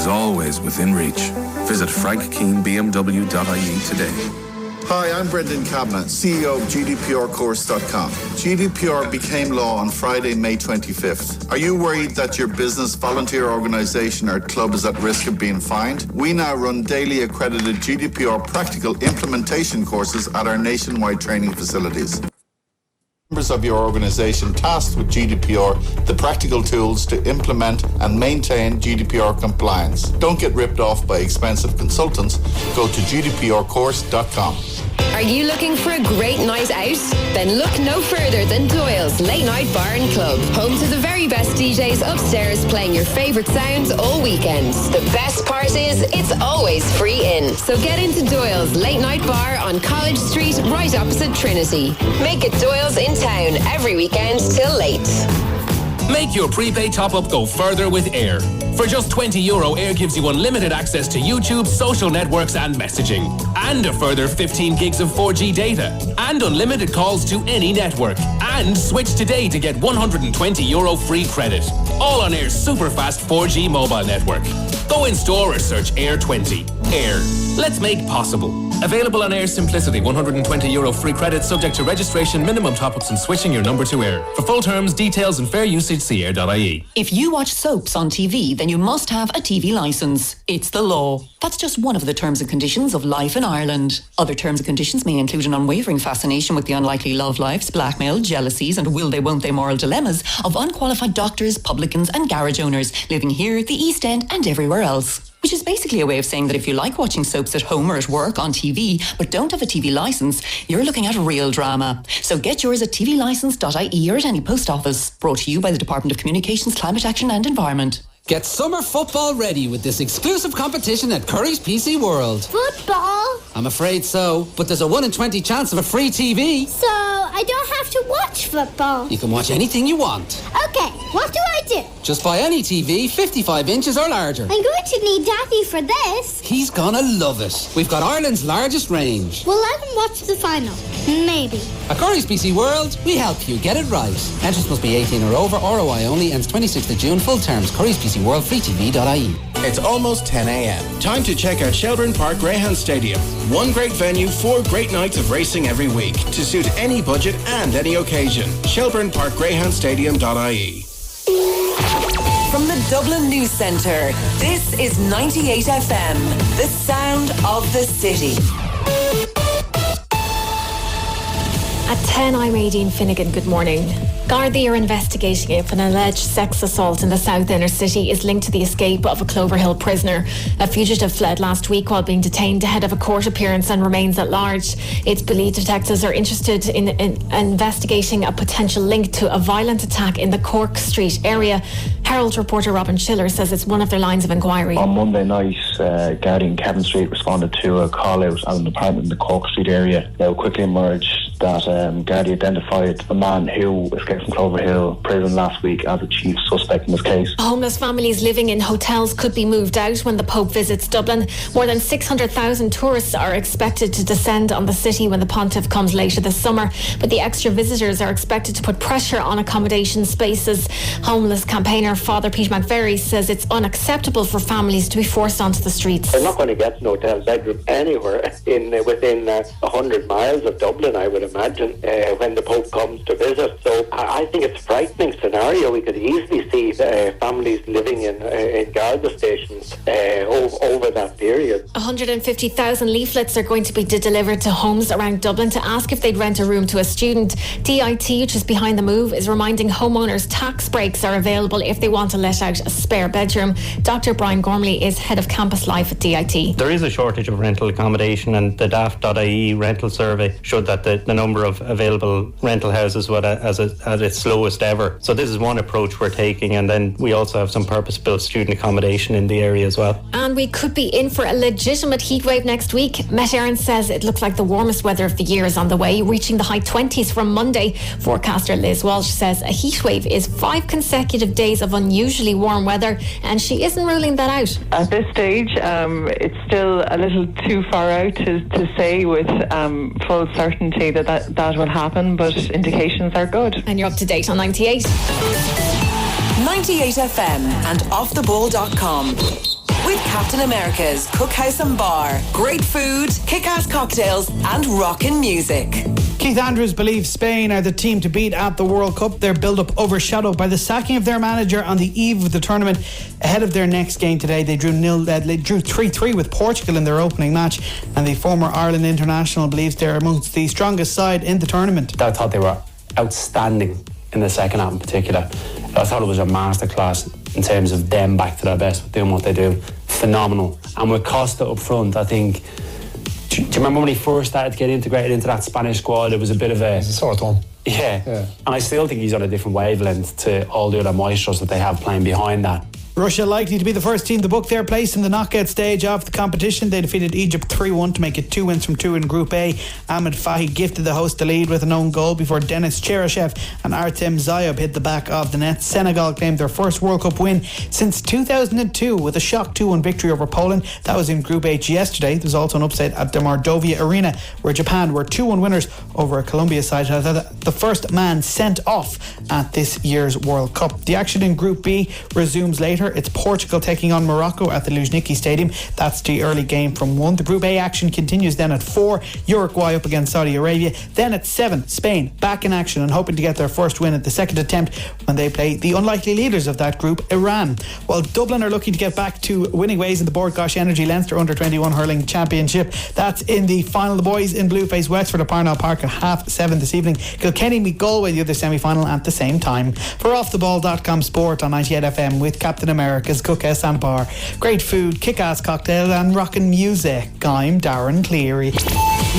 is always within reach. Visit frankkeenbmw.ie today. Hi, I'm Brendan Kavanagh, CEO of GDPRcourse.com. GDPR became law on Friday, May 25th. Are you worried that your business, volunteer organisation or club is at risk of being fined? We now run daily accredited GDPR practical implementation courses at our nationwide training facilities. Members of your organisation tasked with GDPR the practical tools to implement and maintain GDPR compliance. Don't get ripped off by expensive consultants. Go to GDPRcourse.com. Are you looking for a great night out? Then look no further than Doyle's Late Night Bar and Club. Home to the very best DJs upstairs playing your favourite sounds all weekends. The best part is it's always free in. So get into Doyle's Late Night Bar on College Street, right opposite Trinity. Make it Doyle's in town every weekend till late. Make your prepaid top-up go further with Air. For just €20, Air gives you unlimited access to YouTube, social networks and messaging. And a further 15 gigs of 4G data. And unlimited calls to any network. And switch today to get €120 free credit. All on Air's super-fast 4G mobile network. Go in store or search Air 20. Air. Let's make possible. Available on Air Simplicity. €120 free credit subject to registration, minimum top-ups and switching your number to Air. For full terms, details and fair usage, see air.ie. If you watch soaps on TV, then you must have a TV licence. It's the law. That's just one of the terms and conditions of life in Ireland. Other terms and conditions may include an unwavering fascination with the unlikely love lives, blackmail, jealousies and will they won't they moral dilemmas of unqualified doctors, publicans and garage owners living here, the East End and everywhere else. Which is basically a way of saying that if you like watching soaps at home or at work on TV, but don't have a TV licence, you're looking at real drama. So get yours at tvlicence.ie or at any post office. Brought to you by the Department of Communications, Climate Action and Environment. Get summer football ready with this exclusive competition at Curry's PC World. Football? I'm afraid so, but there's a 1 in 20 chance of a free TV. So I don't have to watch football? You can watch anything you want. Okay, what do I do? Just buy any TV 55 inches or larger. I'm going to need Daddy for this. He's gonna love it. We've got Ireland's largest range. We'll let him watch the final. Maybe. At Curry's PC World, we help you get it right. Entrance must be 18 or over, ROI only, ends 26th of June, full terms. Curry's PC World, freetv.ie. It's almost 10 a.m. Time to check out Shelbourne Park Greyhound Stadium. One great venue, 4 great nights of racing every week to suit any budget and any occasion. Shelbourne Park Greyhoundstadium.ie. From the Dublin News Centre, this is 98 FM, the sound of the city. At 10, I'm Adrian Finnegan. Good morning. Gardaí are investigating if an alleged sex assault in the South Inner City is linked to the escape of a Cloverhill prisoner. A fugitive fled last week while being detained ahead of a court appearance and remains at large. It's believed detectives are interested in investigating a potential link to a violent attack in the Cork Street area. Herald reporter Robin Schiller says it's one of their lines of inquiry. On Monday night, Gardaí in Kevin Street responded to a call out at an apartment in the Cork Street area. Now quickly emerged that Gardaí identified a man who escaped from Cloverhill prison last week as a chief suspect in this case. Homeless families living in hotels could be moved out when the Pope visits Dublin. More than 600,000 tourists are expected to descend on the city when the Pontiff comes later this summer, but the extra visitors are expected to put pressure on accommodation spaces. Homeless campaigner Father Peter McVerry says it's unacceptable for families to be forced onto the streets. They're not going to get an hotel bedroom anywhere within 100 miles of Dublin, I would imagine, when the Pope comes to visit. So I think it's a frightening scenario. We could easily see families living in Garda stations over that period. 150,000 leaflets are going to be delivered to homes around Dublin to ask if they'd rent a room to a student. DIT, which is behind the move, is reminding homeowners tax breaks are available if they want to let out a spare bedroom. Dr. Brian Gormley is head of campus life at DIT. There is a shortage of rental accommodation, and the daft.ie rental survey showed that the number of available rental houses was at its slowest ever. So this is one approach we're taking, and then we also have some purpose-built student accommodation in the area as well. And we could be in for a legitimate heatwave next week. Met Éireann says it looks like the warmest weather of the year is on the way, reaching the high 20s from Monday. Forecaster Liz Walsh says a heatwave is 5 consecutive days of unusually warm weather, and she isn't ruling that out. At this stage, it's still a little too far out to say with full certainty that will happen, but indications are good. And you're up to date on 98. 98 FM and offtheball.com. with Captain America's Cookhouse and Bar. Great food, kick-ass cocktails and rockin' music. Keith Andrews believes Spain are the team to beat at the World Cup. Their build-up overshadowed by the sacking of their manager on the eve of the tournament. Ahead of their next game today, they drew 3-3 with Portugal in their opening match, and the former Ireland international believes they're amongst the strongest side in the tournament. I thought they were outstanding in the second half in particular. I thought it was a masterclass in terms of them back to their best, doing what they do. Phenomenal. And with Costa up front, I think... Do you remember when he first started to get integrated into that Spanish squad? It was a bit of a... It's a sort of yeah. And I still think he's on a different wavelength to all the other maestros that they have playing behind that. Russia likely to be the first team to book their place in the knockout stage of the competition. They defeated Egypt 3-1 to make it 2 wins from 2 in Group A. Ahmed Fahi gifted the host the lead with an own goal before Denis Cheryshev and Artem Zayeb hit the back of the net. Senegal claimed their first World Cup win since 2002 with a shock 2-1 victory over Poland. That was in Group H yesterday. There was also an upset at the Mordovia Arena where Japan were 2-1 winners over a Colombia side. The first man sent off at this year's World Cup. The action in Group B resumes later. It's Portugal taking on Morocco at the Luzhniki Stadium. That's the early game from 1. The Group A action continues then at 4. Uruguay up against Saudi Arabia. Then at 7, Spain back in action and hoping to get their first win at the second attempt when they play the unlikely leaders of that group, Iran. While Dublin are looking to get back to winning ways in the Bord Gáis Energy Leinster Under-21 Hurling Championship. That's in the final. The boys in blue face Wexford at Parnell Park at 7:30 this evening. Kilkenny meet Galway the other semi-final at the same time. For offtheball.com sport on 98 FM with Captain America's Cookhouse and Bar. Great food, kick-ass cocktail and rockin' music. I'm Darren Cleary.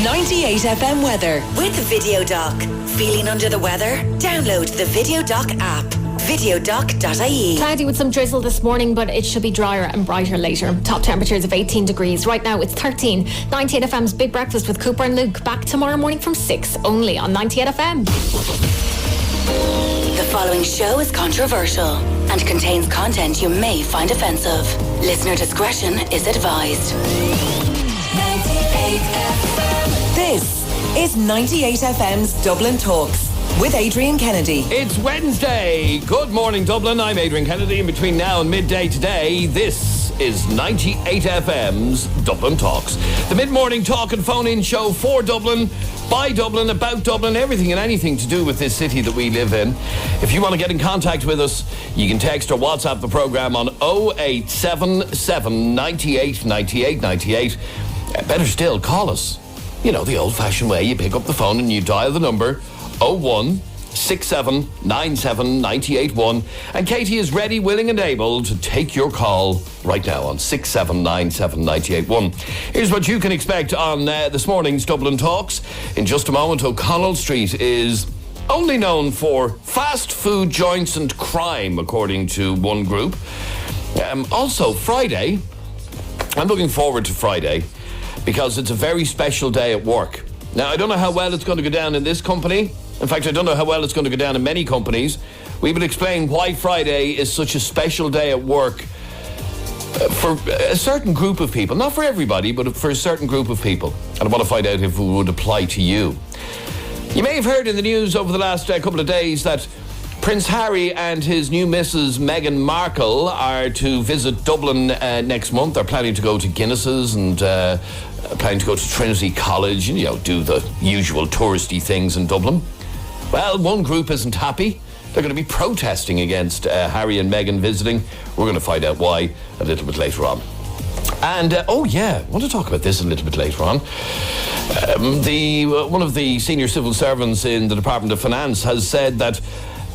98 FM weather with Videodoc. Feeling under the weather? Download the Videodoc app. Videodoc.ie. Cloudy with some drizzle this morning, but it should be drier and brighter later. Top temperatures of 18 degrees. Right now it's 13. 98 FM's Big Breakfast with Cooper and Luke. Back tomorrow morning from 6, only on 98 FM. The following show is controversial and contains content you may find offensive. Listener discretion is advised. 98 FM. This is 98 FM's Dublin Talks with Adrian Kennedy. It's Wednesday. Good morning, Dublin. I'm Adrian Kennedy. And between now and midday today, this is 98 FM's Dublin Talks. The mid-morning talk and phone-in show for Dublin, by Dublin, about Dublin, everything and anything to do with this city that we live in. If you want to get in contact with us, you can text or WhatsApp the programme on 0877 98 98 98. Better still, call us. You know, the old-fashioned way. You pick up the phone and you dial the number 016797981, and Katie is ready, willing and able to take your call right now on 6797981. Here's what you can expect on this morning's Dublin Talks. In just a moment, O'Connell Street is only known for fast food joints and crime, according to one group. Also, Friday, I'm looking forward to Friday because it's a very special day at work. Now, I don't know how well it's going to go down in this company. In fact, I don't know how well it's going to go down in many companies. We will explain why Friday is such a special day at work for a certain group of people. Not for everybody, but for a certain group of people. And I want to find out if it would apply to you. You may have heard in the news over the last couple of days that Prince Harry and his new Mrs. Meghan Markle are to visit Dublin next month. They're planning to go to Guinness's and planning to go to Trinity College and, you know, do the usual touristy things in Dublin. Well, one group isn't happy. They're going to be protesting against Harry and Meghan visiting. We're going to find out why a little bit later on. And, I want to talk about this a little bit later on. One of the senior civil servants in the Department of Finance has said that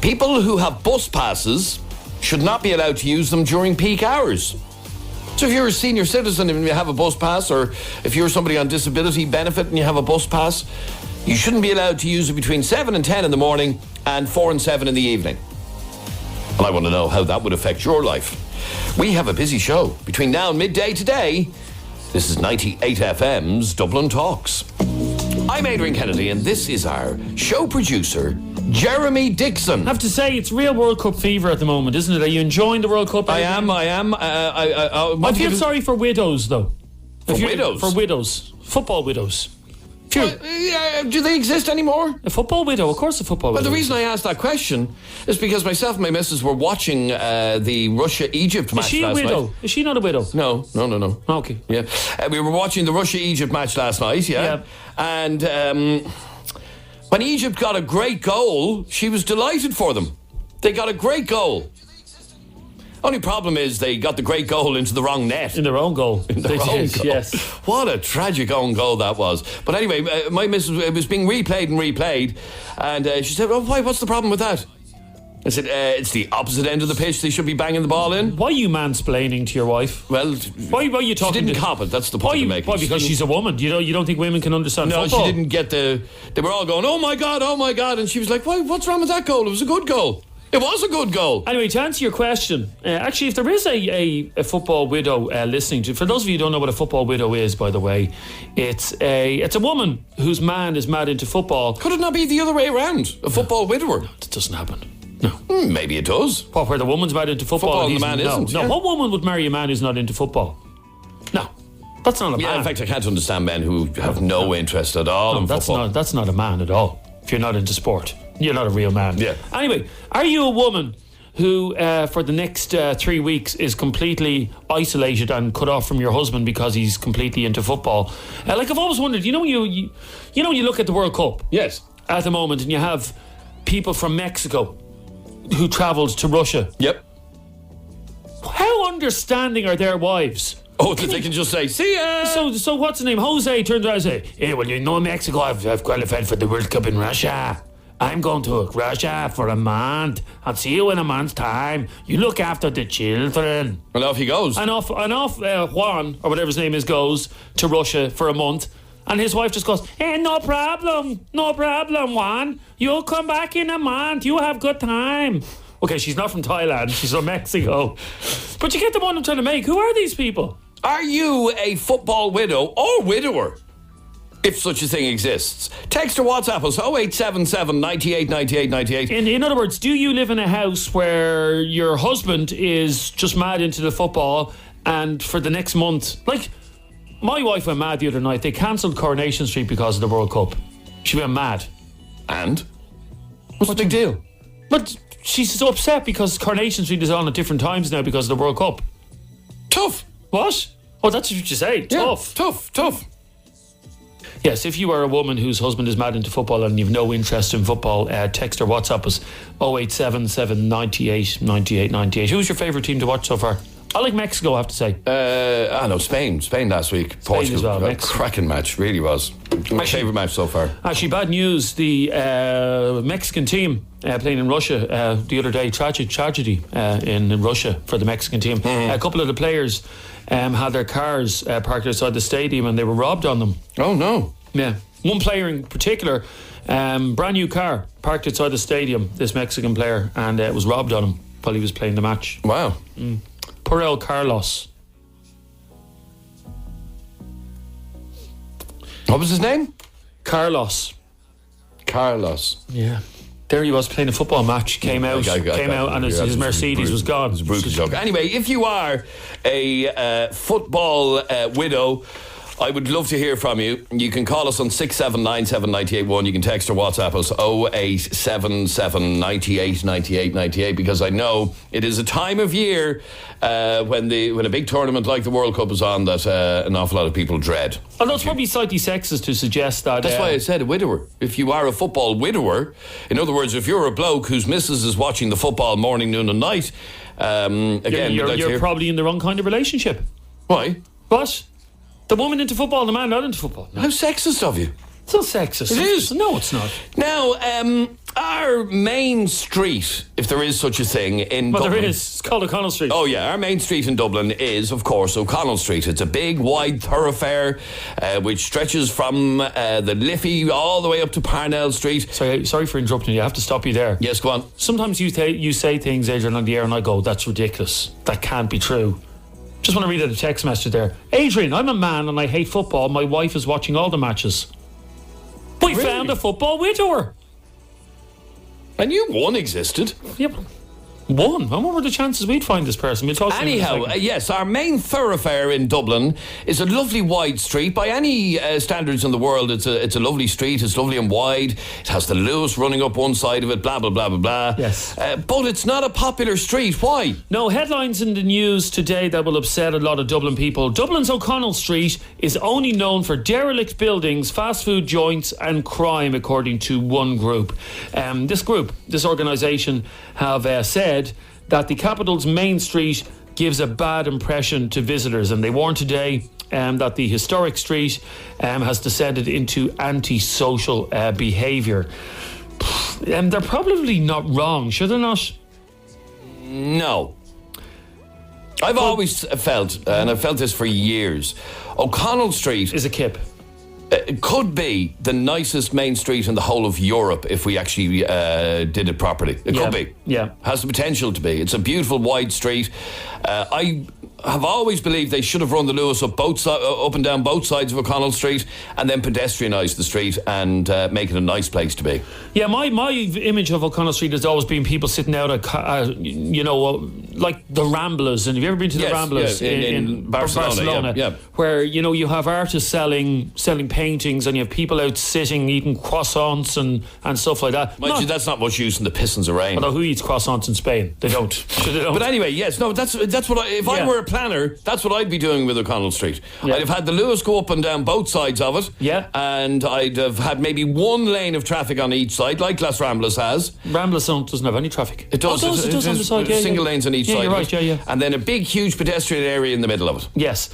people who have bus passes should not be allowed to use them during peak hours. So if you're a senior citizen and you have a bus pass, or if you're somebody on disability benefit and you have a bus pass, you shouldn't be allowed to use it between 7 and 10 in the morning and 4 and 7 in the evening. And I want to know how that would affect your life. We have a busy show. Between now and midday today, this is 98 FM's Dublin Talks. I'm Adrian Kennedy, and this is our show producer, Jeremy Dixon. I have to say, it's real World Cup fever at the moment, isn't it? Are you enjoying the World Cup? I am. I feel sorry for widows, though. For widows? For widows. Football widows. Do they exist anymore? A football widow, of course, a football widow. Well, the reason I asked that question is because myself and my missus were watching the Russia-Egypt match last night. Is she a widow? Is she not a widow? No. Okay. Yeah, we were watching the Russia-Egypt match last night. Yeah. And when Egypt got a great goal, she was delighted for them. They got a great goal. Only problem is they got the great goal into the wrong net. In their own goal. They did, yes. What a tragic own goal that was. But anyway, my missus, it was being replayed, and she said, "Oh, why? What's the problem with that?" I said, "It's the opposite end of the pitch. They should be banging the ball in." Why are you mansplaining to your wife? Well, why are you talking? She didn't cop it. That's the point I'm making. Why? Because she's a woman. You don't think women can understand football? No, she didn't get the. They were all going, "Oh my god, oh my god," and she was like, "Why? What's wrong with that goal? It was a good goal." It was a good goal. Anyway, to answer your question, actually, if there is a football widow listening to, for those of you who don't know what a football widow is, by the way, it's a woman whose man is mad into football. Could it not be the other way around? A football widower? No, it doesn't happen. No. Maybe it does. What, where the woman's mad into football and the man isn't? No, what woman would marry a man who's not into football? No. That's not a man. Yeah, in fact, I can't understand men who have no interest at all in football. That's not a man at all. If you're not into sport, you're not a real man. Yeah. Anyway, are you a woman who, for the next 3 weeks, is completely isolated and cut off from your husband because he's completely into football? Like, I've always wondered, when you look at the World Cup, yes, at the moment, and you have people from Mexico who travelled to Russia. Yep. How understanding are their wives? Oh, that they can just say, "See ya." So what's his name? Jose turns around and say, "Hey, well, Mexico, I've qualified for the World Cup in Russia. I'm going to Russia for a month. I'll see you in a month's time. You look after the children." And off he goes. And off Juan, or whatever his name is, goes to Russia for a month. And his wife just goes, no problem, Juan. You'll come back in a month. You have good time. Okay, she's not from Thailand. She's from Mexico. But you get the point I'm trying to make. Who are these people? Are you a football widow or widower? If such a thing exists. Text or WhatsApp us 0877 98 98 98. In other words, do you live in a house where your husband is just mad into the football, and for the next month, like my wife went mad the other night. They cancelled Coronation Street because of the World Cup. She went mad. And? What's the big deal? But she's so upset because Coronation Street is on at different times now because of the World Cup. Tough. What? Oh, that's what you say. Tough. Yeah, tough. Yes, if you are a woman whose husband is mad into football and you've no interest in football, text or WhatsApp us 0877 98 98 98. Who's your favourite team to watch so far? I like Mexico, I have to say. I know Spain last week. Spain Portugal as well. A cracking match, really was. My favourite match so far. Actually, bad news. The Mexican team playing in Russia the other day, tragedy in Russia for the Mexican team. A couple of the players had their cars parked outside the stadium and they were robbed on them. Oh no. Yeah. One player in particular, brand new car parked outside the stadium, this Mexican player, and it was robbed on him while he was playing the match. Wow. Poor old Carlos. What was his name? Carlos. Yeah. There he was playing a football match, came out, and his Mercedes was gone. It's a brutal joke. Anyway, if you are a football widow, I would love to hear from you. You can call us on 679 981. You can text or WhatsApp us 0877 98 98 98, because I know it is a time of year when a big tournament like the World Cup is on that an awful lot of people dread. Although it's probably slightly sexist to suggest that. That's why I said a widower. If you are a football widower, in other words, if you're a bloke whose missus is watching the football morning, noon and night, again, you're probably in the wrong kind of relationship. Why? What? The woman into football, the man not into football. No. How sexist of you. It's not sexist. It is. No, it's not. Now, our main street, if there is such a thing in Dublin. There is. It's called O'Connell Street. Oh, yeah. Our main street in Dublin is, of course, O'Connell Street. It's a big, wide thoroughfare which stretches from the Liffey all the way up to Parnell Street. Sorry for interrupting you. I have to stop you there. Yes, go on. Sometimes you say things, Adrian, on the air, and I go, that's ridiculous. That can't be true. Just want to read out a text message there. Adrian, I'm a man and I hate football. My wife is watching all the matches. We found a football widower. I knew one existed. Yep. One? And what were the chances we'd find this person? We'll talk to him in a Anyhow, second. yes, our main thoroughfare in Dublin is a lovely wide street. By any standards in the world, it's a lovely street. It's lovely and wide. It has the Lewis running up one side of it, blah, blah, blah, blah, blah. Yes. But it's not a popular street. Why? No, headlines in the news today that will upset a lot of Dublin people. Dublin's O'Connell Street is only known for derelict buildings, fast food joints and crime, according to one group. This organisation have said that the capital's main street gives a bad impression to visitors, and they warn today that the historic street has descended into antisocial behaviour. They're probably not wrong, should they not? No. I've always felt, and I've felt this for years, O'Connell Street is a kip. It could be the nicest main street in the whole of Europe if we actually did it properly. It could be. Yeah. Has the potential to be. It's a beautiful wide street. I have always believed they should have run the Lewis up and down both sides of O'Connell Street and then pedestrianised the street and make it a nice place to be. Yeah, my image of O'Connell Street has always been people sitting out at, like the Ramblas. And have you ever been to the Ramblas in Barcelona? Yeah. Where, you have artists selling paintings and you have people out sitting, eating croissants and stuff like that. Mind you, that's not much use in the pissings of rain. Although who eats croissants in Spain? They don't. But anyway, yes, no, that's what if I were a planner, that's what I'd be doing with O'Connell Street. Yeah. I'd have had the Lewis go up and down both sides of it. Yeah. And I'd have had maybe one lane of traffic on each side, like Las Ramblas has. Ramblas doesn't have any traffic. It does. It does on the side, single lanes on each side. You're right, yeah. And then a big, huge pedestrian area in the middle of it. Yes.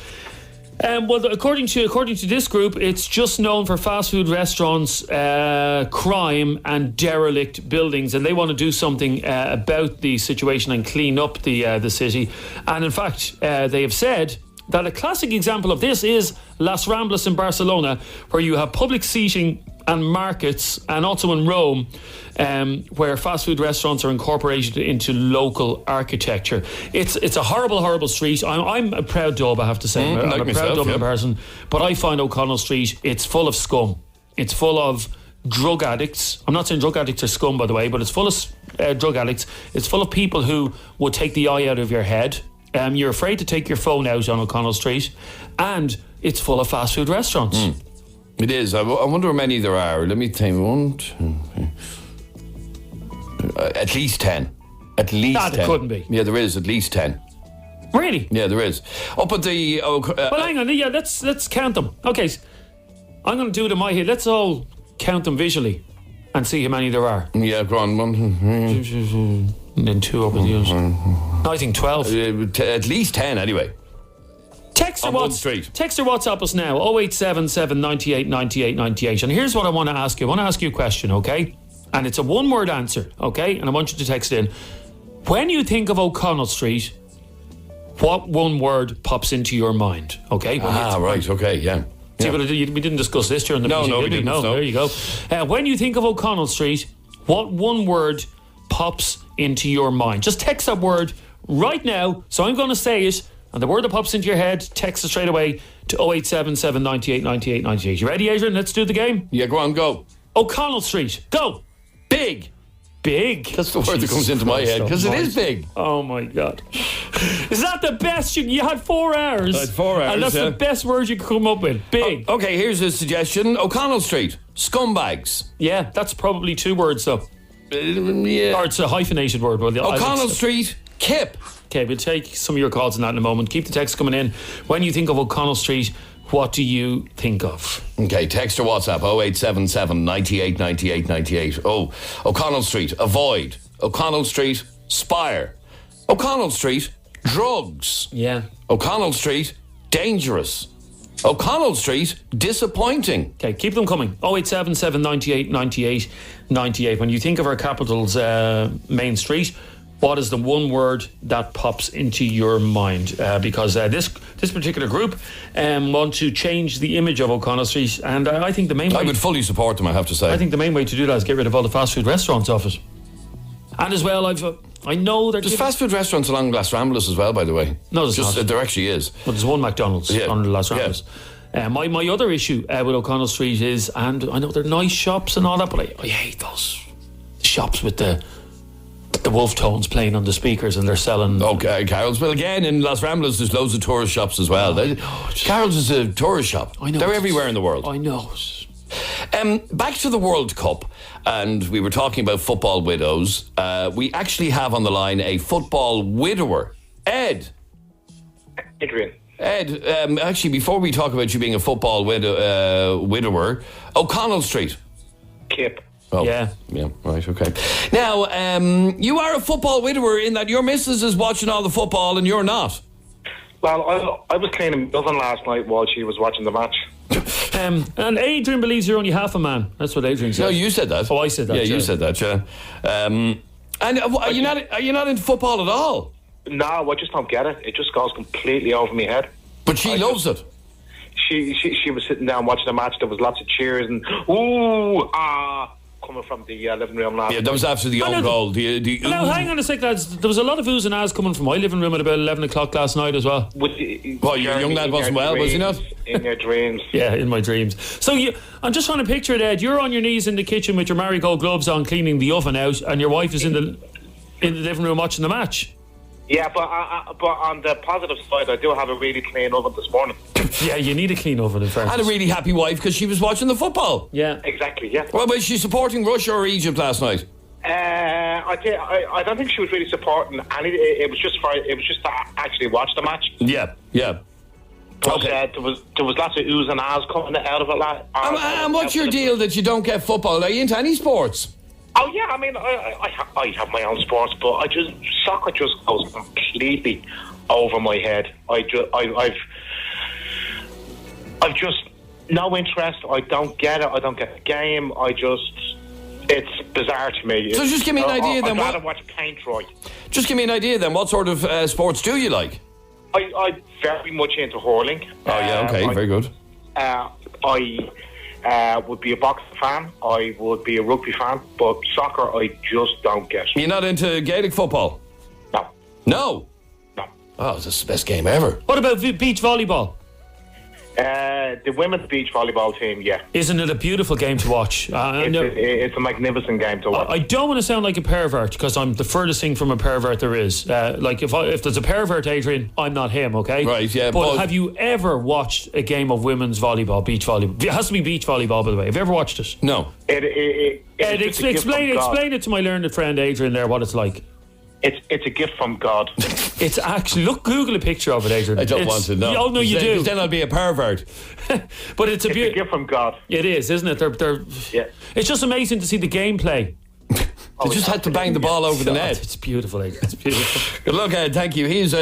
Well, according to this group, it's just known for fast food restaurants, crime and derelict buildings, and they want to do something about the situation and clean up the city. And in fact, they have said that a classic example of this is Las Ramblas in Barcelona, where you have public seating and markets, and also in Rome, where fast food restaurants are incorporated into local architecture. It's a horrible street. I'm a proud Dub, I have to say. I'm a proud Dublin person, but I find O'Connell Street, it's full of scum. It's full of drug addicts. I'm not saying drug addicts are scum, by the way, but it's full of drug addicts. It's full of people who would take the eye out of your head. You're afraid to take your phone out on O'Connell Street, and it's full of fast food restaurants. It is. I wonder how many there are. Let me think. 1, 2, 3. At least 10. At least 10. There couldn't be. Yeah, there is. At least 10. Really? Yeah, there is. Up at the... well, hang on. Yeah, let's count them. Okay, I'm going to do it in my head. Let's all count them visually and see how many there are. Yeah, go on. 1, 2, 3. And then 2 over the others. No, I think 12. At least 10, anyway. Text or WhatsApp us now, 0877 98 98 98. And here's what I want to ask you. I want to ask you a question, okay? And it's a one-word answer, okay? And I want you to text in. When you think of O'Connell Street, what one word pops into your mind, okay? Right, okay, yeah. See, but we didn't discuss this during the meeting, we didn't. No, there you go. When you think of O'Connell Street, what one word pops into your mind? Just text that word right now. So I'm going to say it. And the word that pops into your head, text it straight away to 0877 98 98 98. You ready, Adrian? Let's do the game. Yeah, go on, go. O'Connell Street, go. Big. That's the word that comes into my head, because it is big. Oh, my God. Is that the best? You had 4 hours. I had 4 hours, and that's the best word you could come up with. Big. Okay, here's a suggestion. O'Connell Street, scumbags. Yeah, that's probably 2 words, though. Yeah. Or it's a hyphenated word. O'Connell Street, kip. Okay, we'll take some of your calls on that in a moment. Keep the text coming in. When you think of O'Connell Street, what do you think of? Okay, text or WhatsApp 0877 98 98 98. Oh, O'Connell Street, avoid. O'Connell Street, spire. O'Connell Street, drugs. Yeah. O'Connell Street, dangerous. O'Connell Street, disappointing. Okay, keep them coming. 0877 98 98 98. When you think of our capital's main street, what is the one word that pops into your mind? Because this particular group want to change the image of O'Connell Street, and I think the main way... I would fully support them, I have to say. I think the main way to do that is get rid of all the fast food restaurants off it. And as well, I know there's fast food restaurants along Las Ramblas as well, by the way. No, there's not. There actually is. But there's one McDonald's on Las Ramblas. Yeah. My other issue with O'Connell Street is, and I know they're nice shops and all that, but I hate those shops with the the Wolf Tones playing on the speakers and they're selling. Okay, Carol's. Well, again, in Las Ramblas, there's loads of tourist shops as well. Carol's is a tourist shop. I know. They're everywhere in the world. I know. Back to the World Cup, and we were talking about football widows. We actually have on the line a football widower. Ed. Adrian. Ed, actually, before we talk about you being a football widower, O'Connell Street. Kip. Oh, yeah, right, okay. Now, you are a football widower in that your missus is watching all the football and you're not. Well, I was cleaning the oven last night while she was watching the match. And Adrian believes you're only half a man. That's what Adrian said. No, you said that. Oh, I said that. Yeah, you said that, yeah. And are you not into football at all? No, I just don't get it. It just goes completely over my head. But she loves it. She was sitting down watching the match. There was lots of cheers and ooh, coming from the living room last night. Yeah, that was after the own goal. Now, hang on a sec, lads. There was a lot of oohs and ahs coming from my living room at about 11 o'clock last night as well. Well, your young lad wasn't well, was he not? In your dreams. Yeah, in my dreams. So I'm just trying to picture it, Ed. You're on your knees in the kitchen with your marigold gloves on, cleaning the oven out, and your wife is in the living room watching the match. Yeah, but on the positive side, I do have a really clean oven this morning. Yeah, you need a clean oven in fairness. And a really happy wife because she was watching the football. Yeah. Exactly, yeah. Well, was she supporting Russia or Egypt last night? I don't think she was really supporting any. It was just to actually watch the match. Yeah. But, there was lots of oohs and ahs coming out of it. And what's your deal that you don't get football? Are you into any sports? Oh yeah, I mean, I have my own sports, but soccer just goes completely over my head. I've just no interest. I don't get it. I don't get the game. It's bizarre to me. So just give me an idea then. I'd rather watch paint dry. Just give me an idea then. What sort of sports do you like? I'm very much into hurling. Oh yeah, okay, very good. I would be a boxing fan. I would be a rugby fan, but soccer I just don't get. You're not into Gaelic football? No. No? No. Oh, this is the best game ever. What about beach volleyball? The women's beach volleyball team, yeah. Isn't it a beautiful game to watch? It's a magnificent game to watch. I don't want to sound like a pervert because I'm the furthest thing from a pervert there is. Like if there's a pervert, Adrian, I'm not him, okay? Right, yeah. But have you ever watched a game of women's volleyball, beach volleyball? It has to be beach volleyball, by the way. Have you ever watched it? No. Explain it to my learned friend Adrian there, what it's like. It's a gift from God. It's actually, Google a picture of it, Adrian. I don't want to know. Oh no, you do. Because then I'll be a pervert. But it's a gift from God. It is, isn't it? Yeah. It's just amazing to see the gameplay. They just had to bang the ball over the net. It's beautiful, Adrian. It's beautiful. Good luck, Ed. Thank you. He is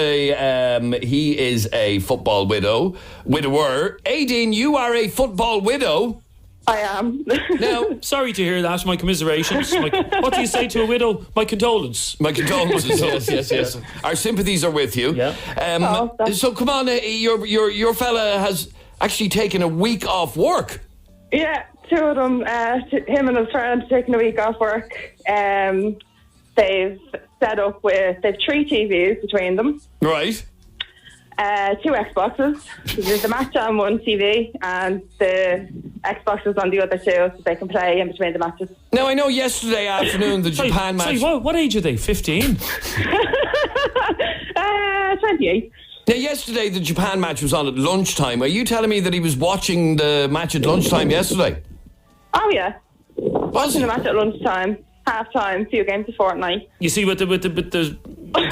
a football widower. Aideen, you are a football widow. I am. Now, sorry to hear that. My commiserations. What do you say to a widow? My condolence. My condolences. yes. Our sympathies are with you. Yeah. So come on, your fella has actually taken a week off work. Yeah, two of them. Him and his friend taking a week off work. They've set up they've 3 TVs between them. Right. 2 Xboxes. There's a match on one TV and the Xboxes on the other 2 so they can play in between the matches. Now, I know yesterday afternoon the Japan match... what age are they? 15? 28. Now, yesterday the Japan match was on at lunchtime. Are you telling me that he was watching the match at lunchtime yesterday? Oh, yeah. Watching the match at lunchtime. Half-time, few games a fortnight. You see, with the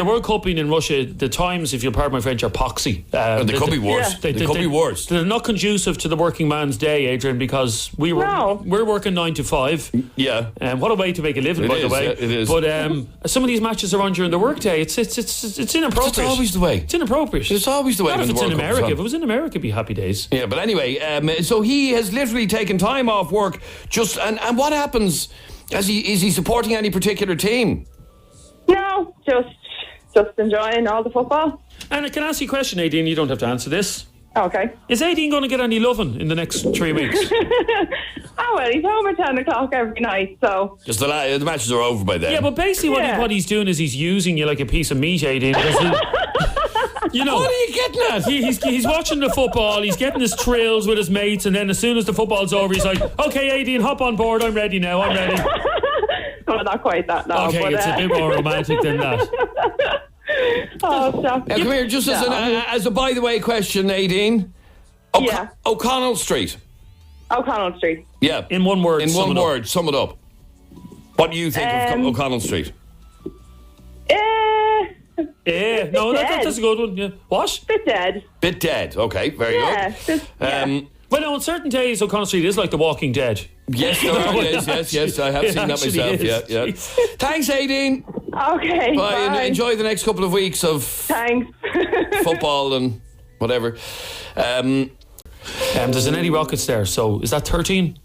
World Cup being in Russia, the times, if you'll pardon my French, are poxy. They could be worse. Yeah. They could be worse. They're not conducive to the working man's day, Adrian, because we're working 9 to 5. Yeah. And what a way to make a living, by the way. Yeah, it is. But some of these matches are on during the workday. It's inappropriate. It's always the way. It's inappropriate. It's always the way. Not if when it's the in World Cup America. is on. If it was in America, it'd be happy days. Yeah, but anyway, so he has literally taken time off work. And what happens? Is he supporting any particular team? No, just enjoying all the football. And I can ask you a question, Aideen. You don't have to answer this. Okay. Is Aideen going to get any loving in the next 3 weeks? Oh, well, he's home at 10 o'clock every night, so... Just the matches are over by then. Yeah, but basically what he's doing is he's using you like a piece of meat, Aideen. You know, what are you getting at? He's watching the football, he's getting his thrills with his mates, and then as soon as the football's over, he's like, okay, Adrian, hop on board, I'm ready now, I'm ready. Well, not quite that, no. Okay, but, it's a bit more romantic than that. Oh, stop. Now, come here, just as a by the way question, Nadine. O'Connell Street. O'Connell Street. Yeah. In one word. In one word, sum it up. What do you think of O'Connell Street? No, that's a good one. Yeah. What? Bit dead. Bit dead. Okay, very good. Well, no, on certain days, O'Connell Street is like The Walking Dead. Yes, there are. Yes. I have seen that myself. Yeah. Thanks, Aideen. Okay. Bye. Enjoy the next couple of weeks of football and whatever. There's an Eddie Rockets there. So is that 13?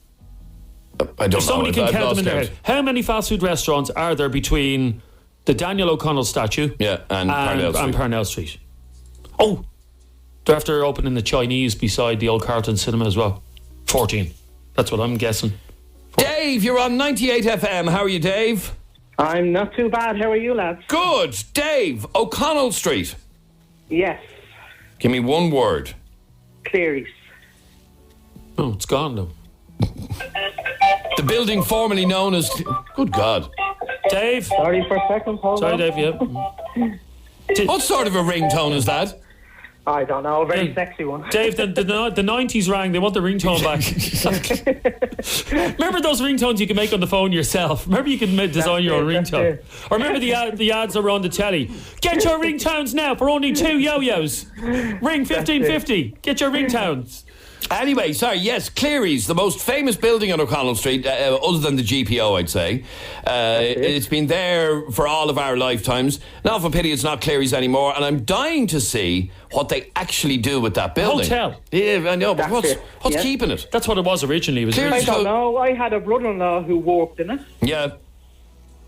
I don't know. If somebody can I've count them lost in their count. head. How many fast food restaurants are there between the Daniel O'Connell statue and Parnell Street? Oh, they're after opening the Chinese beside the old Carlton Cinema as well. 14. That's what I'm guessing. Dave, you're on 98 FM. How are you, Dave? I'm not too bad. How are you, lads? Good. Dave, O'Connell Street. Yes. Give me one word. Clearys. Oh, it's gone now. The building formerly known as... Good God. Dave. Sorry for a second, hold Sorry, on. Dave, yeah. What sort of a ringtone is that? I don't know, a very sexy one. Dave, the 90s rang. They want the ringtone back. Remember those ringtones you can make on the phone yourself? Remember you can design your own ringtone? Or remember the ads that were on the telly? Get your ringtones now for only 2 yo-yos. Ring 1550. Get your ringtones. Anyway, sorry, yes, Cleary's, the most famous building on O'Connell Street, other than the GPO, I'd say. It's been there for all of our lifetimes. Now, for pity, it's not Cleary's anymore, and I'm dying to see what they actually do with that building. Hotel. Yeah, I know, but what's keeping it? That's what it was originally. I don't know. I had a brother-in-law who worked in it. Yeah.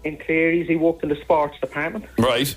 In Cleary's, he worked in the sports department. Right.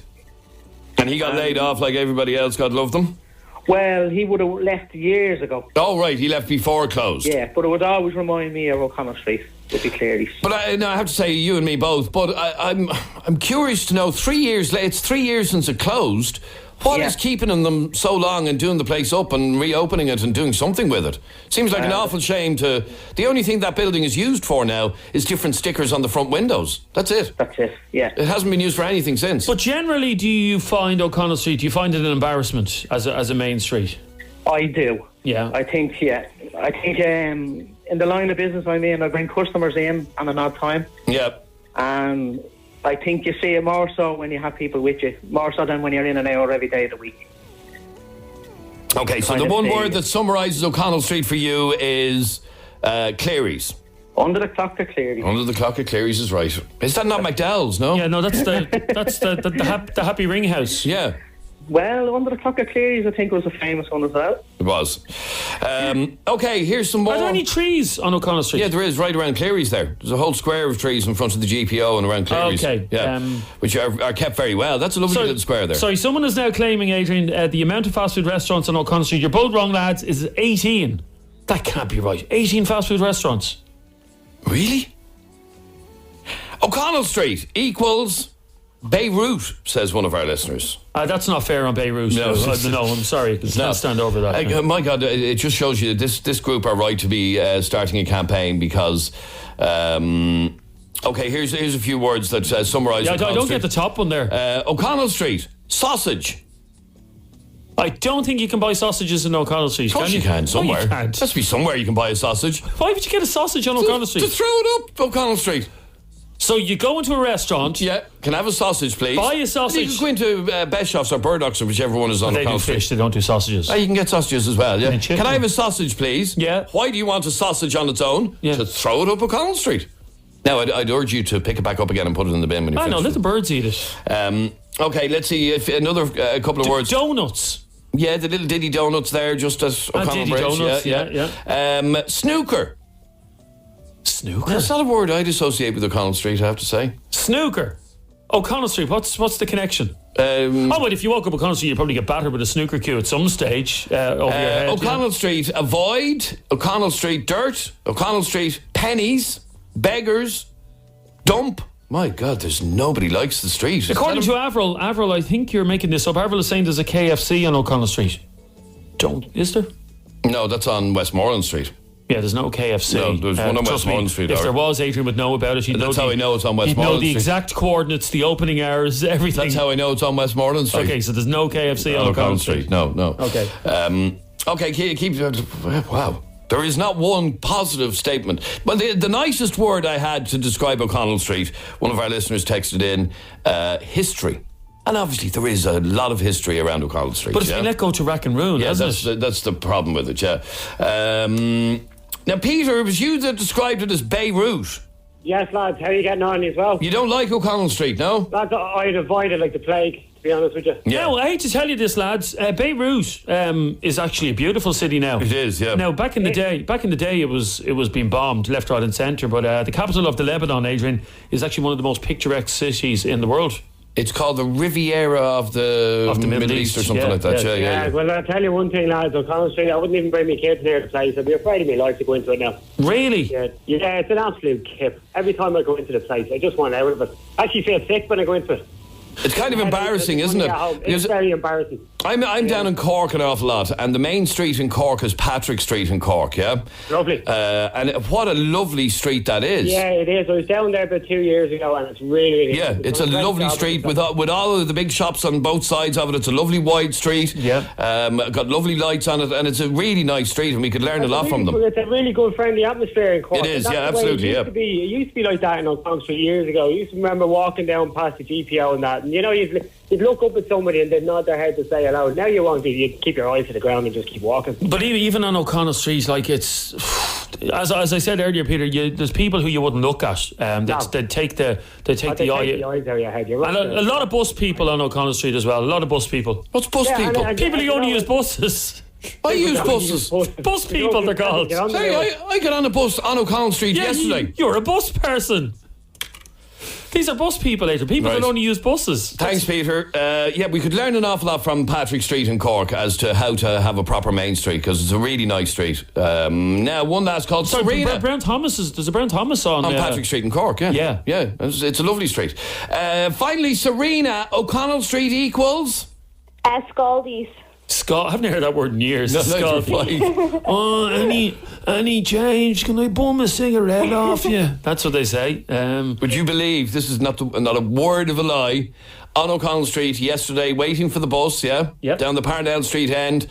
And he got laid off like everybody else, God love them. Well, he would have left years ago. Oh, right, he left before it closed. Yeah, but it would always remind me of O'Connell Street, would be Cleary's. But I have to say, you and me both, but I'm curious to know, 3 years later, it's 3 years since it closed. What is keeping them so long and doing the place up and reopening it and doing something with it? Seems like an awful shame to... The only thing that building is used for now is different stickers on the front windows. That's it. That's it, yeah. It hasn't been used for anything since. But generally, do you find O'Connell Street, do you find it an embarrassment as a main street? I do. Yeah. I think in the line of business I'm in, I bring customers in on an odd time. Yeah. And I think you see it more so when you have people with you, more so than when you're in an hour every day of the week. Okay, so the one word that summarises O'Connell Street for you is Cleary's. Under the clock at Cleary's. Under the clock at Cleary's is right. Is that not McDowell's, no? Yeah, no, that's the Happy Ring House. Yeah. Well, Under the Clock at Cleary's, I think, was a famous one as well. It was. Okay, here's some more. Are there any trees on O'Connell Street? Yeah, there is, right around Cleary's there. There's a whole square of trees in front of the GPO and around Cleary's. Okay. Yeah, which are kept very well. That's a lovely little square there. Sorry, someone is now claiming, Adrian, the amount of fast food restaurants on O'Connell Street, you're both wrong, lads, is 18. That can't be right. 18 fast food restaurants. Really? O'Connell Street equals... Beirut, says one of our listeners. That's not fair on Beirut. No, I'm sorry. Can't stand over that. My God, it just shows you that this group are right to be starting a campaign because... okay, here's a few words that summarise... Yeah, I don't get the top one there. O'Connell Street, sausage. I don't think you can buy sausages in O'Connell Street. Of course you can, somewhere. No, you can't. Must be somewhere you can buy a sausage. Why would you get a sausage on O'Connell Street? To throw it up O'Connell Street. So you go into a restaurant. Yeah, can I have a sausage, please? Buy a sausage. You can go into Besthoff's or Burdocks or whichever one is on They do O'Connell Street. fish, they don't do sausages. You can get sausages as well, yeah. Can I have a sausage, please? Yeah. Why do you want a sausage on its own? Yeah. To throw it up O'Connell Street. Now, I'd urge you to pick it back up again and put it in the bin when you finish. I know, let the birds eat it. Okay, let's see if another couple of words. Donuts. Yeah, the little Diddy donuts there, just as O'Connell Diddy Bridge. donuts, yeah. Snooker. Snooker? That's not a word I'd associate with O'Connell Street, I have to say. Snooker. O'Connell Street, what's the connection? But if you walk up O'Connell Street, you probably get battered with a snooker cue at some stage over your head. O'Connell Street, avoid. O'Connell Street, dirt. O'Connell Street, pennies. Beggars. Dump. My God, there's nobody likes the street. According to Avril, I think you're making this up. Avril is saying there's a KFC on O'Connell Street. Is there? No, that's on Westmoreland Street. Yeah, there's no KFC. No, there's one on trust Westmoreland me, Street. If or- there was, Adrian would know about it. That's how I know it's on He'd Westmoreland know the Street. exact coordinates, the opening hours, everything. That's how I know it's on Westmoreland Street. Okay, so there's no KFC on O'Connell Street. No. Okay. Okay, keep. Wow. There is not one positive statement. But the nicest word I had to describe O'Connell Street, one of our listeners texted in, history. And obviously there is a lot of history around O'Connell Street. But it's been let go to rack and ruin, hasn't it? That's the problem with it, yeah. Now, Peter, it was you that described it as Beirut. Yes, lads, how are you getting on as well? You don't like O'Connell Street, no? Lads, I'd avoid it like the plague, to be honest with you. Yeah. Now, I hate to tell you this, lads. Beirut is actually a beautiful city now. It is, yeah. Now, back in the day, it was being bombed left, right, and centre. But the capital of the Lebanon, Adrian, is actually one of the most picturesque cities in the world. It's called the Riviera of the Middle East or something like that. Yeah. Well, I'll tell you one thing, lads. O'Connell Street, I wouldn't even bring my kids near the place. I'd be afraid of my life to go into it now. Really? Yeah, it's an absolute kip. Every time I go into the place, I just want out of it. I actually feel sick when I go into it. It's kind of embarrassing, isn't it? It's very embarrassing. I'm down in Cork an awful lot, and the main street in Cork is Patrick Street in Cork, yeah? Lovely. And what a lovely street that is. Yeah, it is. I was down there about 2 years ago, and it's really Yeah, it's a lovely street with all of the big shops on both sides of it. It's a lovely wide street. Yeah. Got lovely lights on it, and it's a really nice street, and we could learn a lot from them. It's a really good, friendly atmosphere in Cork. It is, That's yeah, the way absolutely, it used to be like that in O'Connell Street years ago. I used to remember walking down past the GPO and that, and you'd look up at somebody and they'd nod their head to say hello. Now you won't. You keep your eyes to the ground and just keep walking. But even on O'Connell Street, like it's, as I said earlier, Peter, there's people who you wouldn't look at. They take the eye. They take the eyes out of your head. You're right. And a lot of bus people on O'Connell Street as well. A lot of bus people. What's bus people? People who only use buses. I use buses. Bus people, they're called. Hey, I got on a bus on O'Connell Street yesterday. You're a bus person. These are bus people, Adrian. People that only use buses. Thanks, Peter. We could learn an awful lot from Patrick Street in Cork as to how to have a proper main street, because it's a really nice street. Now, one that's called Serena. There's a Brown Thomas on Patrick Street in Cork, yeah. It's a lovely street. Finally, Serena, O'Connell Street equals? Scaldies. I haven't heard that word in years. No, Any change? Can I bum a cigarette off you? That's what they say. Would you believe, this is not a word of a lie, on O'Connell Street yesterday, waiting for the bus, down the Parnell Street end,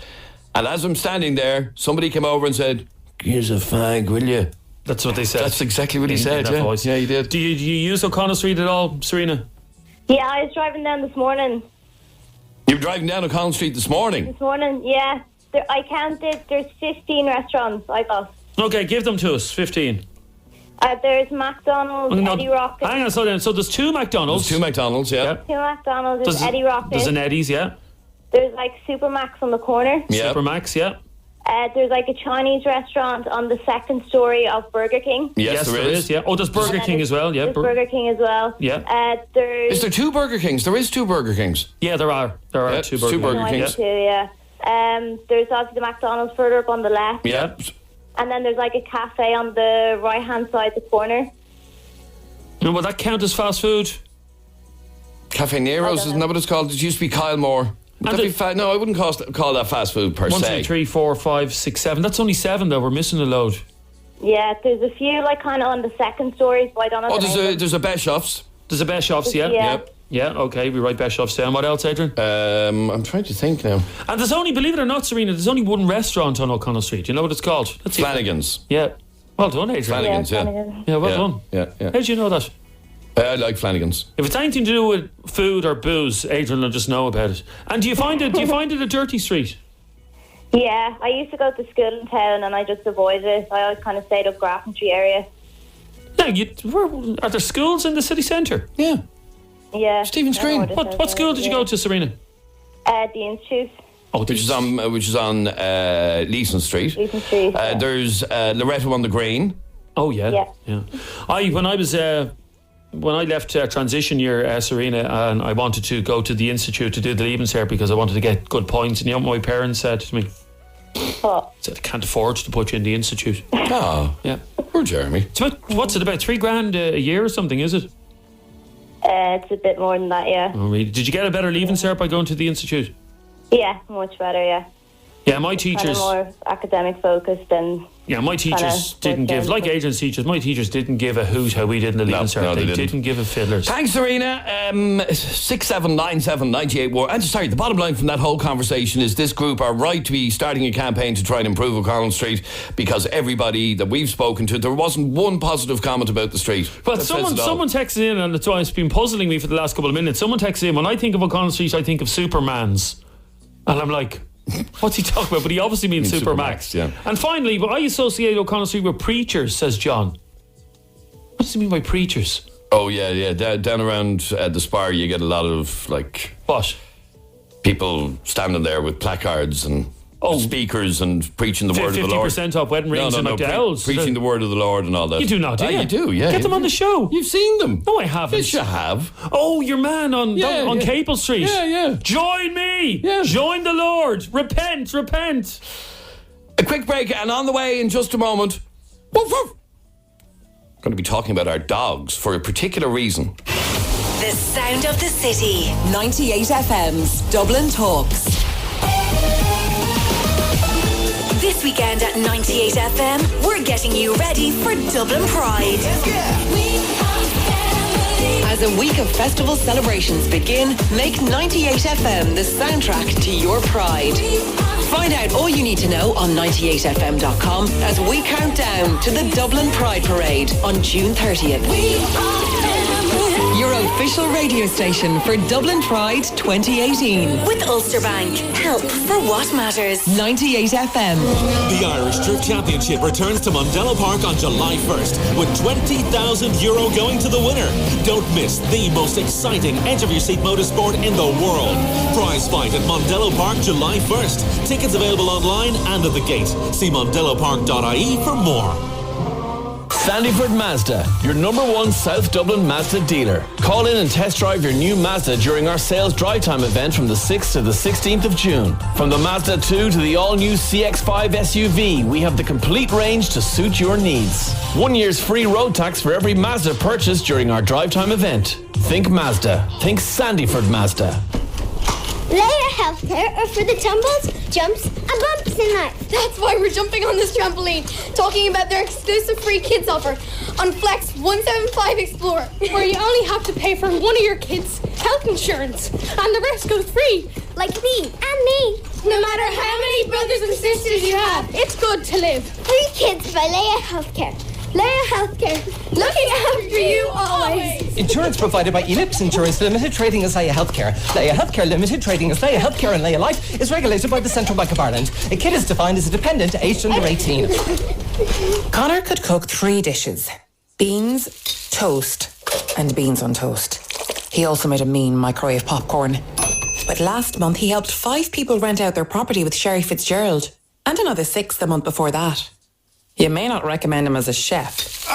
and as I'm standing there, somebody came over and said, "Here's a fag, will you?" That's what they said. That's exactly what he said, yeah. Voice. Yeah, he did. Do you use O'Connell Street at all, Serena? Yeah, I was driving down this morning. You were driving down O'Connell Street this morning? Yeah. I counted, there's 15 restaurants I got. Okay, give them to us, 15. There's McDonald's, Eddie Rocket. Hang on, so there's two McDonald's. There's two McDonald's, yeah. Two McDonald's, there's Eddie Rocket. There's an Eddie's, yeah. There's like Supermax on the corner. Yeah. Supermax, yeah. There's like a Chinese restaurant on the second story of Burger King. Yes, there is. Yeah. Oh, there's Burger King as well. Yeah. There's Burger King as well. Yeah. Is there two Burger Kings? There is two Burger Kings. Yeah, there are. There are two Burger Kings. Yeah. There's also the McDonald's further up on the left. Yeah. And then there's like a cafe on the right hand side, the corner. And will that count as fast food? Cafe Nero's, isn't that what it's called? It used to be Kyle Moore. Would that be no, I wouldn't call that fast food per 1, se. 2, 3, 4, 5, 6, 7. That's only 7 though. We're missing a load. Yeah, there's a few like kind of on the second story, so I don't know. Oh, there's a Beshoff's. There's a Beshoff's, yeah. Yep. Yeah, okay, we write Beshoff's down. What else, Adrian? I'm trying to think now. And there's only, believe it or not, Serena, there's only one restaurant on O'Connell Street. You know what it's called? Flanagan's. Yeah. Well done, Adrian. Flanagan's, Yeah, well done. Yeah. How did you know that? I like Flanagan's. If it's anything to do with food or booze, Adrian will just know about it. And do you find it a dirty street? Yeah, I used to go to school in town and I just avoided it. I always kind of stayed up Grafton Street area. Now, are there schools in the city centre? Yeah. Yeah. Stephen's Green. What school did you go to, Serena? The Institute. Oh, which is on Leeson Street. Leeson Street. There's Loretto on the Green. Oh yeah. When I left transition year, Serena, and I wanted to go to the Institute to do the Leaving Cert because I wanted to get good points, and you know what my parents said to me? What? Said, I can't afford to put you in the Institute. Oh, yeah. Poor Jeremy. It's what's it about $3,000 a year or something? Is it? It's a bit more than that, yeah. Oh, really? Did you get a better Leaving Cert by going to the Institute? Yeah, much better, yeah. Yeah, my kind teachers. of more academic focused than. Yeah, my teachers didn't give, like Adrian's teachers, my teachers didn't give a hoot how we did in the Leaving Cert. They didn't give a fiddlers. Thanks, Serena. 679798. And sorry, the bottom line from that whole conversation is this group are right to be starting a campaign to try and improve O'Connell Street, because everybody that we've spoken to, there wasn't one positive comment about the street. But someone texted in, and it's why it's been puzzling me for the last couple of minutes. Someone texted in, when I think of O'Connell Street, I think of Supermans. And I'm like, what's he talking about? But he obviously means Supermax. Yeah. And finally, but I associate O'Connell Street with preachers, says John. What does he mean by preachers? Oh, yeah. Down around the Spire, you get a lot of, like... What? People standing there with placards and speakers and preaching the word of the Lord. 50% off wedding rings and like the owls. Preaching the word of the Lord and all that. You do not, do you? You do, yeah. Get them on the show. You've seen them. No, I haven't. Yes, you have. Oh, your man on Capel Street. Yeah. Join me. Yeah. Join the Lord. Repent. A quick break, and on the way in just a moment, woof, woof. Going to be talking about our dogs for a particular reason. The sound of the city. 98 FM's Dublin Talks. This weekend at 98 FM, we're getting you ready for Dublin Pride. As a week of festival celebrations begin, make 98 FM the soundtrack to your pride. Find out all you need to know on 98fm.com as we count down to the Dublin Pride Parade on June 30th. Your official radio station for Dublin Pride 2018. With Ulster Bank. Help for what matters. 98 FM. The Irish Drift Championship returns to Mondello Park on July 1st with €20,000 going to the winner. Don't miss the most exciting edge-of-your-seat motorsport in the world. Prize fight at Mondello Park July 1st. Tickets available online and at the gate. See mondellopark.ie for more. Sandyford Mazda, your #1 South Dublin Mazda dealer. Call in and test drive your new Mazda during our sales drive time event from the 6th to the 16th of June. From the Mazda 2 to the all-new CX-5 SUV, we have the complete range to suit your needs. 1 year's free road tax for every Mazda purchased during our drive time event. Think Mazda. Think Sandyford Mazda. Leia Healthcare are for the tumbles, jumps, and bumps tonight. That's why we're jumping on this trampoline, talking about their exclusive free kids offer on Flex 175 Explorer, where you only have to pay for one of your kids' health insurance, and the rest goes free. Like me and me. No matter how many brothers and sisters you have, it's good to live. Free kids by Leia Healthcare. Leia Healthcare, looking after you always. Insurance provided by Ellipse Insurance Limited, trading as Leia Healthcare. Leia Healthcare Limited, trading as Leia Healthcare and Leia Life, is regulated by the Central Bank of Ireland. A kid is defined as a dependent aged under 18. Connor could cook 3 dishes: beans, toast, and beans on toast. He also made a mean microwave popcorn. But last month he helped 5 people rent out their property with Sherry Fitzgerald, and another 6 the month before that. You may not recommend him as a chef,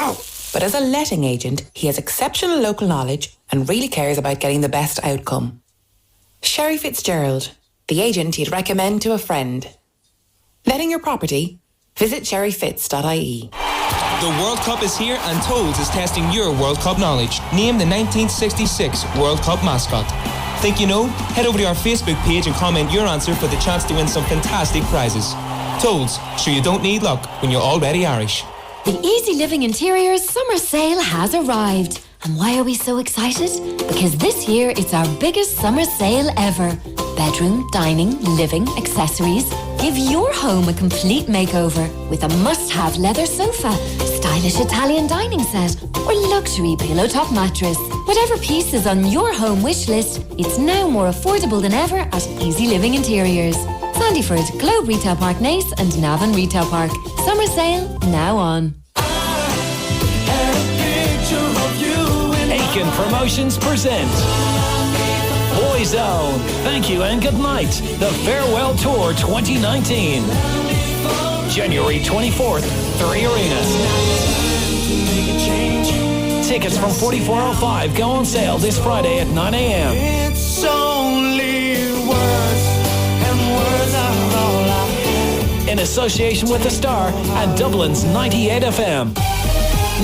but as a letting agent, he has exceptional local knowledge and really cares about getting the best outcome. Sherry Fitzgerald, the agent you'd recommend to a friend. Letting your property? Visit sherryfitz.ie. The World Cup is here and Toads is testing your World Cup knowledge. Name the 1966 World Cup mascot. Think you know? Head over to our Facebook page and comment your answer for the chance to win some fantastic prizes. Toads, sure you don't need luck when you're already Irish. The Easy Living Interiors summer sale has arrived. And why are we so excited? Because this year it's our biggest summer sale ever. Bedroom, dining, living, accessories. Give your home a complete makeover with a must-have leather sofa, stylish Italian dining set, or luxury pillow top mattress. Whatever piece is on your home wish list, it's now more affordable than ever at Easy Living Interiors. Sandyford, Globe Retail Park Nace and Navan Retail Park. Summer sale now on. Aiken Promotions present Boyzone. Thank you and good night. The Farewell Tour 2019. January 24th, 3 arenas. Tickets from 4405 go on sale this Friday at 9 a.m. It's only words, and words are all I have. In association with The Star and Dublin's 98 FM.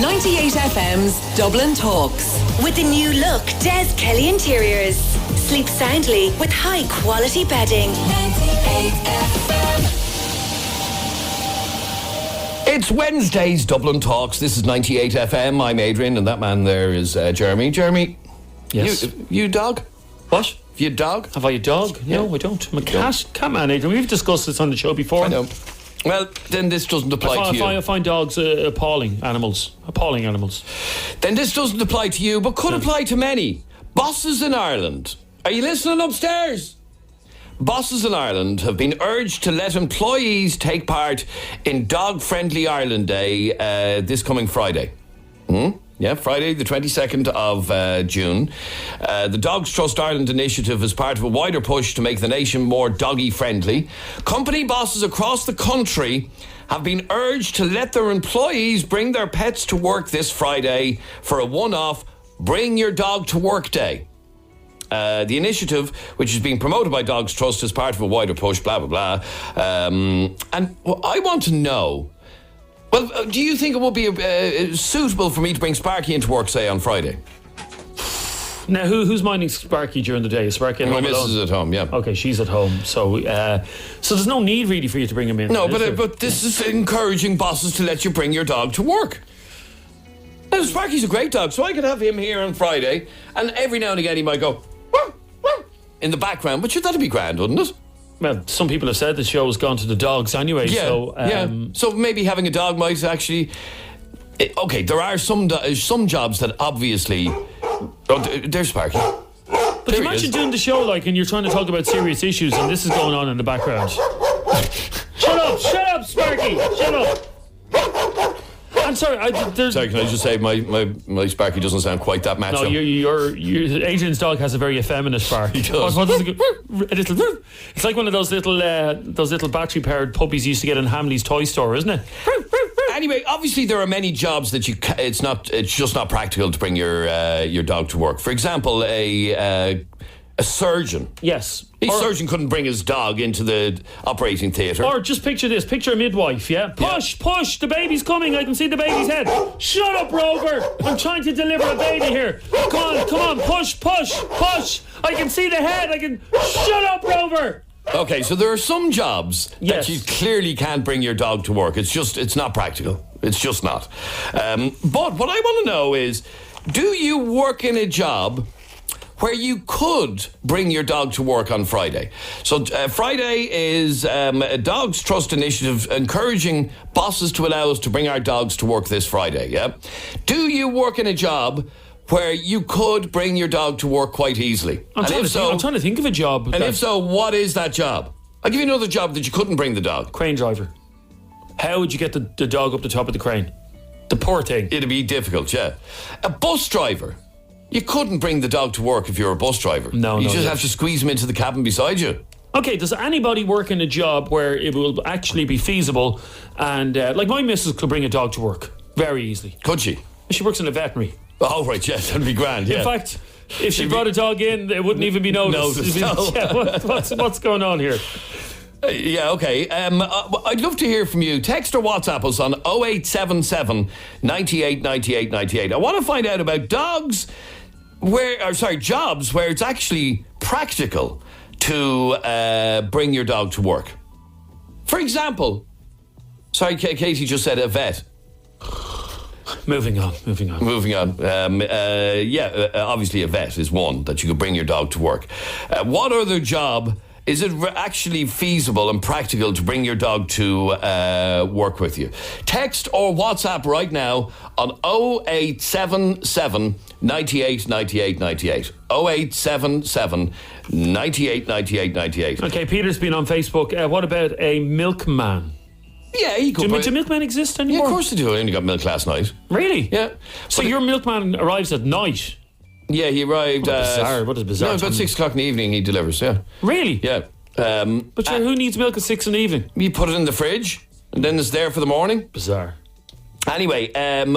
98 FM's Dublin Talks. With the new look Des Kelly Interiors. Sleep soundly with high quality bedding. 98 FM. It's Wednesday's Dublin Talks. This is 98 FM. I'm Adrian, and that man there is Jeremy. Jeremy, yes, you dog? What? Have you a dog? Have I a dog? Yeah. No, I don't. I'm a cat. Come on, Adrian. We've discussed this on the show before. I know. Well, then this doesn't apply to you. I find dogs appalling animals. Appalling animals. Then this doesn't apply to you, but could apply to many. Bosses in Ireland. Are you listening upstairs? Bosses in Ireland have been urged to let employees take part in Dog Friendly Ireland Day this coming Friday. Yeah, Friday the 22nd of June. The Dogs Trust Ireland initiative is part of a wider push to make the nation more doggy friendly. Company bosses across the country have been urged to let their employees bring their pets to work this Friday for a one-off Bring Your Dog to Work Day. The initiative, which is being promoted by Dogs Trust as part of a wider push, blah, blah, blah. And I want to know, well, do you think it would be suitable for me to bring Sparky into work, say, on Friday? Now, who's minding Sparky during the day? Is Sparky at home? My missus is at home, yeah. Okay, she's at home. So there's no need really for you to bring him in. No, but this is encouraging bosses to let you bring your dog to work. Now, Sparky's a great dog, so I could have him here on Friday, and every now and again he might go in the background, but that'd be grand, wouldn't it? Well, some people have said the show has gone to the dogs anyway. Yeah, so, so maybe having a dog might actually... Okay, there are some jobs that obviously... Oh, there's Sparky. But imagine doing the show and you're trying to talk about serious issues and this is going on in the background. Shut up, Sparky! Shut up! I'm sorry. Sorry, can I just say my Sparky doesn't sound quite that macho? No, Adrian's dog has a very effeminate bark. He does. It's like one of those little battery-powered puppies you used to get in Hamley's toy store, isn't it? Anyway, obviously there are many jobs that it's just not practical to bring your dog to work. For example, a surgeon. Yes. A surgeon couldn't bring his dog into the operating theatre. Or just picture this. Picture a midwife, yeah? Push, the baby's coming. I can see the baby's head. Shut up, Rover. I'm trying to deliver a baby here. Come on, push. I can see the head. Shut up, Rover. Okay, so there are some jobs that you clearly can't bring your dog to work. It's not practical. It's just not. But what I want to know is, do you work in a job where you could bring your dog to work on Friday? So Friday is a Dogs Trust initiative encouraging bosses to allow us to bring our dogs to work this Friday, yeah? Do you work in a job where you could bring your dog to work quite easily? I'm trying to think of a job. And if so, what is that job? I'll give you another job that you couldn't bring the dog. Crane driver. How would you get the dog up the top of the crane? The poor thing. It'd be difficult, yeah. A bus driver. You couldn't bring the dog to work if you're a bus driver. No, you just have to squeeze him into the cabin beside you. Okay, does anybody work in a job where it will actually be feasible and like my missus could bring a dog to work very easily? Could she? She works in a veterinary. Oh, right, yeah, that'd be grand, yeah. In fact, if she brought a dog in, it wouldn't even be noticed. What's going on here? Yeah, okay. I'd love to hear from you. Text or WhatsApp us on 0877 98 98 98. I want to find out about jobs where it's actually practical to bring your dog to work. For example, sorry, Katie just said a vet. Moving on. Obviously a vet is one that you could bring your dog to work. What other job is it actually feasible and practical to bring your dog to work with you? Text or WhatsApp right now on 0877 98 98 98. 0877 98 98 98. Okay, Peter's been on Facebook. What about a milkman? Yeah, he could. Do milkmen exist anymore? Yeah, of course they do. I only got milk last night. Really? Yeah. So your milkman arrives at night? Yeah, he arrived What is bizarre? No, about 6 o'clock in the evening he delivers, yeah. Really? Yeah. But who needs milk at 6 in the evening? You put it in the fridge and then it's there for the morning. Bizarre. Anyway,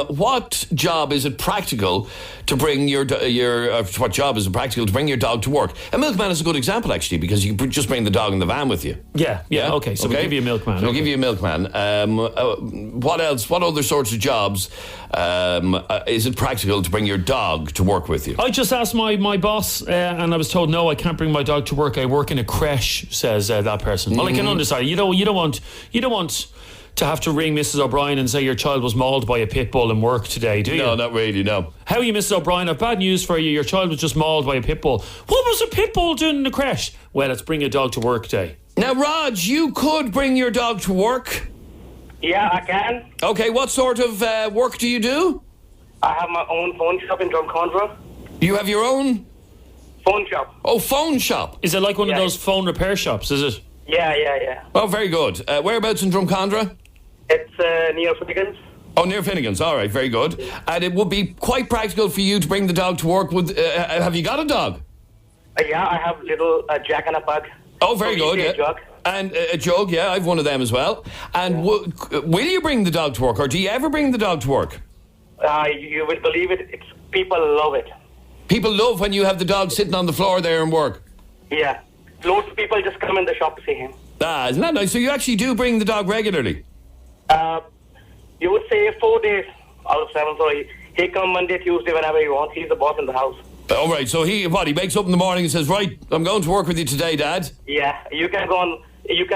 what job is it practical to bring what job is it practical to bring your dog to work? A milkman is a good example, actually, because you just bring the dog in the van with you. Yeah, okay, so we'll give you a milkman. So we'll give you a milkman. What else? What other sorts of jobs is it practical to bring your dog to work with you? I just asked my boss, and I was told, no, I can't bring my dog to work. I work in a creche, says that person. Well, I can understand. You don't want to have to ring Mrs. O'Brien and say your child was mauled by a pit bull in work today, do you? No, not really, no. How are you, Mrs. O'Brien? I've bad news for you. Your child was just mauled by a pit bull. What was a pit bull doing in the creche? Well, it's bring a dog to work day. Now, Rog, you could bring your dog to work. Yeah, I can. Okay, what sort of work do you do? I have my own phone shop in Drumcondra. You have your own? Phone shop. Oh, phone shop. Is it like one of those phone repair shops, is it? Yeah. Oh, very good. Whereabouts in Drumcondra? It's near Finnegan's. Oh, near Finnegan's. All right, very good. And it would be quite practical for you to bring the dog to work. Have you got a dog? Yeah, I have little Jack and a pug. Oh, very good. A Yeah. jug. And a jug, yeah, I've one of them as well. And will you bring the dog to work, or do you ever bring the dog to work? You will believe it. People love it. People love when you have the dog sitting on the floor there and work. Yeah. Loads of people just come in the shop to see him. Isn't that nice? So you actually do bring the dog regularly? You would say 4 days out of 7. So he come Monday, Tuesday, whenever he wants. He's the boss in the house. All right, so he wakes up in the morning and says, right, I'm going to work with you today, Dad. Yeah, you can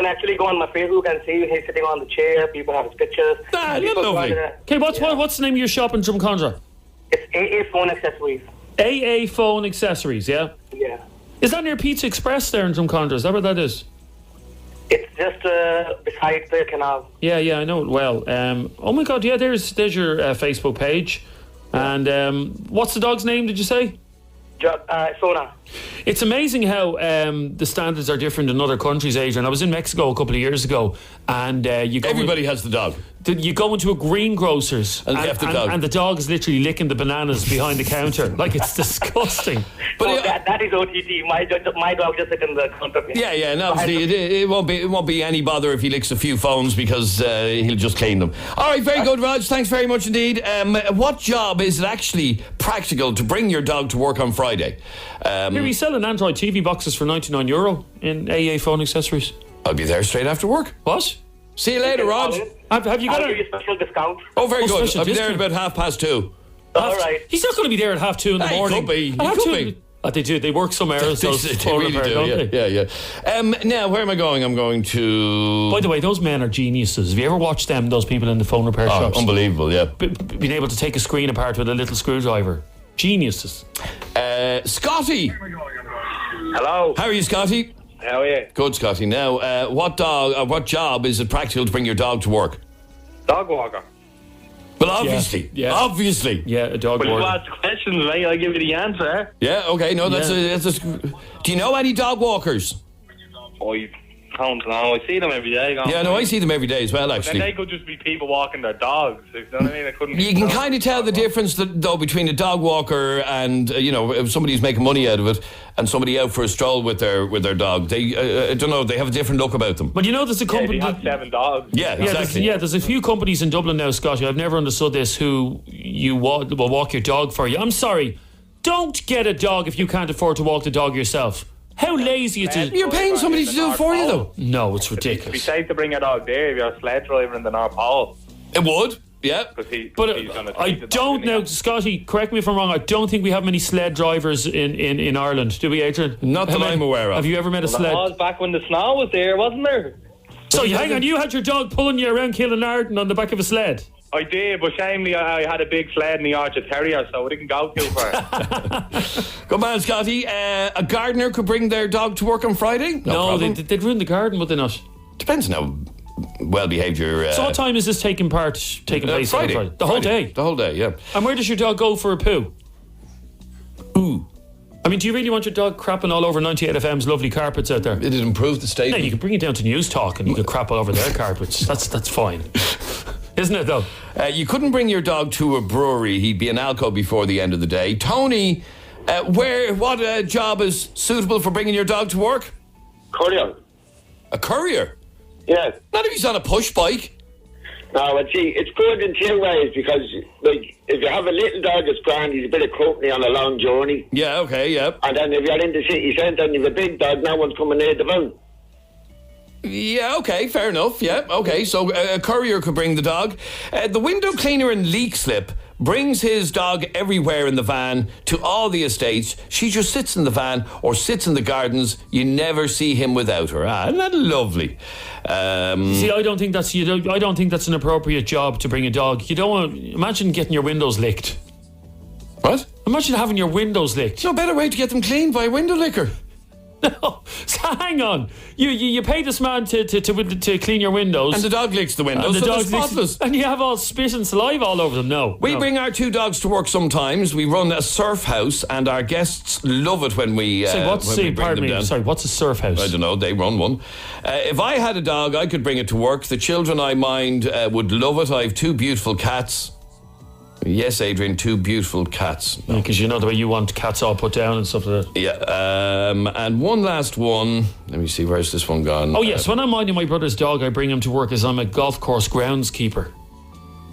actually go on my Facebook and see he's sitting on the chair. People have his pictures. Lovely. Okay, what's the name of your shop in Drumcondra? It's AA Phone Accessories. AA Phone Accessories, yeah? Yeah. Is that near Pizza Express there in Drumcondra? Is that where that is? It's just beside the canal. Yeah, I know it well. Oh my God, yeah, there's your Facebook page. And what's the dog's name, did you say? Sona. It's amazing how the standards are different in other countries, Adrian. I was in Mexico a couple of years ago, and everybody has the dog. You go into a greengrocer's and the dog is literally licking the bananas behind the counter. Like, it's disgusting. But that is OTT. My dog just sits in the counter. Yeah, and obviously it won't be any bother if he licks a few phones because he'll just clean them. All right, very good, Rog. Thanks very much indeed. What job is it actually practical to bring your dog to work on Friday? Here we sell an Android TV boxes for €99 in AA Phone Accessories. I'll be there straight after work. What? See you later, Rog. Have you got I'll give you a special discount. Oh, very good. special I'll be there at discount. about 2:30. All right. He's not going to be there at 2:30 in the morning. He could be. They do. They work somewhere else. They really do. Yeah. Now, where am I going? I'm going to... By the way, those men are geniuses. Have you ever watched them, those people in the phone repair shops? Unbelievable, yeah. Being able to take a screen apart with a little screwdriver. Geniuses. Scotty! Hello. How are you, Scotty? How are you? Good, Scotty. Now, what job is it practical to bring your dog to work? Dog walker. Well, obviously. Yeah. Obviously. Yeah, a dog walker. walker. Well, you ask questions, right? I'll give you the answer. Yeah, okay. No, that's Do you know any dog walkers? I don't know. I see them every day. Yeah, no, I see them every day as well, actually. Then they could just be people walking their dogs. You know what I mean? It couldn't. You can kind of tell the difference, though, between a dog walker and if somebody's making money out of it, and somebody out for a stroll with their dog. They, I don't know, they have a different look about them. But there's a company. They have 7 dogs. Yeah, exactly. There's a few companies in Dublin now, Scotty. I've never understood this. Who will walk your dog for you? I'm sorry. Don't get a dog if you can't afford to walk the dog yourself. How lazy it is. You're paying somebody to do it for you, though. No, it's It'd be ridiculous. safe to bring a dog there if you're a sled driver in the North Pole. It would, yeah. But I don't know, Scotty, correct me if I'm wrong, I don't think we have many sled drivers in Ireland. Do we, Adrian? Not that I'm aware of. Have you ever met a sled? There was back when the snow was there, wasn't there? So hang on, you had your dog pulling you around Killinarden on the back of a sled? I did, but shamefully I had a big sled in the Archer Terrier, so I didn't go too far. Good man, Scotty. A gardener could bring their dog to work on Friday? No, they'd ruin the garden, would they not? Depends on how well behaved your... So what time is this taking place Friday. on Friday? The whole day? The whole day, yeah. And where does your dog go for a poo? Ooh. I mean, do you really want your dog crapping all over 98FM's lovely carpets out there? It'd improve the state. Yeah, you could bring it down to News Talk and you could crap all over their carpets. That's fine. Isn't it, though? You couldn't bring your dog to a brewery. He'd be an alco before the end of the day. Tony, what job is suitable for bringing your dog to work? Courier. A courier? Yes. Not if he's on a push bike. No, but see, it's good in 2 ways because, if you have a little dog, it's grand. He's a bit of company on a long journey. Yeah, okay, yeah. And then if you're in the city centre and you've a big dog, no one's coming near the phone. Yeah, okay, fair enough. Yeah, okay. So a courier could bring the dog. The window cleaner and leak slip brings his dog everywhere in the van to all the estates. She just sits in the van or sits in the gardens. You never see him without her. Isn't that lovely? See, I don't think that's an appropriate job to bring a dog. You don't want. Imagine getting your windows licked. What? Imagine having your windows licked. No better way to get them cleaned by a window licker. No, so hang on. You pay this man to clean your windows, and the dog licks the windows, so they're spotless. And you have all spit and saliva all over them. No, we bring our 2 dogs to work sometimes. We run a surf house, and our guests love it when we what's a surf house? I don't know. They run one. If I had a dog, I could bring it to work. The children I mind would love it. I have 2 beautiful cats. Yes, Adrian, 2 beautiful cats. Because you know the way you want cats all put down and stuff like that. Yeah, and one last one. Let me see, where's this one gone? Oh, yes, when I'm minding my brother's dog, I bring him to work as I'm a golf course groundskeeper.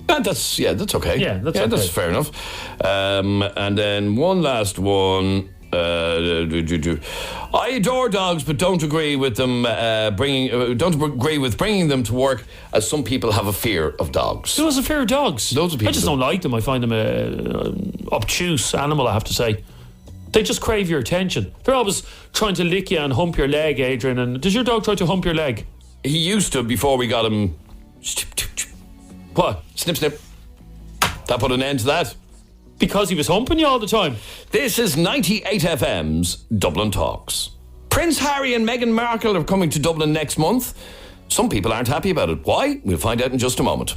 That's okay. Yeah, okay. That's fair enough. And then one last one. I adore dogs, but don't agree with them bringing them to work, as some people have a fear of dogs. Who has a fear of dogs? Loads of people. I just don't like them. I find them an obtuse animal, I have to say. They just crave your attention. They're always trying to lick you and hump your leg, Adrian. And does your dog try to hump your leg? He used to before we got him. What? Snip, snip. That put an end to that. Because he was humping you all the time. This is 98 FM's Dublin Talks. Prince Harry and Meghan Markle are coming to Dublin next month. Some people aren't happy about it. Why? We'll find out in just a moment.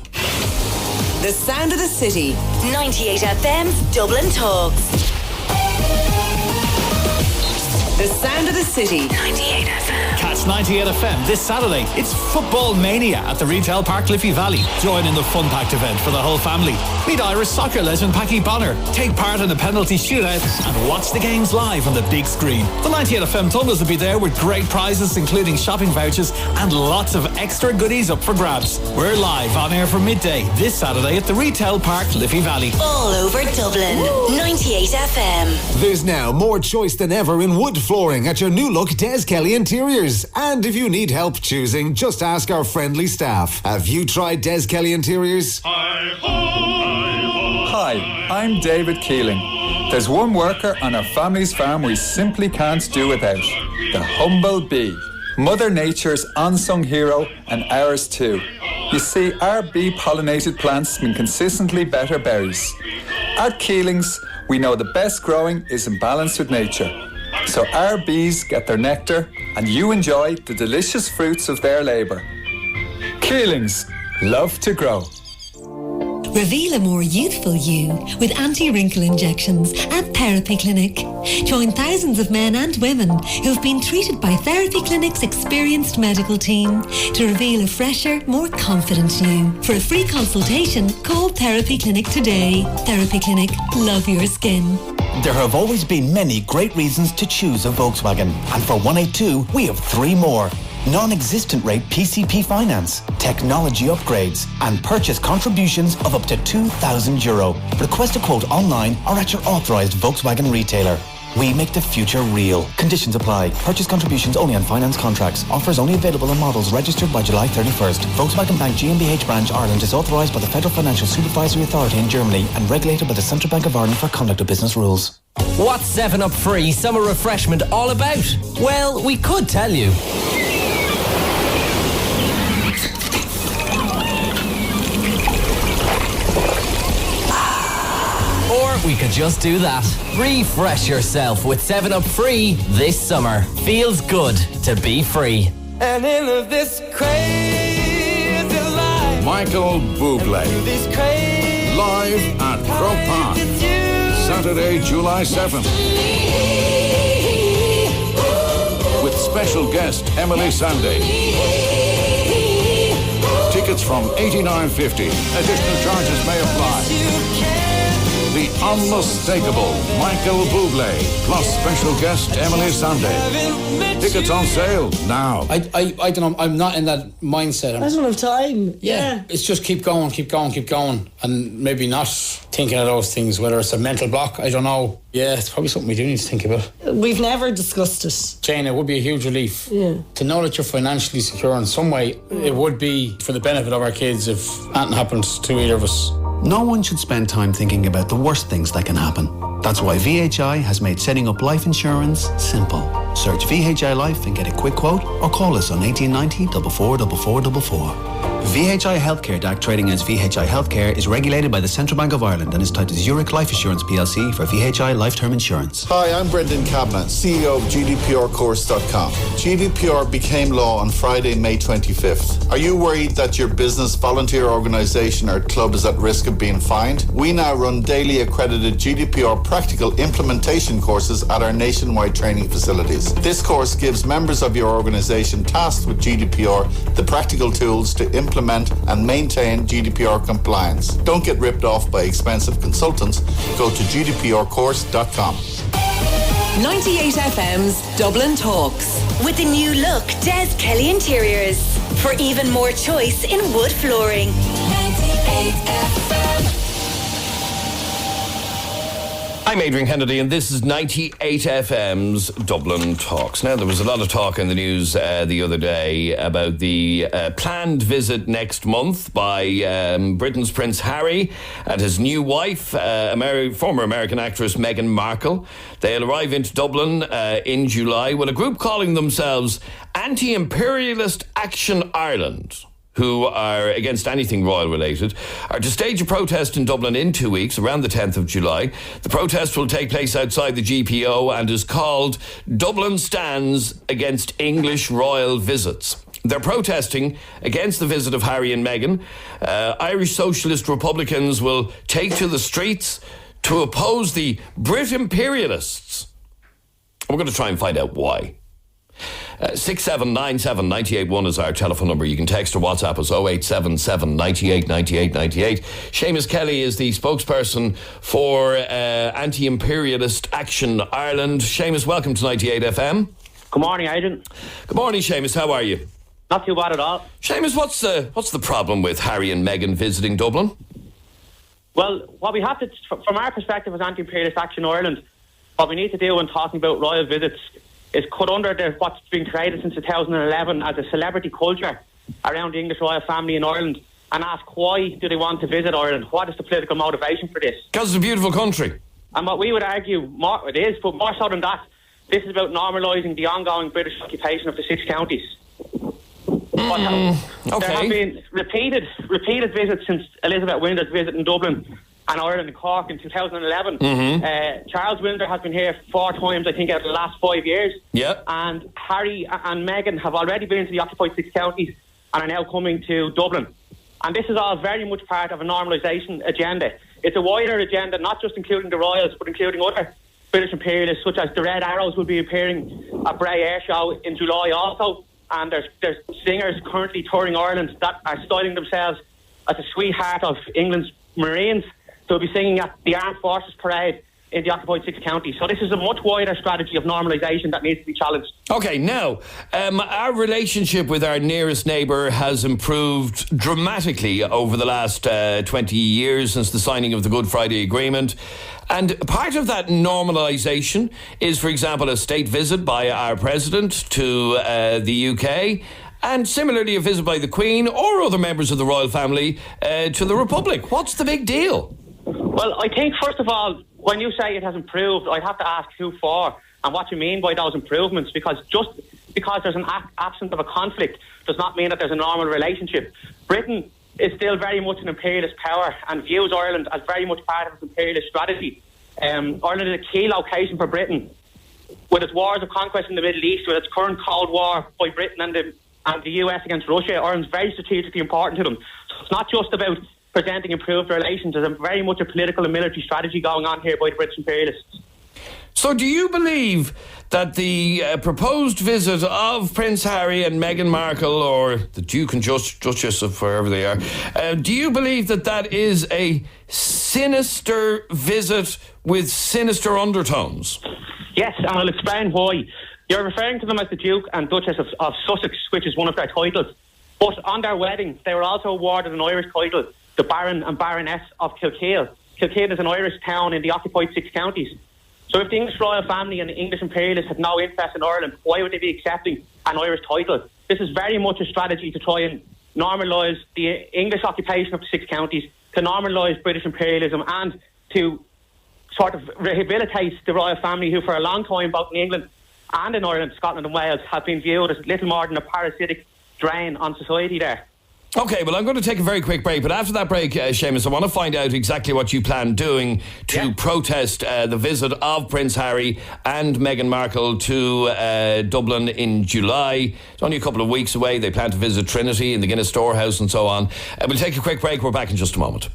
The sound of the city. 98 FM's Dublin Talks. The sound of the city. 98 FM. Catch 98 FM this Saturday. It's Football Mania at the Retail Park Liffey Valley. Join in the fun-packed event for the whole family. Meet Irish soccer legend Packy Bonner. Take part in a penalty shootout and watch the games live on the big screen. The 98 FM Tumblers will be there with great prizes, including shopping vouchers and lots of extra goodies up for grabs. We're live on air from midday this Saturday at the Retail Park Liffey Valley. All over Dublin. 98 FM. There's now more choice than ever in wood flooring at your new look Des Kelly Interiors. And if you need help choosing, just ask our friendly staff. Have you tried Des Kelly Interiors? Hi, I'm David Keeling. There's one worker on our family's farm we simply can't do without. The humble bee. Mother Nature's unsung hero and ours too. You see, our bee-pollinated plants mean consistently better berries. At Keeling's, we know the best growing is in balance with nature. So our bees get their nectar and you enjoy the delicious fruits of their labour. Keeling's, love to grow. Reveal a more youthful you with anti-wrinkle injections at Therapy Clinic. Join thousands of men and women who've been treated by Therapy Clinic's experienced medical team to reveal a fresher, more confident you. For a free consultation, call Therapy Clinic today. Therapy Clinic, love your skin. There have always been many great reasons to choose a Volkswagen, and for 182 we have 3 more. Non-existent rate PCP finance, technology upgrades, and purchase contributions of up to €2,000. Request a quote online or at your authorised Volkswagen retailer. We make the future real. Conditions apply. Purchase contributions only on finance contracts. Offers only available on models registered by July 31st. Volkswagen Bank GmbH Branch Ireland is authorised by the Federal Financial Supervisory Authority in Germany and regulated by the Central Bank of Ireland for conduct of business rules. What's 7-Up Free Summer Refreshment all about? Well, we could tell you. Or we could just do that. Refresh yourself with 7-Up Free this summer. Feels good to be free. And in this crazy life, Michael Bublé. Live at Croke Park. Saturday, July 7th. With special guest Emily Sandé. Tickets from $89.50. Additional charges may apply. The unmistakable Michael Bublé, plus special guest Emily Sandé. Tickets on sale now. I don't know, I'm not in that mindset. I don't have time. Yeah. It's just keep going, and maybe not thinking of those things, whether it's a mental block, I don't know. Yeah, it's probably something we do need to think about. We've never discussed it. Jane, it would be a huge relief. Yeah. To know that you're financially secure in some way, it would be for the benefit of our kids if anything happens to either of us. No one should spend time thinking about the worst things that can happen. That's why VHI has made setting up life insurance simple. Search VHI Life and get a quick quote, or call us on 1890 444444. VHI Healthcare DAC trading as VHI Healthcare is regulated by the Central Bank of Ireland and is tied to Zurich Life Assurance PLC for VHI Life Term Insurance. Hi, I'm Brendan Kavanagh, CEO of GDPRcourse.com. GDPR became law on Friday, May 25th. Are you worried that your business, volunteer organisation or club is at risk of being fined? We now run daily accredited GDPR practical implementation courses at our nationwide training facilities. This course gives members of your organisation tasked with GDPR the practical tools to implement and maintain GDPR compliance. Don't get ripped off by expensive consultants. Go to gdprcourse.com. 98 FM's Dublin Talks. With the new look Des Kelly Interiors. For even more choice in wood flooring. 98 FM. I'm Adrian Kennedy, and this is 98 FM's Dublin Talks. Now, there was a lot of talk in the news the other day about the planned visit next month by Britain's Prince Harry and his new wife, former American actress Meghan Markle. They'll arrive into Dublin in July with a group calling themselves Anti-Imperialist Action Ireland, who are against anything royal related, are to stage a protest in Dublin in 2 weeks, around the 10th of July. The protest will take place outside the GPO and is called Dublin Stands Against English Royal Visits. They're protesting against the visit of Harry and Meghan. Irish Socialist Republicans will take to the streets to oppose the Brit imperialists. We're going to try and find out why. 6797 981 is our telephone number. You can text or WhatsApp us 0877 98 98 98. Seamus Kelly is the spokesperson for Anti-Imperialist Action Ireland. Seamus, welcome to 98 FM. Good morning, Adrian. Good morning, Seamus. How are you? Not too bad at all. Seamus, what's the problem with Harry and Meghan visiting Dublin? Well, what we have to, from our perspective as Anti-Imperialist Action Ireland, what we need to do when talking about royal visits is cut under what's been created since 2011 as a celebrity culture around the English royal family in Ireland and ask why do they want to visit Ireland? What is the political motivation for this? Because it's a beautiful country. And what we would argue, it is, but more so than that, this is about normalising the ongoing British occupation of the 6 counties. Okay. There have been repeated visits since Elizabeth Winder's visit in Dublin and Ireland and Cork in 2011. Charles Winder has been here 4 times, I think, out of the last 5 years. Yeah. And Harry and Meghan have already been to the occupied 6 counties and are now coming to Dublin. And this is all very much part of a normalisation agenda. It's a wider agenda, not just including the royals, but including other British imperialists, such as the Red Arrows will be appearing at Bray Air Show in July also. And there's singers currently touring Ireland that are styling themselves as a sweetheart of England's Marines. They'll be singing at the Armed Forces Parade in the occupied 6 counties. So this is a much wider strategy of normalisation that needs to be challenged. Okay, now, our relationship with our nearest neighbour has improved dramatically over the last 20 years since the signing of the Good Friday Agreement. And part of that normalisation is, for example, a state visit by our president to the UK, and similarly a visit by the Queen or other members of the royal family to the Republic. What's the big deal? Well, I think, first of all, when you say it has improved, I'd have to ask who for and what you mean by those improvements, because just because there's an absence of a conflict does not mean that there's a normal relationship. Britain is still very much an imperialist power and views Ireland as very much part of its imperialist strategy. Ireland is a key location for Britain. With its wars of conquest in the Middle East, with its current Cold War by Britain and the US against Russia, Ireland's very strategically important to them. So it's not just about presenting improved relations. There's very much a political and military strategy going on here by the British imperialists. So do you believe that the proposed visit of Prince Harry and Meghan Markle, or the Duke and Duchess of wherever they are, do you believe that is a sinister visit with sinister undertones? Yes, and I'll explain why. You're referring to them as the Duke and Duchess of Sussex, which is one of their titles. But on their wedding, they were also awarded an Irish title, the Baron and Baroness of Kilkeel. Kilkeel is an Irish town in the occupied 6 counties. So if the English royal family and the English imperialists had no interest in Ireland, why would they be accepting an Irish title? This is very much a strategy to try and normalise the English occupation of the 6 counties, to normalise British imperialism, and to sort of rehabilitate the royal family, who for a long time, both in England and in Ireland, Scotland and Wales, have been viewed as little more than a parasitic drain on society there. Okay, well, I'm going to take a very quick break, but after that break, Seamus, I want to find out exactly what you plan doing to protest the visit of Prince Harry and Meghan Markle to Dublin in July. It's only a couple of weeks away. They plan to visit Trinity in the Guinness Storehouse and so on. We'll take a quick break. We're back in just a moment.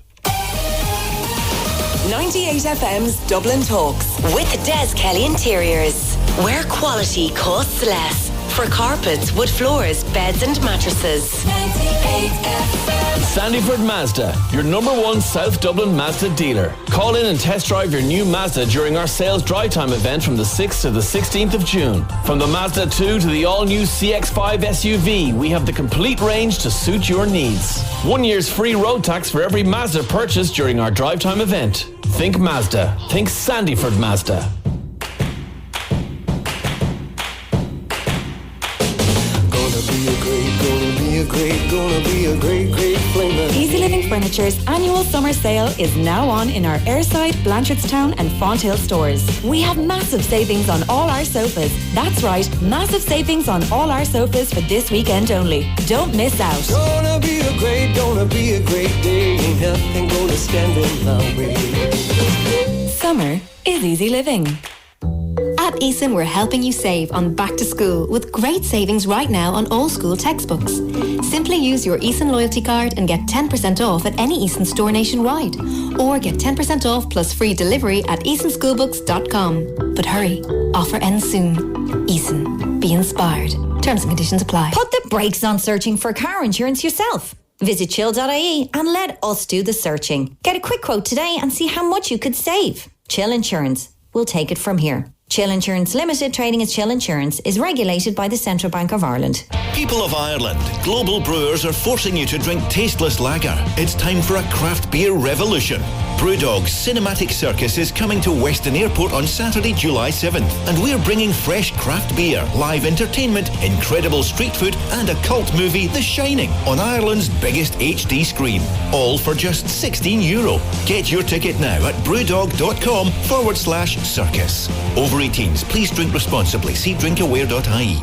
98 FM's Dublin Talks with Des Kelly Interiors, where quality costs less. For carpets, wood floors, beds and mattresses. 98 FM. Sandyford Mazda, your number one South Dublin Mazda dealer. Call in and test drive your new Mazda during our sales drive time event from the 6th to the 16th of June. From the Mazda 2 to the all-new CX-5 SUV, we have the complete range to suit your needs. 1 year's free road tax for every Mazda purchased during our drive time event. Think Mazda. Think Sandyford Mazda. Gonna be a great flamer. Easy Living Furniture's annual summer sale is now on in our Airside, Blanchardstown and Fonthill stores. We have massive savings on all our sofas. That's right, massive savings on all our sofas for this weekend only. Don't miss out. Gonna be a great day. Ain't nothing gonna stand in my way. Summer is easy living. At Eason, we're helping you save on back to school with great savings right now on all school textbooks. Simply use your Eason loyalty card and get 10% off at any Eason store nationwide. Or get 10% off plus free delivery at easonschoolbooks.com. But hurry, offer ends soon. Eason, be inspired. Terms and conditions apply. Put the brakes on searching for car insurance yourself. Visit chill.ie and let us do the searching. Get a quick quote today and see how much you could save. Chill Insurance. We'll take it from here. Chill Insurance Limited, trading as Chill Insurance, is regulated by the Central Bank of Ireland. People of Ireland, global brewers are forcing you to drink tasteless lager. It's time for a craft beer revolution. Brewdog's Cinematic Circus is coming to Weston Airport on Saturday, July 7th, and we're bringing fresh craft beer, live entertainment, incredible street food, and a cult movie, The Shining, on Ireland's biggest HD screen. All for just €16. Get your ticket now at brewdog.com/circus. Over 18s, please drink responsibly. See drinkaware.ie.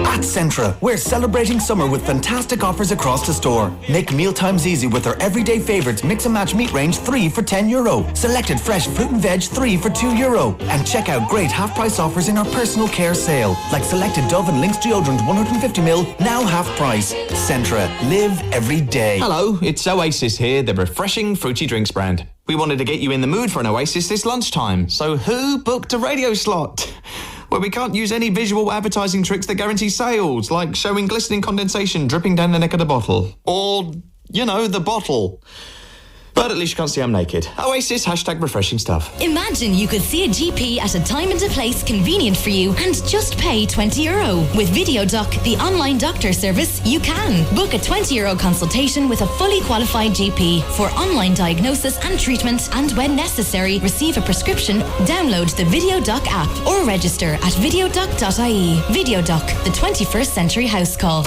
At Centra, we're celebrating summer with fantastic offers across the store. Make mealtimes easy with our everyday favourites mix and match meat range 3 for €10. Selected fresh fruit and veg 3 for €2. And check out great half-price offers in our personal care sale, like selected Dove and Lynx deodorant 150ml, now half price. Centra, live every day. Hello, it's Oasis here, the refreshing fruity drinks brand. We wanted to get you in the mood for an Oasis this lunchtime, so who booked a radio slot? Well, we can't use any visual advertising tricks that guarantee sales, like showing glistening condensation dripping down the neck of the bottle. Or, the bottle. But at least you can't see I'm naked. Oasis, hashtag refreshing stuff. Imagine you could see a GP at a time and a place convenient for you and just pay €20. With VideoDoc, the online doctor service, you can. Book a €20 consultation with a fully qualified GP for online diagnosis and treatment, and when necessary, receive a prescription, download the VideoDoc app or register at videodoc.ie. VideoDoc, the 21st century house call.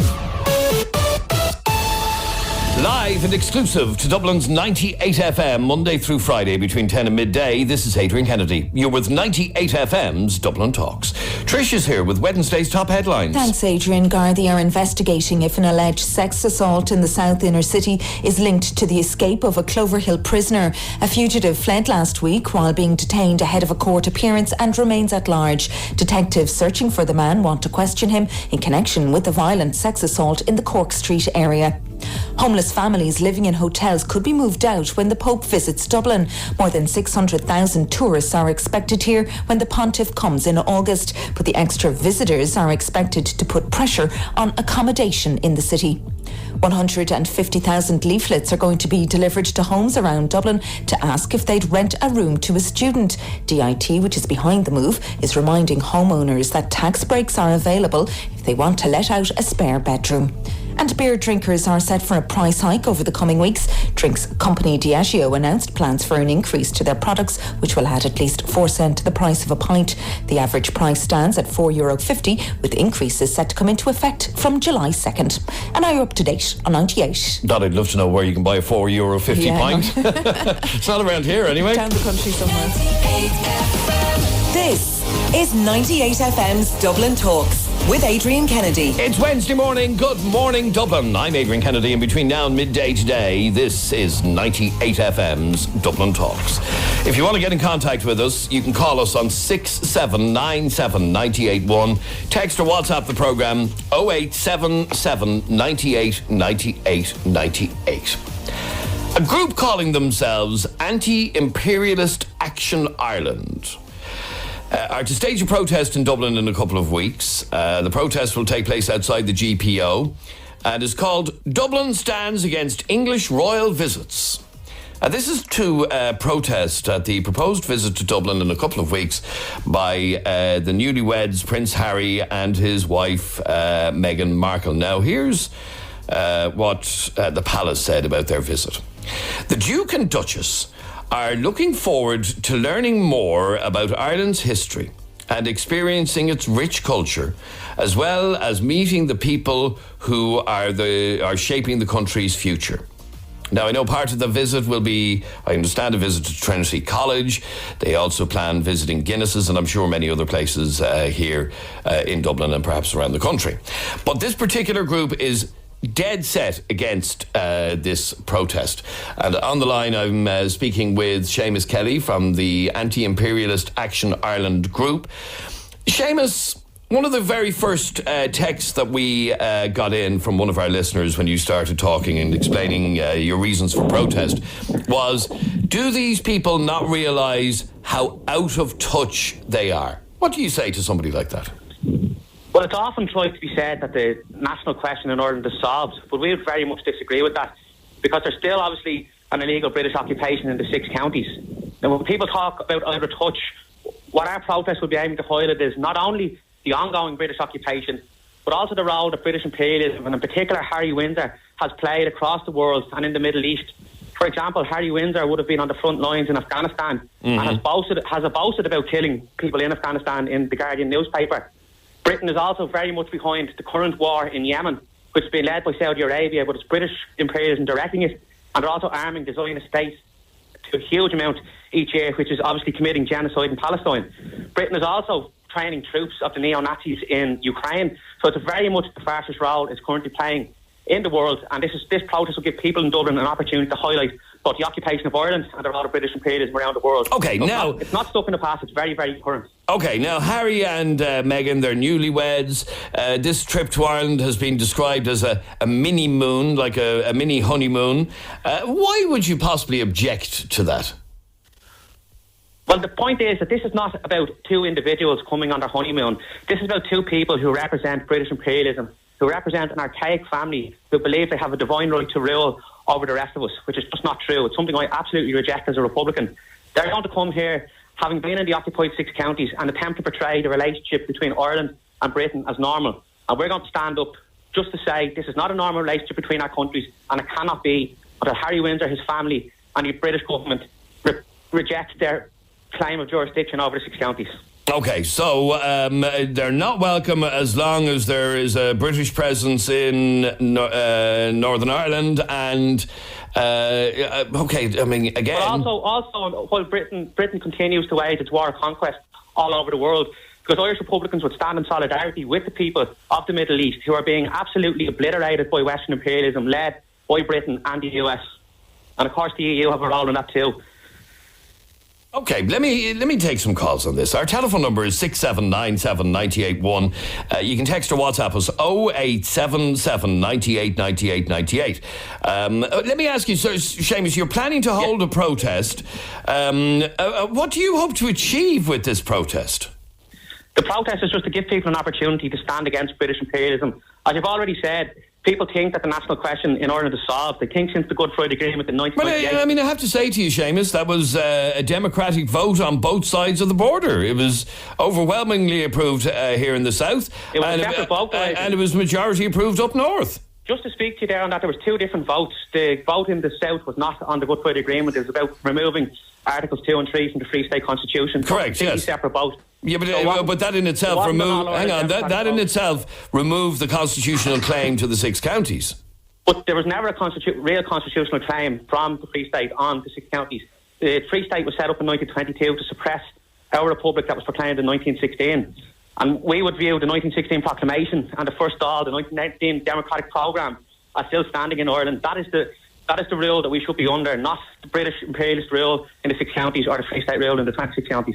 Live and exclusive to Dublin's 98 FM, Monday through Friday between 10 and midday. This is Adrian Kennedy. You're with 98 FM's Dublin Talks. Trish is here with Wednesday's top headlines. Thanks, Adrian. Gardaí are investigating if an alleged sex assault in the South Inner City is linked to the escape of a Cloverhill prisoner. A fugitive fled last week while being detained ahead of a court appearance and remains at large. Detectives searching for the man want to question him in connection with the violent sex assault in the Cork Street area. Homeless families living in hotels could be moved out when the Pope visits Dublin. More than 600,000 tourists are expected here when the Pontiff comes in August, but the extra visitors are expected to put pressure on accommodation in the city. 150,000 leaflets are going to be delivered to homes around Dublin to ask if they'd rent a room to a student. DIT, which is behind the move, is reminding homeowners that tax breaks are available if they want to let out a spare bedroom. And beer drinkers are set for a price hike over the coming weeks. Drinks company Diageo announced plans for an increase to their products, which will add at least 4 cents to the price of a pint. The average price stands at €4.50, with increases set to come into effect from July 2nd. And now you're up to date on 98. God, I'd love to know where you can buy a €4.50 pint. It's not around here anyway. Down the country somewhere. This is 98 FM's Dublin Talks with Adrian Kennedy. It's Wednesday morning. Good morning, Dublin. I'm Adrian Kennedy, and between now and midday today, this is 98 FM's Dublin Talks. If you want to get in contact with us, you can call us on 6797 981. Text or WhatsApp the programme 0877 98 98 98. A group calling themselves Anti-Imperialist Action Ireland are to stage a protest in Dublin in a couple of weeks. The protest will take place outside the GPO and is called Dublin Stands Against English Royal Visits. This is to protest at the proposed visit to Dublin in a couple of weeks by the newlyweds Prince Harry and his wife Meghan Markle. Now, here's what the palace said about their visit. The Duke and Duchess are looking forward to learning more about Ireland's history and experiencing its rich culture, as well as meeting the people who are shaping the country's future. Now, I know part of the visit will be, I understand, a visit to Trinity College. They also plan visiting Guinness's and I'm sure many other places here in Dublin and perhaps around the country. But this particular group is dead set against this protest. And on the line, I'm speaking with Seamus Kelly from the Anti-Imperialist Action Ireland group. Seamus, one of the very first texts that we got in from one of our listeners when you started talking and explaining your reasons for protest was, do these people not realise how out of touch they are? What do you say to somebody like that? Well, it's often tried to be said that the national question in Ireland is solved, but we would very much disagree with that, because there's still obviously an illegal British occupation in the 6 counties. Now, when people talk about out of touch, what our protest would be aiming to highlight is not only the ongoing British occupation, but also the role that British imperialism, and in particular Harry Windsor, has played across the world and in the Middle East. For example, Harry Windsor would have been on the front lines in Afghanistan and has boasted about killing people in Afghanistan in the Guardian newspaper. Britain is also very much behind the current war in Yemen, which is being led by Saudi Arabia, but it's British imperialism directing it, and they're also arming the Zionist state to a huge amount each year, which is obviously committing genocide in Palestine. Britain is also training troops of the neo-Nazis in Ukraine, so it's very much the fascist role it's currently playing in the world, and this protest will give people in Dublin an opportunity to highlight both the occupation of Ireland and the role of British imperialism around the world. Okay, so now it's not stuck in the past, it's very, very current. Okay, now Harry and Meghan, they're newlyweds. This trip to Ireland has been described as a mini moon, like a mini honeymoon. Why would you possibly object to that? Well, the point is that this is not about 2 individuals coming on their honeymoon. This is about 2 people who represent British imperialism, who represent an archaic family who believe they have a divine right to rule over the rest of us, which is just not true. It's something I absolutely reject as a Republican. They're going to come here, having been in the occupied 6 counties, and attempt to portray the relationship between Ireland and Britain as normal. And we're going to stand up just to say this is not a normal relationship between our countries, and it cannot be until Harry Windsor, his family, and the British government reject their claim of jurisdiction over the 6 counties. Okay, so they're not welcome as long as there is a British presence in Northern Ireland, and okay, I mean, again. But also, while Britain continues to wage its war of conquest all over the world, because Irish Republicans would stand in solidarity with the people of the Middle East who are being absolutely obliterated by Western imperialism, led by Britain and the US, and of course the EU have a role in that too. Okay, let me take some calls on this. Our telephone number is 6797 981. You can text or WhatsApp us 0877 98 98 98. Let me ask you, so Seamus, you're planning to hold a protest. What do you hope to achieve with this protest? The protest is just to give people an opportunity to stand against British imperialism. As you've already said, people think that the national question in Ireland is solved. They think since the Good Friday Agreement in 1998... Well, I mean, I have to say to you, Seamus, that was a democratic vote on both sides of the border. It was overwhelmingly approved here in the south. It was a separate vote. And it was majority approved up north. Just to speak to you there on that, there was 2 different votes. The vote in the South was not on the Good Friday Agreement. It was about removing Articles 2 and 3 from the Free State Constitution. Correct, yes. Separate vote. Yeah, but that in itself that in itself removed the constitutional claim to the 6 counties. But there was never a real constitutional claim from the Free State on the 6 counties. The Free State was set up in 1922 to suppress our republic that was proclaimed in 1916. And we would view the 1916 proclamation and the First Dáil, the 1919 democratic programme, as still standing in Ireland. That is the rule that we should be under, not the British imperialist rule in the 6 counties or the Free State rule in the 26 counties.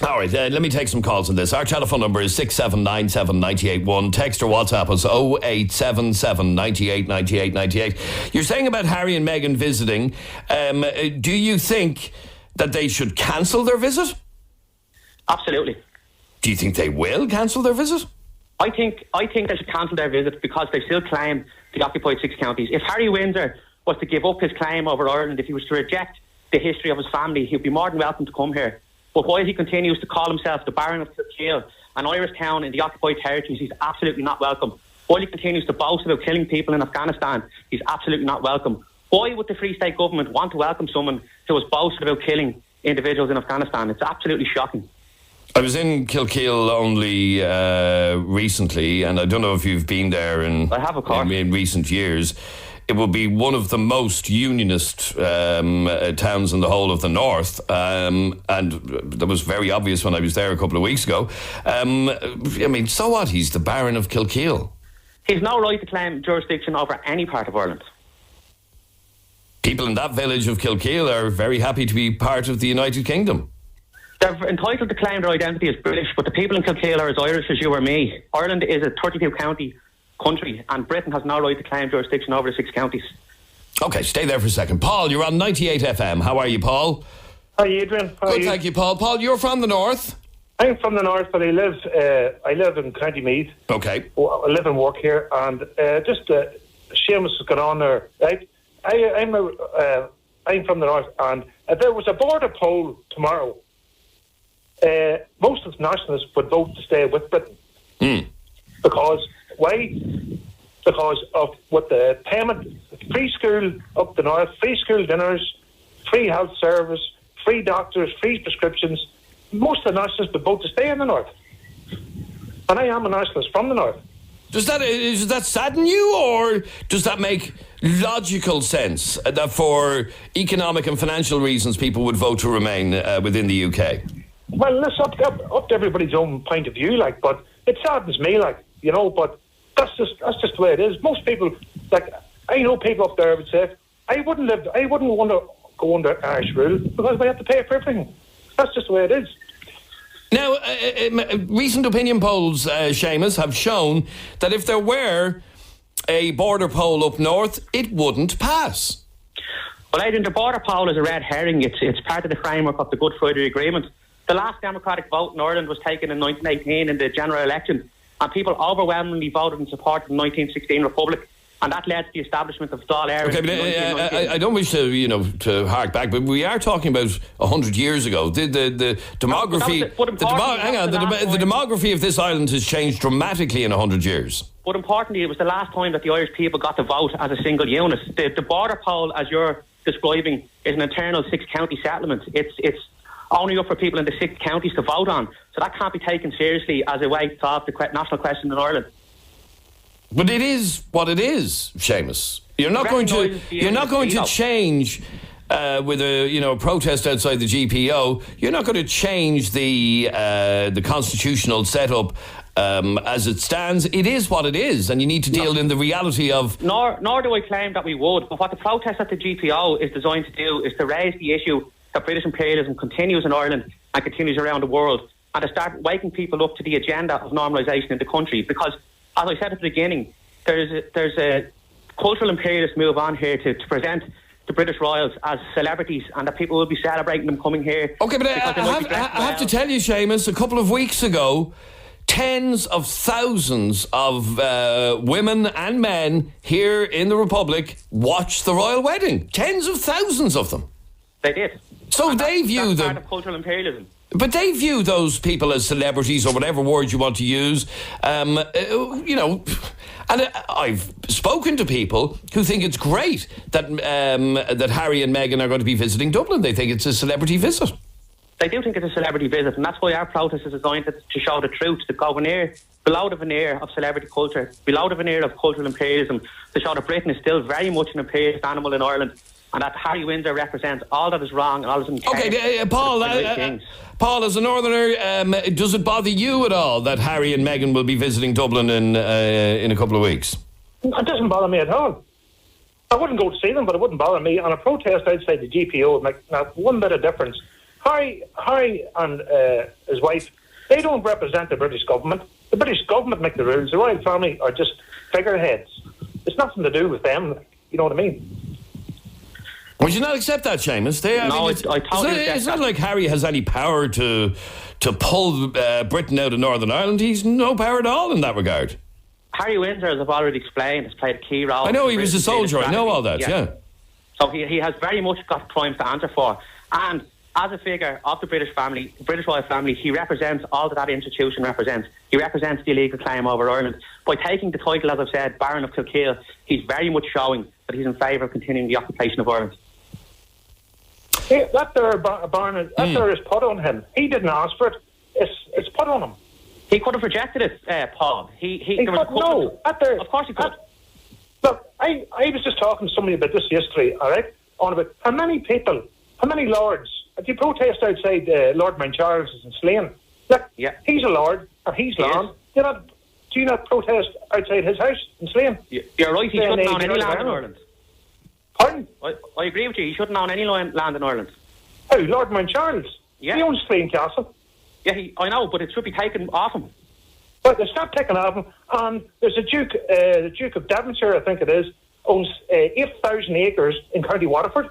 All right, let me take some calls on this. Our telephone number is 6797981. Text or WhatsApp us 0877 98 98 98. You're saying about Harry and Meghan visiting. Do you think that they should cancel their visit? Absolutely. Do you think they will cancel their visit? I think they should cancel their visit because they still claim the occupied 6 counties. If Harry Windsor was to give up his claim over Ireland, if he was to reject the history of his family, he'd be more than welcome to come here. But while he continues to call himself the Baron of Kilkeel, an Irish town in the occupied territories, he's absolutely not welcome. While he continues to boast about killing people in Afghanistan, he's absolutely not welcome. Why would the Free State government want to welcome someone who has boasted about killing individuals in Afghanistan? It's absolutely shocking. I was in Kilkeel only recently, and I don't know if you've been there in recent years. It will be one of the most unionist towns in the whole of the north, and that was very obvious when I was there a couple of weeks ago. So what? He's the Baron of Kilkeel. He's no right to claim jurisdiction over any part of Ireland. People in that village of Kilkeel are very happy to be part of the United Kingdom. They're entitled to claim their identity as British, but the people in Kilkeel are as Irish as you or me. Ireland is a 32-county country, and Britain has no right to claim jurisdiction over the 6 counties. Okay, stay there for a second. Paul, you're on 98 FM. How are you, Paul? Hi, Adrian. Good, thank you, Paul. Paul, you're from the north? I'm from the north, but I live in County Meath. Okay. I live and work here, and Seamus has got on there, right? I'm from the north, and if there was a border poll tomorrow, most of the nationalists would vote to stay with Britain. Because why? Because of what the payment, free school up the north, free school dinners, free health service, free doctors, free prescriptions. Most of the nationalists would vote to stay in the north. And I am a nationalist from the north. Does that sadden you, or does that make logical sense that for economic and financial reasons people would vote to remain within the UK? Well, that's up to everybody's own point of view, but it saddens me, but that's just the way it is. Most people, I know people up there would say, I wouldn't want to go under Irish rule because we have to pay for everything. That's just the way it is. Now, recent opinion polls, Seamus, have shown that if there were a border poll up north, it wouldn't pass. Well, Adrian, the border poll is a red herring. It's part of the framework of the Good Friday Agreement. The last democratic vote in Ireland was taken in 1918 in the general election, and people overwhelmingly voted in support of the 1916 Republic, and that led to the establishment of Dáil Éireann. Okay, but I don't wish to hark back, but we are talking about 100 years ago. The demography, the demography of this island has changed dramatically in 100 years. But importantly, it was the last time that the Irish people got to vote as a single unit. The border poll, as you're describing, is an internal 6-county settlement. It's only up for people in the 6 counties to vote on. So that can't be taken seriously as a way to solve the national question in Ireland. But it is what it is, Seamus. You're not going to change with a protest outside the GPO. You're not going to change the constitutional setup as it stands. It is what it is, and you need to deal in the reality of. Nor do I claim that we would. But what the protest at the GPO is designed to do is to raise the issue that British imperialism continues in Ireland and continues around the world, and to start waking people up to the agenda of normalisation in the country. Because, as I said at the beginning, there's a cultural imperialist move on here to present the British royals as celebrities, and that people will be celebrating them coming here. Okay, but I have to tell you, Seamus, a couple of weeks ago, tens of thousands of women and men here in the Republic watched the royal wedding. Tens of thousands of them. They did. So they view them. Part of cultural imperialism. But they view those people as celebrities, or whatever word you want to use. And And I've spoken to people who think it's great that that Harry and Meghan are going to be visiting Dublin. They think it's a celebrity visit. They do think it's a celebrity visit, and that's why our protest is designed to show the truth, to go below the veneer of celebrity culture, below the veneer of cultural imperialism, to show that Britain is still very much an imperialist animal in Ireland, and that Harry Windsor represents all that is wrong and all that is Okay, Paul, as a northerner, does it bother you at all that Harry and Meghan will be visiting Dublin in a couple of weeks? It doesn't bother me at all. I wouldn't go to see them, but it wouldn't bother me. On a protest outside the GPO would make not one bit of difference. Harry and his wife, they don't represent the British government. The British government make the rules. The royal family are just figureheads. It's nothing to do with them. You know what I mean? Would you not accept that, Seamus? I totally accept it's not like Harry has any power to pull Britain out of Northern Ireland. He's no power at all in that regard. Harry Windsor, as I've already explained, has played a key role. I know he was a soldier. I know all that, yeah. So he has very much got crimes to answer for. And as a figure of the British family, the British royal family, he represents all that institution represents. He represents the illegal claim over Ireland. By taking the title, as I've said, Baron of Kilkeel, he's very much showing that he's in favour of continuing the occupation of Ireland. That there is put on him. He didn't ask for it. It's put on him. He could have rejected it, Paul. Of course he could. Look, I was just talking to somebody about this yesterday, all right? On about how many lords, if you protest outside Lord Mount Charles in Slane, look, he's a lord, and he's land. Do you not protest outside his house in Slane? You're right, he shouldn't own any land in Ireland. Pardon? I agree with you, he shouldn't own any land in Ireland. Oh, Lord Mount Charles? Yeah. He owns Slane Castle. Yeah, I know, but it should be taken off him. But it's not taken off him, and there's a Duke, the Duke of Devonshire, I think it is, owns 8,000 acres in County Waterford.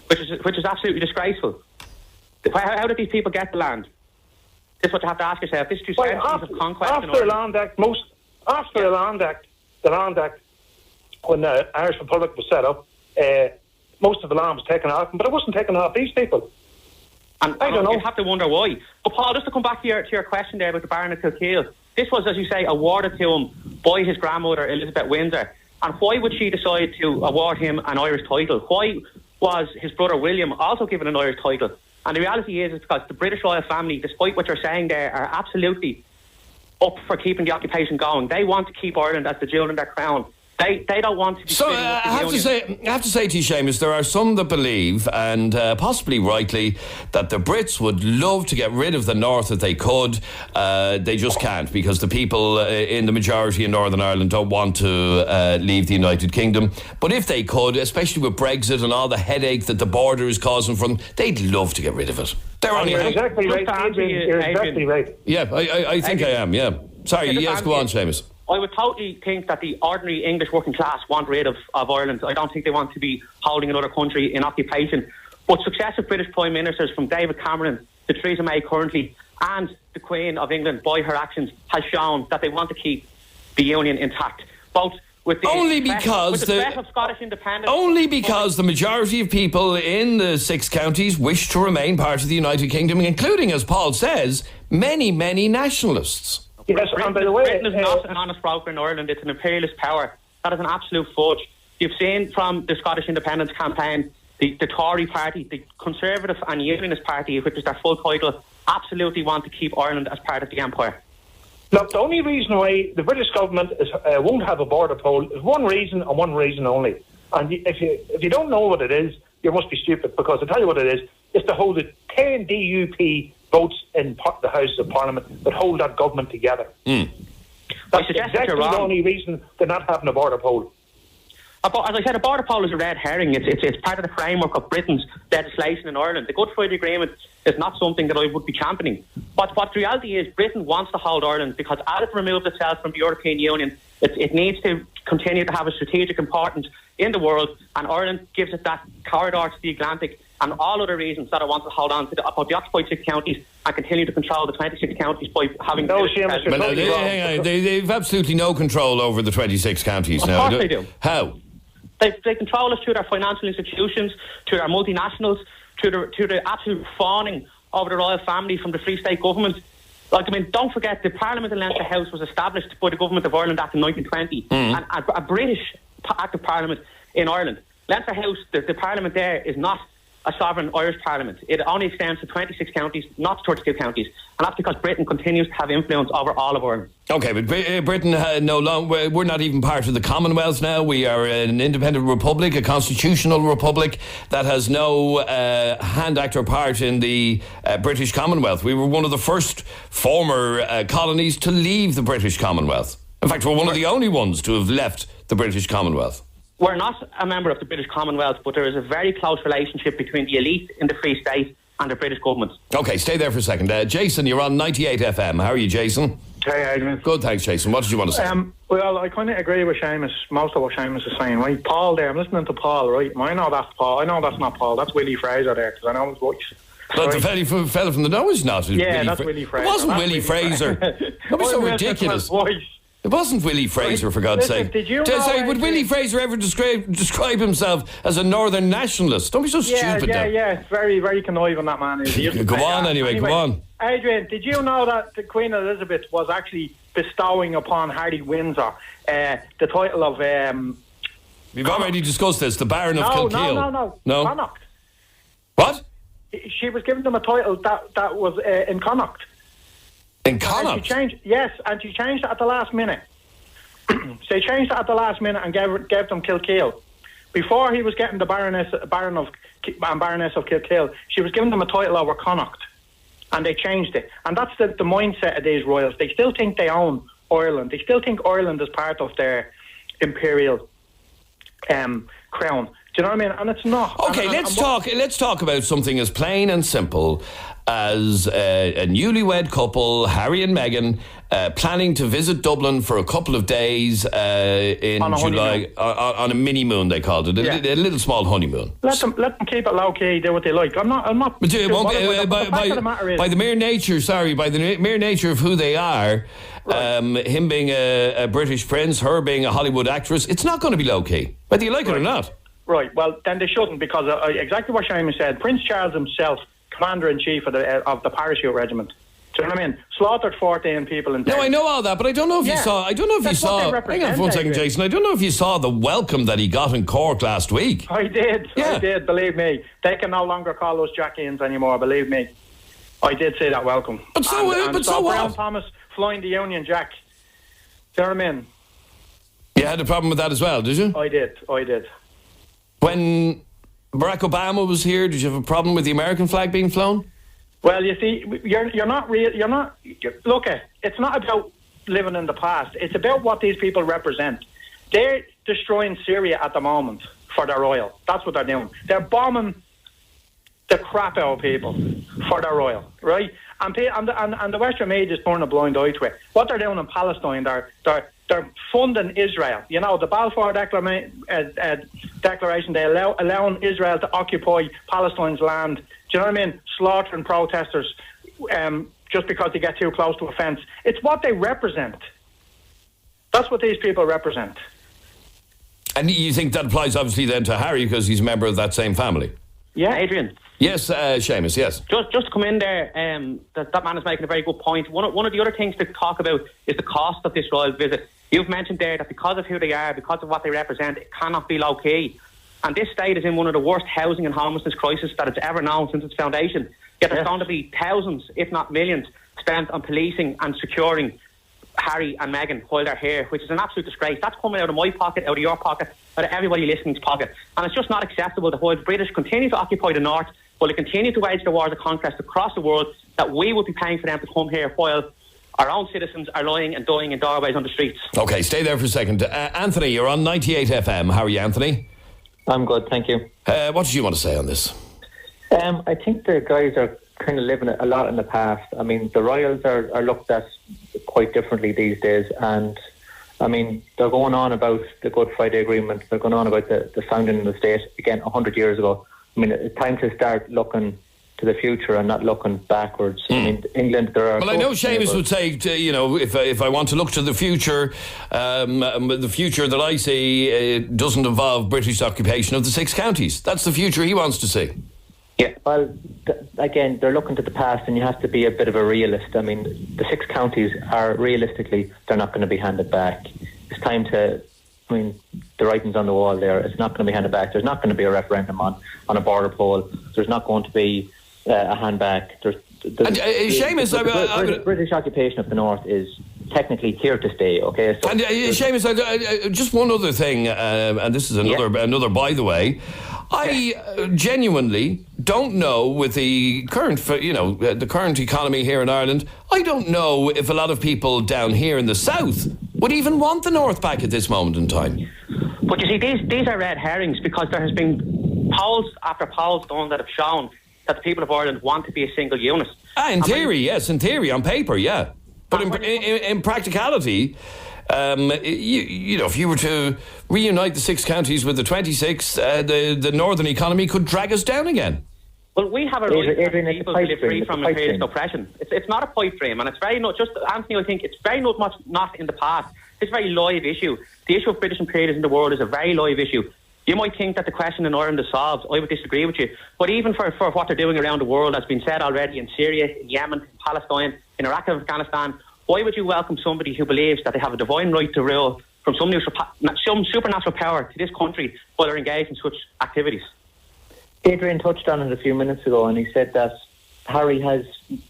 Which is absolutely disgraceful. How did these people get the land? This is what you have to ask yourself. This is 2 centuries of conquest in After Ireland. the Land Act, when the Irish Republic was set up, most of the land was taken off them, but it wasn't taken off these people. And I don't know. You have to wonder why. But Paul, just to come back to your question there about the Baron of Kilkeel, this was, as you say, awarded to him by his grandmother, Elizabeth Windsor. And why would she decide to award him an Irish title? Why was his brother William also given an Irish title? And the reality is because the British royal family, despite what you're saying there, are absolutely up for keeping the occupation going. They want to keep Ireland as the jewel in their crown. They don't want to be... So I have to say to you, Seamus, there are some that believe, and possibly rightly, that the Brits would love to get rid of the North if they could. They just can't, because the people in the majority in Northern Ireland don't want to leave the United Kingdom. But if they could, especially with Brexit and all the headache that the border is causing for them, they'd love to get rid of it. You're exactly right, Adrian. You're exactly right. Yeah, I think I am, yeah. Sorry, yes, go on, Seamus. I would totally think that the ordinary English working class want rid of Ireland. I don't think they want to be holding another country in occupation. But successive British Prime Ministers, from David Cameron to Theresa May currently, and the Queen of England, by her actions, has shown that they want to keep the Union intact. Both with the threat of Scottish independence. Only because the majority of people in the 6 counties wish to remain part of the United Kingdom, including, as Paul says, many, many nationalists. Yes, and by the way, Britain is not an honest broker in Ireland. It's an imperialist power. That is an absolute fudge. You've seen from the Scottish independence campaign, the Tory party, the Conservative and Unionist party, which is their full title, absolutely want to keep Ireland as part of the empire. Look, the only reason why the British government won't have a border poll is one reason and one reason only. And if you don't know what it is, you must be stupid, because I'll tell you what it is. It's to hold the 10 DUP votes in the House of Parliament that hold that government together. That's exactly the only reason they're not having a border poll. As I said, a border poll is a red herring. It's part of the framework of Britain's legislation in Ireland. The Good Friday Agreement is not something that I would be championing. But what the reality is, Britain wants to hold Ireland because as it removed itself from the European Union, it needs to continue to have a strategic importance in the world, and Ireland gives it that corridor to the Atlantic and all other reasons that it wants to hold on to the occupied 6 counties and continue to control the 26 counties by having... They've absolutely no control over the 26 counties now. Of course they do. How? They control us through their financial institutions, through their multinationals, through the absolute fawning over the royal family from the Free State government. Like, I mean, don't forget, the Parliament in Leinster House was established by the Government of Ireland back in 1920, and a British Act of Parliament in Ireland. Leinster House, the Parliament there is not a sovereign Irish Parliament. It only extends to 26 counties, not to 32 counties, and that's because Britain continues to have influence over all of Ireland. Okay, but Britain we're not even part of the Commonwealth now. We are an independent republic, a constitutional republic that has no hand act or part in the British Commonwealth. We were one of the first former colonies to leave the British Commonwealth. In fact, we're one of the only ones to have left the British Commonwealth. We're not a member of the British Commonwealth, but there is a very close relationship between the elite in the Free State and the British government. Okay, stay there for a second. Jason, you're on 98 FM. How are you, Jason? Hey, Adrian. Good, thanks, Jason. What did you want to say? Well, I kind of agree with Seamus, most of what Seamus is saying, right? Paul there, I'm listening to Paul, right? I know that's Paul. I know that's not Paul. That's Willie Fraser there, because I know his voice. But the fella from the know is not. Yeah, that's Willie Fraser. It wasn't Willie Fraser. Don't be so ridiculous. It wasn't Willie Fraser, for God's sake. Did you know, would Willie Fraser ever describe himself as a northern nationalist? Don't be so stupid. Yeah. Very, very conniving, that man is. Go on, anyway, go on. Adrian, did you know that the Queen Elizabeth was actually bestowing upon Harry Windsor the title of... We've already discussed this, the Baron of Kilkeel. No. Connacht. What? She was giving them a title that was in Connacht. In Connacht? And she changed it at the last minute. They changed it at the last minute and gave them Kilkeel. Before he was getting the Baron and Baroness of Kilkeel, she was giving them a title over Connacht. And they changed it. And that's the mindset of these royals. They still think they own Ireland. They still think Ireland is part of their imperial crown. Do you know what I mean? And it's not. Okay, let's talk about something as plain and simple as a newlywed couple, Harry and Meghan, planning to visit Dublin for a couple of days in July on a mini moon. They called it a little small honeymoon. Let them keep it low key. Do what they like. I'm not. But it won't by the mere nature of who they are. Right. Him being a British prince, her being a Hollywood actress, it's not going to be low key, whether you like it or not. Right. Well, then they shouldn't, because exactly what Seamus said. Prince Charles himself, Commander-in-Chief of the Parachute Regiment. Do you know what I mean? Slaughtered 14 people in there. No, I know all that, but I don't know if you saw. Hang on for 1 second, Jason. I don't know if you saw the welcome that he got in Cork last week. I did. Believe me, they can no longer call us Jack-Ians anymore. Believe me, I did say that welcome. But so what? Brown Thomas flying the Union Jack. Do you know what I mean? You had a problem with that as well, did you? I did. When Barack Obama was here, did you have a problem with the American flag being flown? Well, you see, you're not real. Look, it's not about living in the past. It's about what these people represent. They're destroying Syria at the moment for their oil. That's what they're doing. They're bombing the crap out of people for their oil, right? And the Western media is turning a blind eye to it. What they're doing in Palestine, they're funding Israel. You know, the Balfour Declaration, they allowing Israel to occupy Palestine's land. Do you know what I mean? Slaughtering protesters just because they get too close to a fence. It's what they represent. That's what these people represent. And you think that applies obviously then to Harry because he's a member of that same family? Yeah, Adrian. Yes, Seamus, yes. Just to come in there, that man is making a very good point. One of the other things to talk about is the cost of this royal visit. You've mentioned there that because of who they are, because of what they represent, it cannot be low-key. And this state is in one of the worst housing and homelessness crises that it's ever known since its foundation. Yet there's going to be thousands, if not millions, spent on policing and securing Harry and Meghan while they're here, which is an absolute disgrace. That's coming out of my pocket, out of your pocket, out of everybody listening's pocket. And it's just not acceptable that while the British continue to occupy the north, while they continue to wage their wars of conquest across the world, that we would be paying for them to come here while our own citizens are lying and dying in doorways on the streets. Okay, stay there for a second. Anthony, you're on 98 FM. How are you, Anthony? I'm good, thank you. What did you want to say on this? I think the guys are kind of living a lot in the past. I mean, the royals are looked at quite differently these days, and I mean, they're going on about the Good Friday Agreement, they're going on about the founding of the state, again, 100 years ago. I mean, it's time to start looking to the future and not looking backwards. I mean, England, there are... Well, I know Seamus would say, if I want to look to the future that I see doesn't involve British occupation of the 6 counties. That's the future he wants to see. Yeah. Well, again, they're looking to the past, and you have to be a bit of a realist. I mean, the 6 counties are realistically, they're not going to be handed back. It's time to. I mean, the writing's on the wall there. It's not going to be handed back. There's not going to be a referendum on a border poll. There's not going to be a hand back. Seamus, the British occupation of the North is technically here to stay. Okay. So, and Seamus, just one other thing, and this is another by the way. I genuinely don't know, with the current, the current economy here in Ireland, I don't know if a lot of people down here in the south would even want the North back at this moment in time. But you see, these are red herrings, because there has been polls after polls done that have shown that the people of Ireland want to be a single unit. In theory, on paper, yeah. But in practicality, if you were to reunite the 6 counties with the 26, the northern economy could drag us down again. Well, we have a right for people to live free from imperialist oppression. It's not a pipe dream, and it's very much, just Anthony, I think it's very much not in the past. It's a very live issue. The issue of British imperialism in the world is a very live issue. You might think that the question in Ireland is solved. I would disagree with you. But even for what they're doing around the world, as been said already, in Syria, in Yemen, in Palestine, in Iraq and Afghanistan, why would you welcome somebody who believes that they have a divine right to rule from some supernatural power to this country while they're engaged in such activities? Adrian touched on it a few minutes ago, and he said that Harry has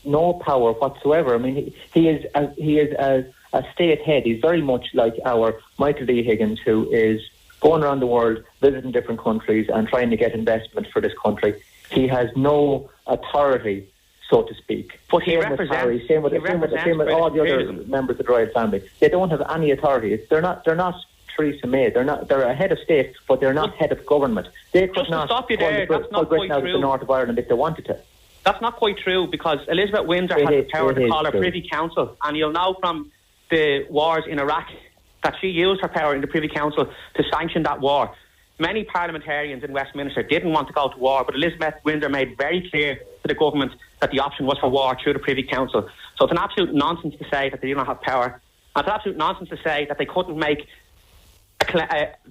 no power whatsoever. I mean, he is a state head. He's very much like our Michael D. Higgins, who is going around the world, visiting different countries and trying to get investment for this country. He has no authority, so to speak. But he represents Harry, same with all the other members of the royal family. They don't have any authority. They're not Theresa May. They're a head of state, but they're not head of government. They could not stop you there. That's not Britain quite out of the north of Ireland if they wanted to. That's not quite true, because Elizabeth Windsor has the power to call her Privy Council, and you'll know from the wars in Iraq that she used her power in the Privy Council to sanction that war. Many parliamentarians in Westminster didn't want to go to war, but Elizabeth Windsor made very clear to the government that the option was for war through the Privy Council. So it's an absolute nonsense to say that they do not have power. And it's absolute nonsense to say that they couldn't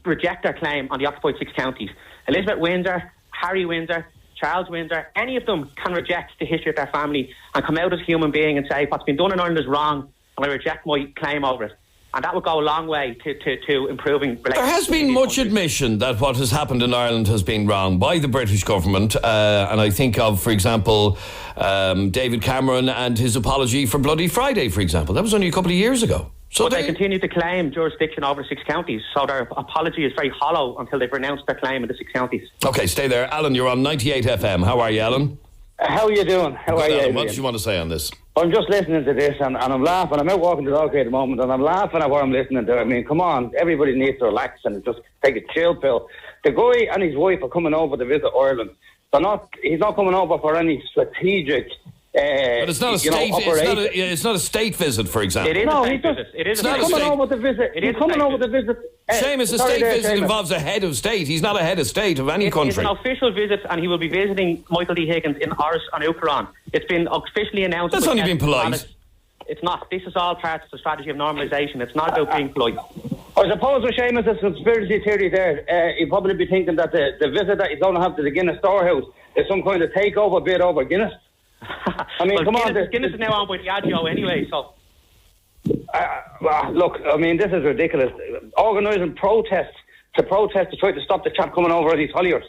reject their claim on the occupied 6 counties. Elizabeth Windsor, Harry Windsor, Charles Windsor, any of them can reject the history of their family and come out as a human being and say what's been done in Ireland is wrong, and I reject my claim over it. And that would go a long way to improving relations. There has been much admission that what has happened in Ireland has been wrong by the British government. And I think of, for example, David Cameron and his apology for Bloody Friday, for example. That was only a couple of years ago. So they continue to claim jurisdiction over the 6 counties. So their apology is very hollow until they've renounced their claim in the 6 counties. OK, stay there. Alan, you're on 98 FM. How are you, Alan? How are you doing? How are you, Adrian? What do you want to say on this? I'm just listening to this and I'm laughing. I'm out walking the dog here at the moment and I'm laughing at what I'm listening to. I mean, come on, everybody needs to relax and just take a chill pill. The guy and his wife are coming over to visit Ireland. He's not coming over for any strategic... but it's not a state. It's not a state visit, for example. It is a state visit. It is coming over to visit. He's coming over to visit. Seamus, a state visit involves a head of state. He's not a head of state of any country. It's an official visit, and he will be visiting Michael D. Higgins in Ars and Ucaran. It's been officially announced. That's only been polite. It's not. This is all part of the strategy of normalisation. It's not about being polite. I suppose with Seamus' conspiracy theory there, he'd probably be thinking that the visit that he's going to have to the Guinness storehouse is some kind of takeover bid over Guinness. I mean, come on. Guinness is now on by Diageo anyway, so... look, I mean, this is ridiculous. Organising protests to try to stop the chap coming over at these holiers.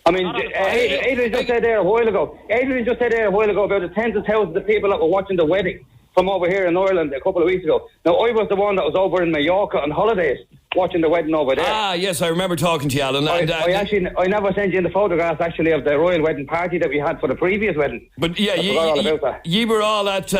I mean, Adrian just said there a while ago about the tens of thousands of people that were watching the wedding from over here in Ireland a couple of weeks ago. Now, I was the one that was over in Mallorca on holidays watching the wedding over there. Ah, yes, I remember talking to you, Alan. I never sent you in the photographs, actually, of the royal wedding party that we had for the previous wedding. But yeah, you were all at...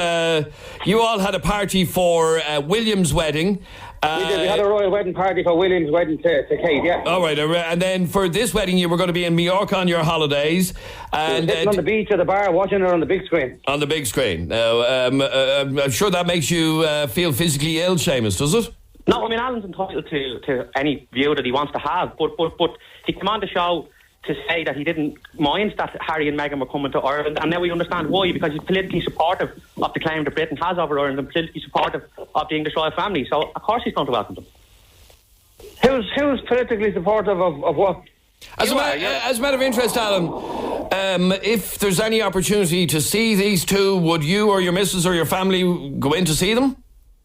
you all had a party for William's wedding. We did. We had a royal wedding party for William's wedding to Kate, yeah. All right, and then for this wedding, you were going to be in Mallorca on your holidays. And sitting on the beach at the bar, watching her on the big screen. On the big screen. Now, I'm sure that makes you feel physically ill, Seamus, does it? No, I mean, Alan's entitled to any view that he wants to have, but he came on the show to say that he didn't mind that Harry and Meghan were coming to Ireland, and now we understand why, because he's politically supportive of the claim that Britain has over Ireland and politically supportive of the English royal family, so of course he's going to welcome them. Who's politically supportive of what? As a matter of interest, Alan, If there's any opportunity to see these two, would you or your missus or your family go in to see them?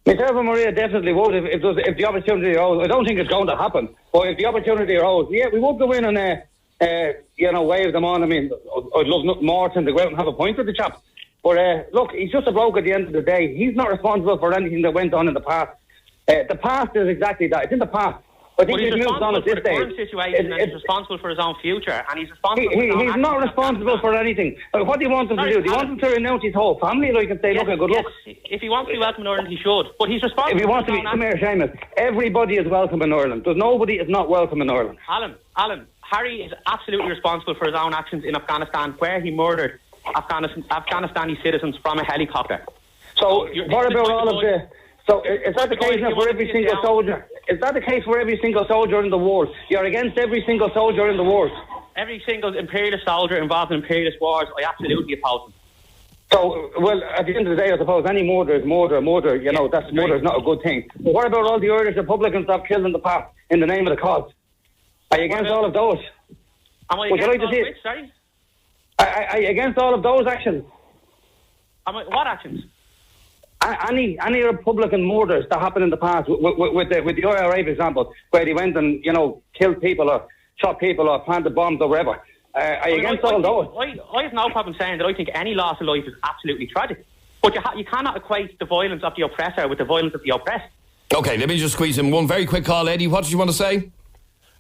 Myself and Maria definitely would if the opportunity arose. I don't think it's going to happen, but if the opportunity arose, yeah, we would go in and wave them on. I mean, I'd love nothing more than to go out and have a pint with the chap. But look, he's just a bloke at the end of the day. He's not responsible for anything that went on in the past. The past is exactly that. It's in the past. I think he's moved on at this stage. Situation and he's responsible for his own future, and he's responsible. He's not responsible for anything. What do you want him to do? Do you want him to renounce his whole family, like, and say, "Look, good luck"? If he wants to be welcome in Ireland, he should. But he's responsible. If he wants to be, come here, Seamus. Everybody is welcome in Ireland. There's nobody is not welcome in Ireland. Alan, Harry is absolutely responsible for his own actions in Afghanistan, where he murdered Afghanistani citizens from a helicopter. So what about all of the? So is that the case for every single soldier? Is that the case for every single soldier in the war? You're against every single soldier in the wars? Every single imperialist soldier involved in imperialist wars, I absolutely oppose them. So, well, at the end of the day, I suppose any murder is murder. Murder is not a good thing. But what about all the Irish Republicans that have killed in the past in the name of the cause? Are you against all of those? Am I against all of which, sorry? Are you against all of those actions? What actions? Any Republican murders that happened in the past with the IRA, for example, where they went and killed people or shot people or planted bombs or whatever. Are you against all those? I have no problem saying that I think any loss of life is absolutely tragic, but you cannot equate the violence of the oppressor with the violence of the oppressed. Okay, let me just squeeze in one very quick call, Eddie. What did you want to say?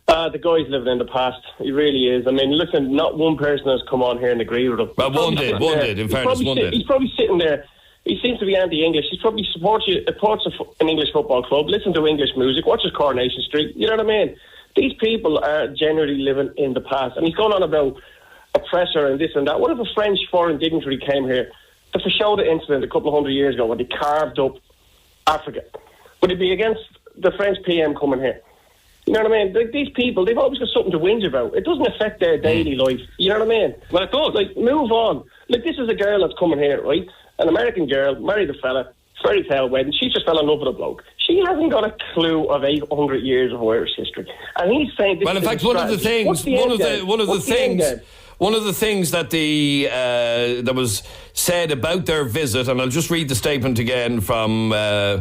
The guy's living in the past. He really is. I mean, listen, not one person has come on here and agreed with him. Well, one did. In fairness, one did. He's probably sitting there. He seems to be anti-English. He probably supports an English football club, listen to English music, watches Coronation Street. You know what I mean? These people are generally living in the past. And he's going on about oppressor and this and that. What if a French foreign dignitary came here to show the incident a couple of 100 years ago when they carved up Africa? Would it be against the French PM coming here? You know what I mean? Like, these people, they've always got something to whinge about. It doesn't affect their daily life. You know what I mean? Well, it does. Like, move on. Like, this is a girl that's coming here, right? An American girl, married a fella, fairy tale wedding. She just fell in love with a bloke. She hasn't got a clue of 800 years of Irish history. And he's saying this. Well, in fact, one of the things that that was said about their visit, and I'll just read the statement again from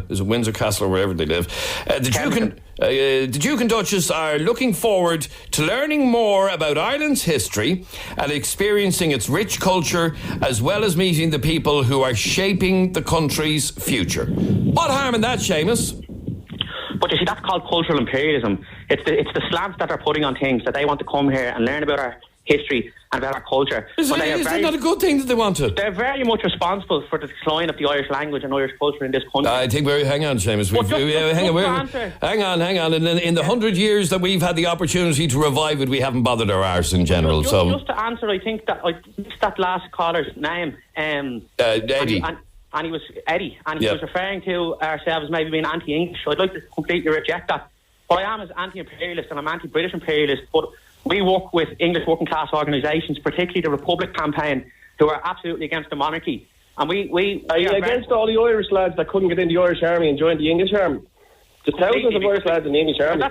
is it Windsor Castle or wherever they live. The Duke and Duchess are looking forward to learning more about Ireland's history and experiencing its rich culture, as well as meeting the people who are shaping the country's future. What harm in that, Seamus? But you see, that's called cultural imperialism. It's the slants that they're putting on things, that they want to come here and learn about our history and about our culture. Is that not a good thing that they want to? They're very much responsible for the decline of the Irish language and Irish culture in this country. I think hang on, Seamus. Hang on. And then in the 100 years that we've had the opportunity to revive it, we haven't bothered our arse in general. Just to answer, I think that I missed that last caller's name. Eddie. And he was Eddie, and he was referring to ourselves as maybe being anti-English. So I'd like to completely reject that. What I am is anti-imperialist, and I'm anti-British imperialist, but we work with English working class organisations, particularly the Republic campaign, who are absolutely against the monarchy. And we are you against all the Irish lads that couldn't get in the Irish army and joined the English army? There's thousands of Irish lads in the English army.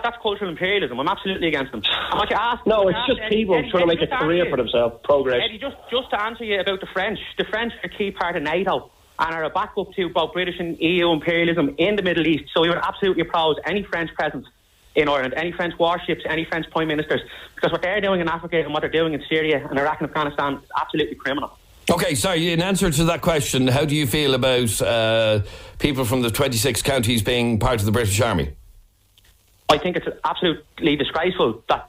That's cultural imperialism. I'm absolutely against them. It's just people trying to make a career for themselves. Progress. Eddie, just to answer you about the French. The French are a key part of NATO and are a backup to both British and EU imperialism in the Middle East. So we would absolutely oppose any French presence in Ireland, any French warships, any French prime ministers, because what they're doing in Africa and what they're doing in Syria and Iraq and Afghanistan is absolutely criminal. Okay, sorry, in answer to that question, how do you feel about people from the 26 counties being part of the British Army? I think it's absolutely disgraceful that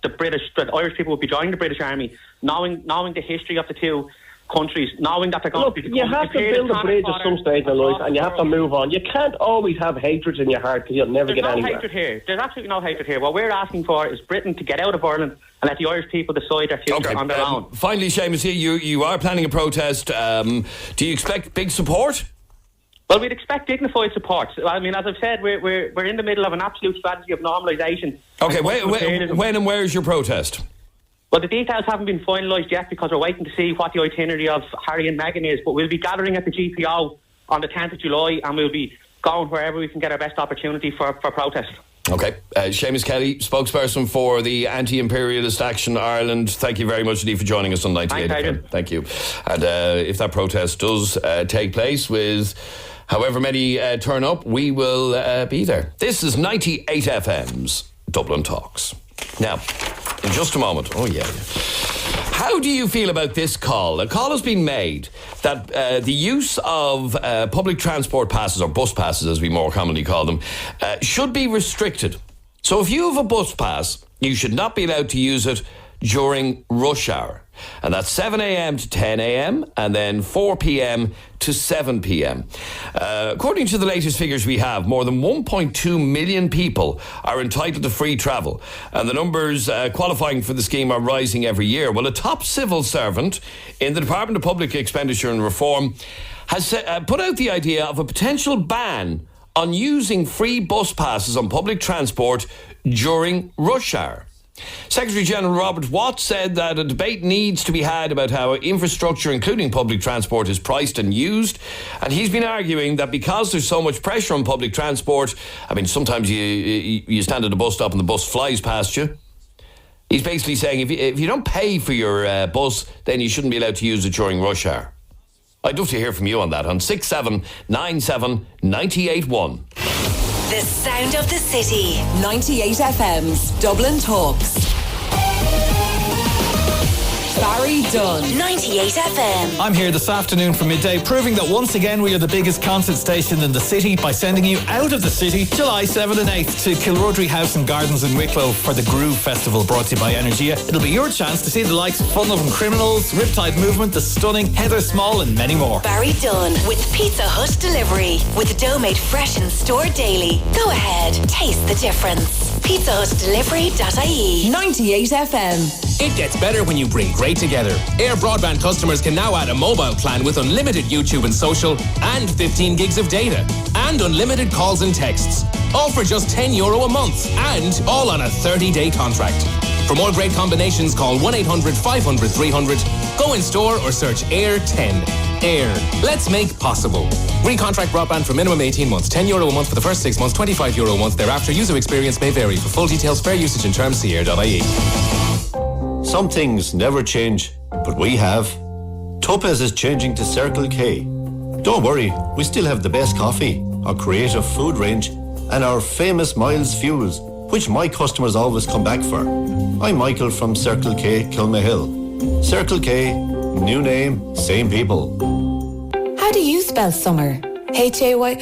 Irish people would be joining the British Army, knowing the history of the two countries, knowing that they're going to be... You have to build a bridge at some stage in life, and you have to move on. You can't always have hatred in your heart, because you'll never get anywhere. There's absolutely no hatred here. What we're asking for is Britain to get out of Ireland and let the Irish people decide their future on their own. Finally, Seamus, you are planning a protest. Do you expect big support? Well, we'd expect dignified support. I mean, as I've said, we're in the middle of an absolute strategy of normalisation. Okay, when and where is your protest? Well, the details haven't been finalised yet because we're waiting to see what the itinerary of Harry and Meghan is. But we'll be gathering at the GPO on the 10th of July, and we'll be going wherever we can get our best opportunity for protest. Okay. Seamus Kelly, spokesperson for the Anti-Imperialist Action Ireland. Thank you very much indeed for joining us on 98 FM. Thank you. And if that protest does take place with however many turn up, we will be there. This is 98 FM's Dublin Talks. Now, in just a moment. Oh, yeah. How do you feel about this call? A call has been made that the use of public transport passes, or bus passes as we more commonly call them, should be restricted. So if you have a bus pass, you should not be allowed to use it during rush hour. And that's 7 a.m. to 10 a.m. and then 4 p.m. to 7 p.m. According to the latest figures we have, more than 1.2 million people are entitled to free travel. And the numbers qualifying for the scheme are rising every year. Well, a top civil servant in the Department of Public Expenditure and Reform has put out the idea of a potential ban on using free bus passes on public transport during rush hour. Secretary General Robert Watt said that a debate needs to be had about how infrastructure, including public transport, is priced and used. And he's been arguing that because there's so much pressure on public transport, I mean, sometimes you stand at a bus stop and the bus flies past you. He's basically saying if you don't pay for your bus, then you shouldn't be allowed to use it during rush hour. I'd love to hear from you on that on 6797 981. The sound of the city. 98 FM's Dublin Talks. Barry Dunn. 98 FM. I'm here this afternoon from midday, proving that once again we are the biggest concert station in the city by sending you out of the city July 7th and 8th to Kilrodry House and Gardens in Wicklow for the Groove Festival brought to you by Energia. It'll be your chance to see the likes of Fun Loving Criminals, Riptide Movement, The Stunning, Heather Small and many more. Barry Dunn with Pizza Hut Delivery. With dough made fresh and stored daily. Go ahead, taste the difference. PizzaHutDelivery.ie. 98 FM. It gets better when you bring great together. Air Broadband customers can now add a mobile plan with unlimited YouTube and social and 15 gigs of data and unlimited calls and texts. All for just €10 a month and all on a 30-day contract. For more great combinations, call 1-800-500-300, go in store or search Air 10. Air. Let's make possible. Recontract broadband for minimum 18 months. €10 a month for the first 6 months, €25 a month thereafter. User experience may vary. For full details, fair usage and terms, see air.ie. Some things never change, but we have. Topaz is changing to Circle K. Don't worry, we still have the best coffee, our creative food range, and our famous Miles Fuels, which my customers always come back for. I'm Michael from Circle K, Kilmahill. Circle K, new name, same people. How do you spell summer? H-A-Y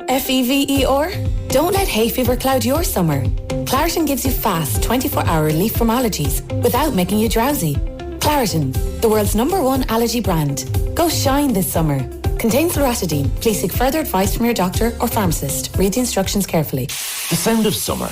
F-E-V-E-R? Don't let hay fever cloud your summer. Claritin gives you fast 24-hour relief from allergies without making you drowsy. Claritin, the world's #1 allergy brand. Go shine this summer. Contains loratadine. Please seek further advice from your doctor or pharmacist. Read the instructions carefully. The sound of summer.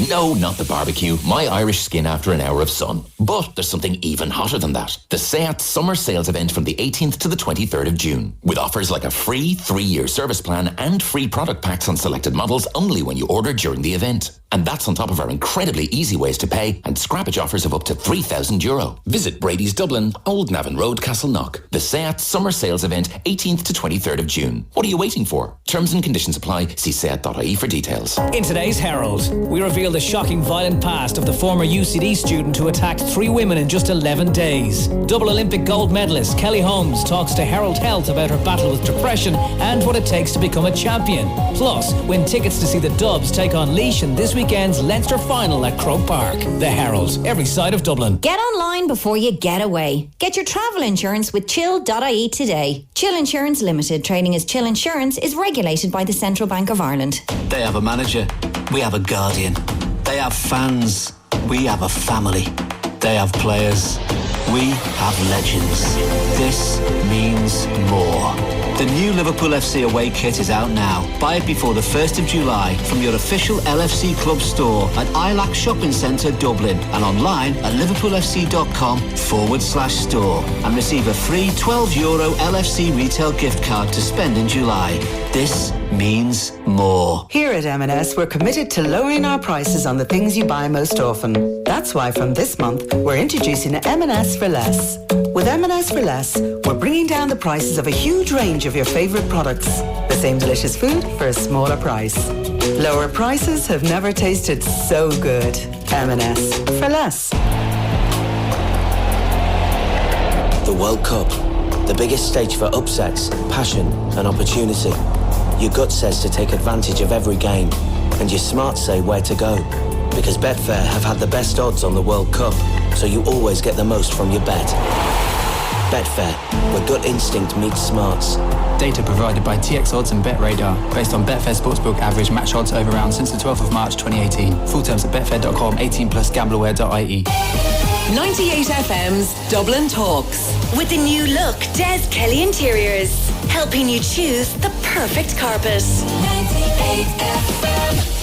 No, not the barbecue. My Irish skin after an hour of sun. But there's something even hotter than that. The SEAT Summer Sales event from the 18th to the 23rd of June. With offers like a free 3-year service plan and free product packs on selected models only when you order during the event. And that's on top of our incredibly easy ways to pay and scrappage offers of up to €3,000. Visit Brady's Dublin, Old Navan Road, Castleknock. The SEAT Summer Sales event, 18th to 23rd of June. What are you waiting for? Terms and conditions apply. See seat.ie for details. In today's Herald, we reveal the shocking violent past of the former UCD student who attacked 3 women in just 11 days. Double Olympic gold medalist Kelly Holmes talks to Herald Health about her battle with depression and what it takes to become a champion. Plus, win tickets to see the Dubs take on Laois in this weekend's Leinster final at Croke Park. The Herald, every side of Dublin. Get online before you get away. Get your travel insurance with chill.ie today. Chill Insurance Limited, trading as Chill Insurance, is regulated by the Central Bank of Ireland. They have a manager. We have a guardian. They have fans. We have a family. They have players. We have legends. This means more. The new Liverpool FC away kit is out now. Buy it before the 1st of July from your official LFC club store at Ilac Shopping Centre, Dublin, and online at liverpoolfc.com/store, and receive a free €12 LFC retail gift card to spend in July. This means more. Here at M&S, we're committed to lowering our prices on the things you buy most often. That's why from this month, we're introducing M&S for Less. With M&S for Less, we're bringing down the prices of a huge range of your favourite products. The same delicious food for a smaller price. Lower prices have never tasted so good. M&S for less. The World Cup. The biggest stage for upsets, passion and opportunity. Your gut says to take advantage of every game, and your smarts say where to go. Because Betfair have had the best odds on the World Cup, so you always get the most from your bet. Betfair, where gut instinct meets smarts. Data provided by TX Odds and BetRadar, based on Betfair Sportsbook average match odds over round since the 12th of March 2018. Full terms at betfair.com, 18 plus gambleaware.ie. 98 FM's Dublin Talks. With the new look Des Kelly Interiors, helping you choose the perfect carpet. 98 FM.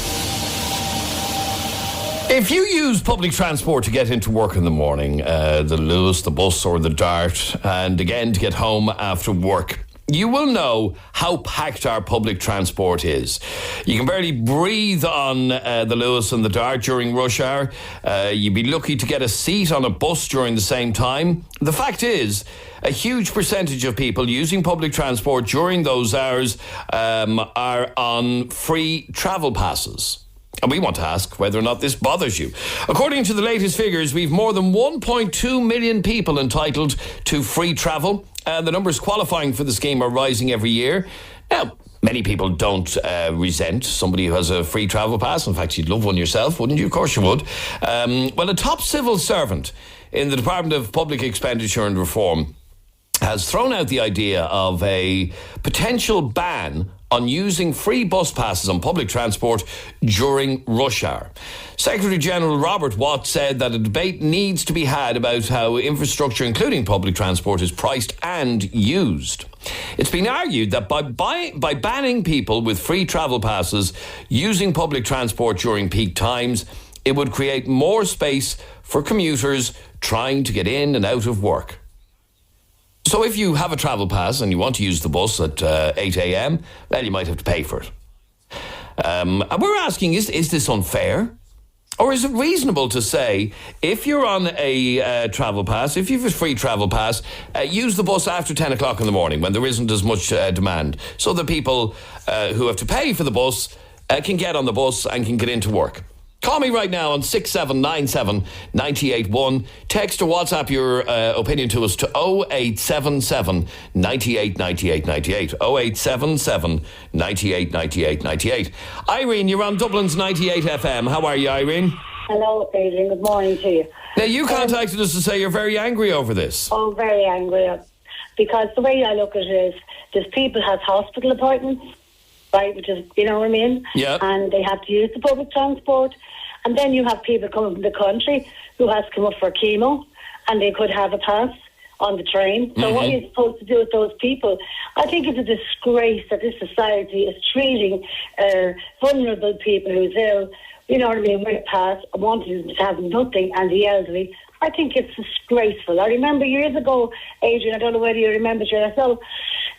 If you use public transport to get into work in the morning, the Luas, the bus or the Dart, and again to get home after work, you will know how packed our public transport is. You can barely breathe on the Luas and the Dart during rush hour. You'd be lucky to get a seat on a bus during the same time. The fact is, a huge percentage of people using public transport during those hours are on free travel passes. And we want to ask whether or not this bothers you. According to the latest figures, we've more than 1.2 million people entitled to free travel. And the numbers qualifying for the scheme are rising every year. Now, many people don't resent somebody who has a free travel pass. In fact, you'd love one yourself, wouldn't you? Of course you would. Well, a top civil servant in the Department of Public Expenditure and Reform has thrown out the idea of a potential ban on using free bus passes on public transport during rush hour. Secretary General Robert Watt said that a debate needs to be had about how infrastructure, including public transport, is priced and used. It's been argued that by banning people with free travel passes using public transport during peak times, it would create more space for commuters trying to get in and out of work. So if you have a travel pass and you want to use the bus at 8 a.m, well, you might have to pay for it. And we're asking, is this unfair? Or is it reasonable to say, if you're on a travel pass, if you have a free travel pass, use the bus after 10 o'clock in the morning when there isn't as much demand, so that people who have to pay for the bus can get on the bus and can get into work? Call me right now on 6797 981. Text or WhatsApp your opinion to us to 0877 98 98 98. 0877 98 98 98. Irene, you're on Dublin's 98 FM. How are you, Irene? Hello, Adrian. Good morning to you. Now, you contacted us to say you're very angry over this. Oh, very angry. Because the way I look at it is, there's people have hospital appointments, right, which is, you know what I mean? Yeah. And they have to use the public transport. And then you have people coming from the country who has to come up for chemo, and they could have a pass on the train. So what are you supposed to do with those people? I think it's a disgrace that this society is treating vulnerable people who's ill, you know what I mean, with a pass, wanting to have nothing, and the elderly. I think it's disgraceful. I remember years ago, Adrian, I don't know whether you remember yourself,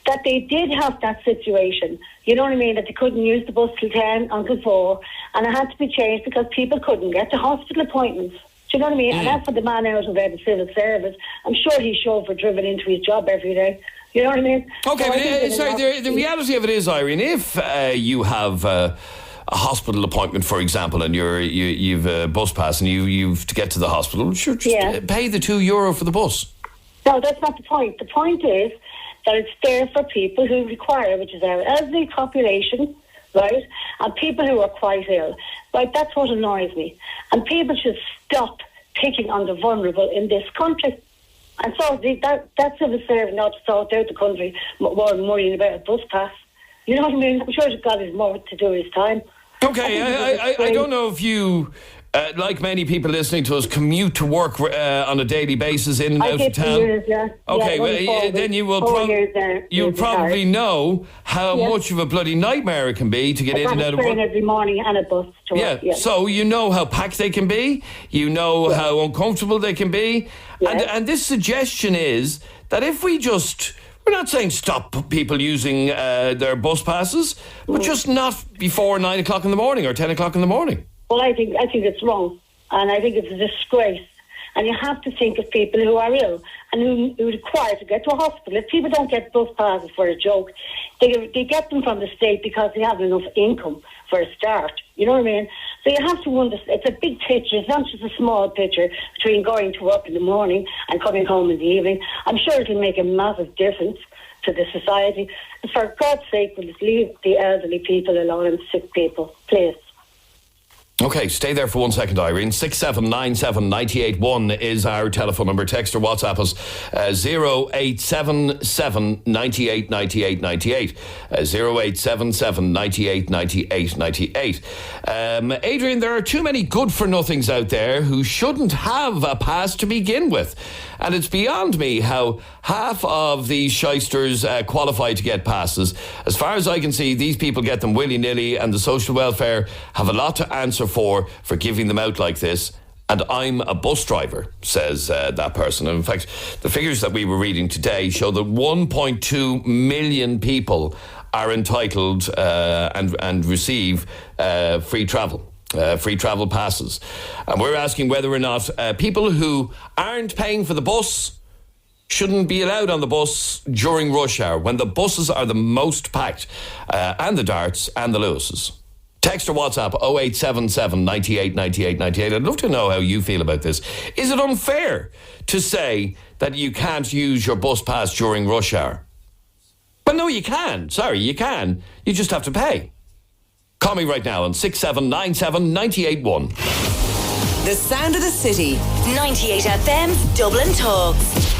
that they did have that situation. You know what I mean? That they couldn't use the bus till 10 until 4, and it had to be changed because people couldn't get to hospital appointments. Do you know what I mean? And that's for the man out of the civil service. I'm sure he's chauffeur driven into his job every day. You know what I mean? Okay, so the reality of it is, Irene, if you have a hospital appointment, for example, and you've a bus pass and you've to get to the hospital, sure, just pay the €2 for the bus. No, that's not the point. The point is that it's there for people who require, which is our elderly population, right, and people who are quite ill. Right, that's what annoys me. And people should stop picking on the vulnerable in this country. And so that civil servant not to sort out the country more than worrying about a bus pass. You know what I mean? I'm sure he's got his more to do his time. Okay, I don't know if you, like many people listening to us, commute to work on a daily basis in and out of town. Years, yeah. Okay, well, then you will probably know how much of a bloody nightmare it can be to get in and out of work. Every morning and a bus to work. Yeah, so you know how packed they can be, you know how uncomfortable they can be, and this suggestion is that if we just... We're not saying stop people using their bus passes, but just not before 9 o'clock in the morning or 10 o'clock in the morning. Well, I think it's wrong, and I think it's a disgrace. And you have to think of people who are ill and who require to get to a hospital. If people don't get bus passes for a joke, they get them from the state because they have enough income for a start. You know what I mean? So you have to understand, it's a big picture. It's not just a small picture between going to work in the morning and coming home in the evening. I'm sure it'll make a massive difference to the society. And for God's sake, we'll just leave the elderly people alone and sick people, please. Okay, stay there for 1 second, Irene. 6797981 is our telephone number. Text or WhatsApp us 0877 98 98 98. 0877 98 98 98. Adrian, there are too many good-for-nothings out there who shouldn't have a pass to begin with. And it's beyond me how half of these shysters qualify to get passes. As far as I can see, these people get them willy-nilly, and the social welfare have a lot to answer for giving them out like this. And I'm a bus driver, says that person. And in fact, the figures that we were reading today show that 1.2 million people are entitled and receive free travel passes. And we're asking whether or not people who aren't paying for the bus shouldn't be allowed on the bus during rush hour when the buses are the most packed, and the Darts and the Lewises. Text or WhatsApp 0877 98 98 98. I'd love to know how you feel about this. Is it unfair to say that you can't use your bus pass during rush hour? Well, no, you can. Sorry, you can. You just have to pay. Call me right now on 6797 981. The sound of the city. 98 FM's Dublin Talks.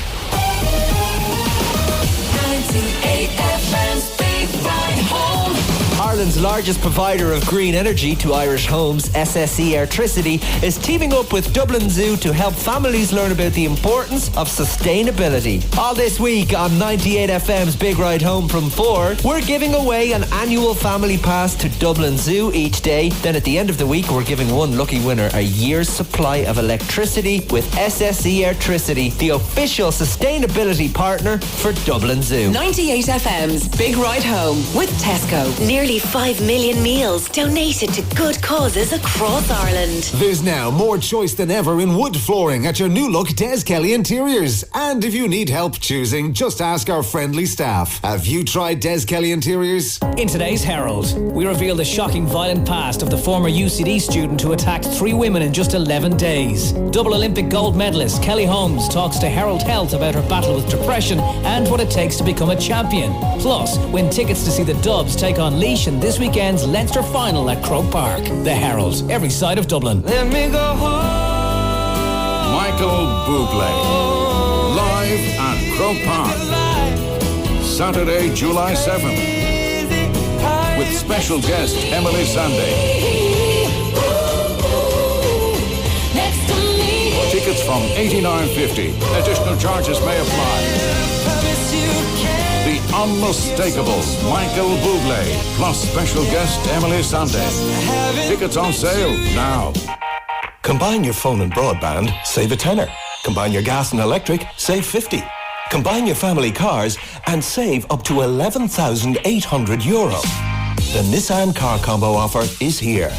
98 FM's Big Ride Home. Ireland's largest provider of green energy to Irish homes, SSE Airtricity, is teaming up with Dublin Zoo to help families learn about the importance of sustainability. All this week on 98 FM's Big Ride Home from 4, we're giving away an annual family pass to Dublin Zoo each day. Then at the end of the week, we're giving one lucky winner a year's supply of electricity with SSE Airtricity, the official sustainability partner for Dublin Zoo. 98 FM's Big Ride Home with Tesco. Nearly 5 million meals donated to good causes across Ireland. There's now more choice than ever in wood flooring at your new look Des Kelly Interiors. And if you need help choosing, just ask our friendly staff. Have you tried Des Kelly Interiors? In today's Herald, we reveal the shocking violent past of the former UCD student who attacked 3 women in just 11 days. Double Olympic gold medalist Kelly Holmes talks to Herald Health about her battle with depression and what it takes to become a champion. Plus, win tickets to see the Dubs take on Laois in this weekend's Leinster final at Croke Park. The Herald, every side of Dublin. Let me go home. Michael Bublé, live at Croke Park, Saturday, July 7th, with special guest Emily Sandé. Tickets from $89.50. Additional charges may apply. The unmistakable Michael Bublé, plus special guest Emily Sandé. Tickets on sale now. Combine your phone and broadband, save a tenner. Combine your gas and electric, save 50. Combine your family cars and save up to €11,800. The Nissan Car Combo offer is here.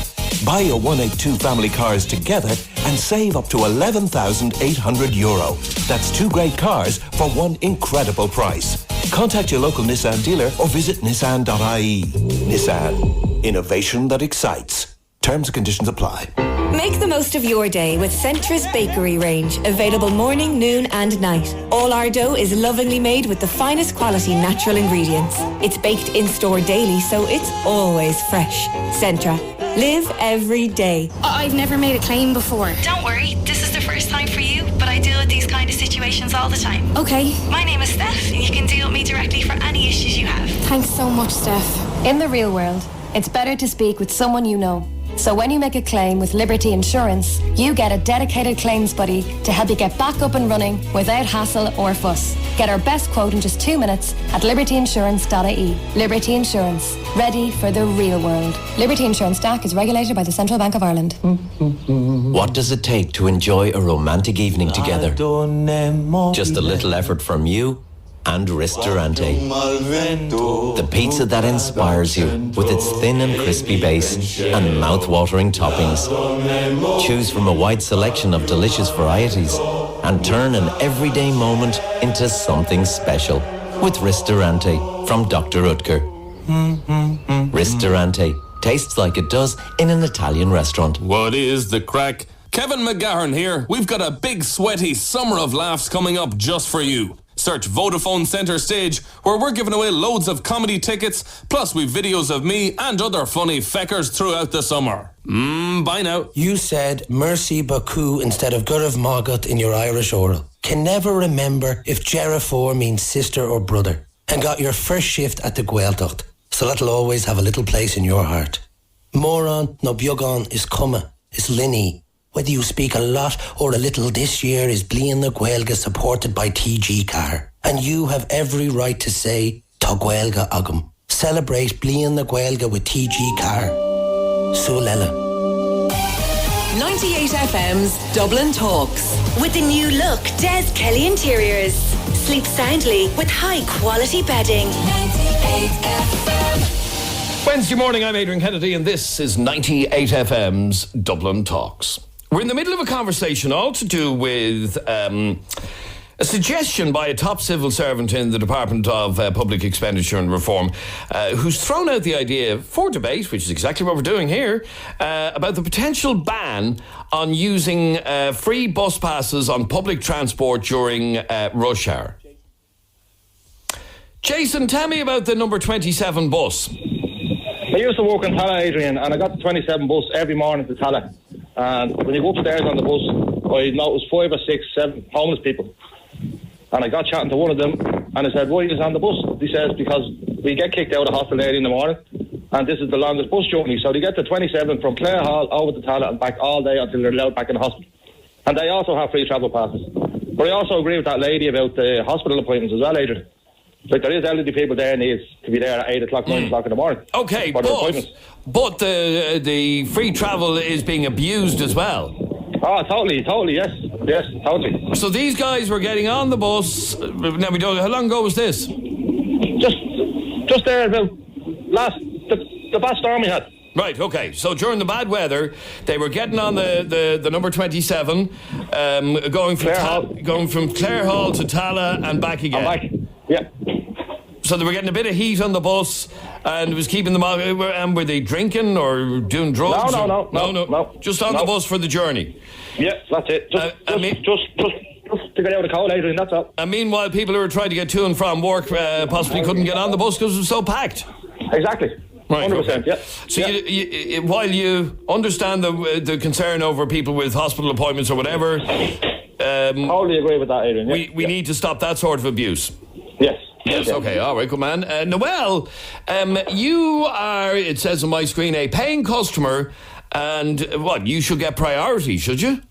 Buy your 182 family cars together and save up to €11,800. That's 2 great cars for one incredible price. Contact your local Nissan dealer or visit nissan.ie. Nissan. Innovation that excites. Terms and conditions apply. Make the most of your day with Centra's Bakery range. Available morning, noon and night. All our dough is lovingly made with the finest quality natural ingredients. It's baked in-store daily, so it's always fresh. Centra. Live every day. I've never made a claim before. Don't worry, this is the first time for you, but I deal with these kind of situations all the time. Okay. My name is Steph, and you can deal with me directly for any issues you have. Thanks so much, Steph. In the real world, it's better to speak with someone you know. So when you make a claim with Liberty Insurance, you get a dedicated claims buddy to help you get back up and running without hassle or fuss. Get our best quote in just 2 minutes at libertyinsurance.ie. Liberty Insurance. Ready for the real world. Liberty Insurance DAC is regulated by the Central Bank of Ireland. What does it take to enjoy a romantic evening together? Just a little effort from you and Ristorante. The pizza that inspires you with its thin and crispy base and mouth-watering toppings. Choose from a wide selection of delicious varieties and turn an everyday moment into something special with Ristorante from Dr. Utker. Ristorante tastes like it does in an Italian restaurant. What is the crack? Kevin McGahern here. We've got a big sweaty summer of laughs coming up just for you. Search Vodafone Centre Stage, where we're giving away loads of comedy tickets, plus we've videos of me and other funny feckers throughout the summer. Bye now. You said merci beaucoup instead of Gurav Magat in your Irish oral. Can never remember if Jerifor means sister or brother, and got your first shift at the Gaeltacht, so that'll always have a little place in your heart. Moron no biogan is cuma, is linny. Whether you speak a lot or a little this year is Blian na Gaelga supported by TG Car. And you have every right to say, Ta Gaelga agam. Celebrate Blian na Gaelga with TG Car. Sulela. 98 FM's Dublin Talks. With the new look Des Kelly Interiors. Sleep soundly with high quality bedding. 98 FM. Wednesday morning, I'm Adrian Kennedy, and this is 98 FM's Dublin Talks. We're in the middle of a conversation all to do with a suggestion by a top civil servant in the Department of Public Expenditure and Reform, who's thrown out the idea for debate, which is exactly what we're doing here, about the potential ban on using free bus passes on public transport during rush hour. Jason, tell me about the number 27 bus. I used to work in Tala, Adrian, and I got the 27 bus every morning to Tala. And when you go upstairs on the bus, I noticed 5 or 6, 7 homeless people. And I got chatting to one of them, and I said, why are you on the bus? He says, because we get kicked out of the hostel early in the morning, and this is the longest bus journey. So they get the 27 from Clare Hall over to Tala and back all day until they're allowed back in the hospital. And they also have free travel passes. But I also agree with that lady about the hospital appointments as well, Adrian. Like, there is elderly people there needs to be there at 8 o'clock, 9 o'clock in the morning. Okay, but the free travel is being abused as well. Oh, totally, yes, totally. So these guys were getting on the bus. Now we don't. How long ago was this? Just there about the bad storm we had. Right. Okay. So during the bad weather, they were getting on the number 27, going from Clare Hall to Tala and back again. And back. Yeah. So they were getting a bit of heat on the bus, and it was keeping them on. And were they drinking or doing drugs? No. Just on the bus for the journey. Yeah, that's it. Just to get out of the cold, Adrian, that's all. And meanwhile, people who were trying to get to and from work possibly couldn't get on the bus because it was so packed. Exactly. Right, 100%, okay. yeah. So you, while you understand the concern over people with hospital appointments or whatever, totally agree with that, Adrian. Yeah. We need to stop that sort of abuse. Yes, okay, all right, good man. Noelle, you are, it says on my screen, a paying customer, and you should get priority, should you?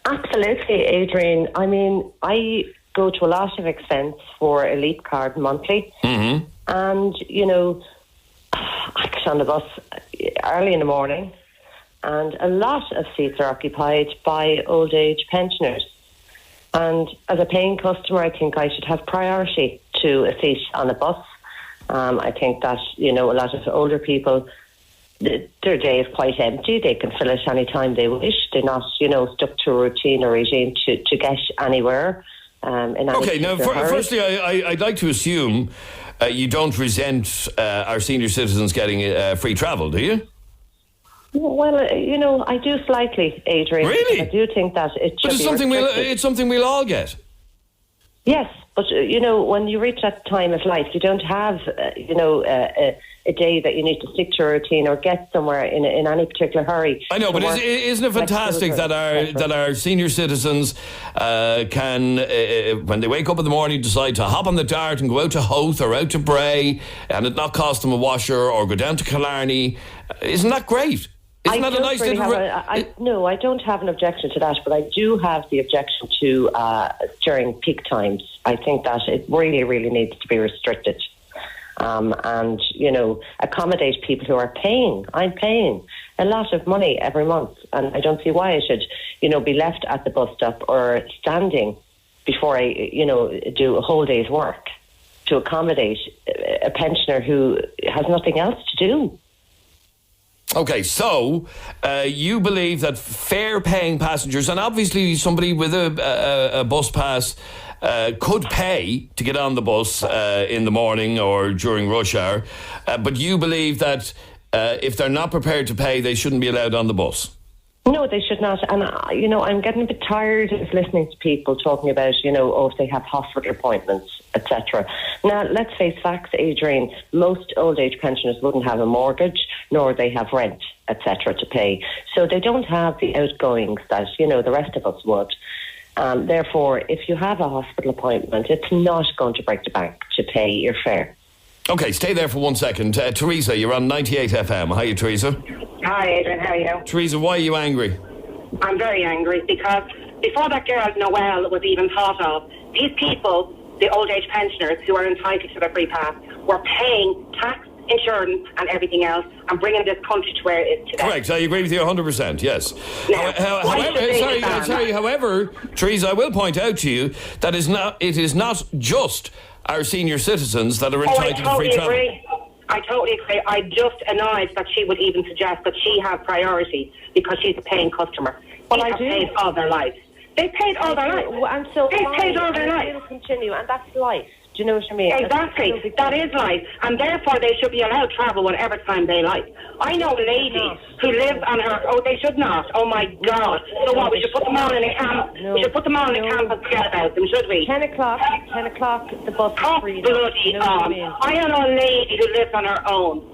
Absolutely, Adrian. I mean, I go to a lot of expense for Elite Card monthly, and, I get on the bus early in the morning, and a lot of seats are occupied by old age pensioners. And as a paying customer, I think I should have priority to a seat on a bus. I think that, a lot of older people, their day is quite empty. They can fill it any time they wish. They're not, stuck to a routine or regime to get anywhere. Okay, now, firstly, I'd like to assume you don't resent our senior citizens getting free travel, do you? Well, I do slightly, Adrian. Really? I do think that it should be it's something we'll all get. Yes, but, when you reach that time of life, you don't have, a day that you need to stick to a routine or get somewhere in any particular hurry. I know, but isn't it fantastic that our senior citizens can, when they wake up in the morning, decide to hop on the Dart and go out to Howth or out to Bray and it not cost them a washer, or go down to Killarney? Isn't that great? Isn't that a nice little... No, I don't have an objection to that, but I do have the objection to during peak times. I think that it really, really needs to be restricted. And, accommodate people who are paying. I'm paying a lot of money every month, and I don't see why I should, be left at the bus stop or standing before I, do a whole day's work to accommodate a pensioner who has nothing else to do. Okay, so you believe that fare-paying passengers, and obviously somebody with a bus pass could pay to get on the bus in the morning or during rush hour, but you believe that if they're not prepared to pay, they shouldn't be allowed on the bus? No, they should not. And, I'm getting a bit tired of listening to people talking about, if they have hospital appointments, etc. Now, let's face facts, Adrian. Most old age pensioners wouldn't have a mortgage, nor they have rent, etc. to pay. So they don't have the outgoings that, the rest of us would. Therefore, if you have a hospital appointment, it's not going to break the bank to pay your fare. Okay, stay there for 1 second. Teresa, you're on 98 FM. Hiya, Teresa. Hi, Adrian. How are you? Teresa, why are you angry? I'm very angry because before that girl Noelle was even thought of, these people, the old age pensioners who are entitled to their free pass, were paying tax, insurance and everything else and bringing this country to where it is today. Correct, I agree with you 100%, yes. Now, however, Teresa, I will point out to you that it is not just our senior citizens that are entitled to free travel. I totally agree. I'm just annoyed that she would even suggest that she have priority because she's a paying customer. They have paid all their lives. They paid all their lives. And so they paid all their lives. They will continue, and that's life. Do you know what I mean? Exactly. That is life. And therefore they should be allowed to travel whatever time they like. I know a lady who lives on her... Oh, they should not. Oh, my God. So what, we should put them all in a camp? No. We should put them all in a camp and forget about them, should we? 10 o'clock, the bus is free. Bloody I know a lady who lives on her own.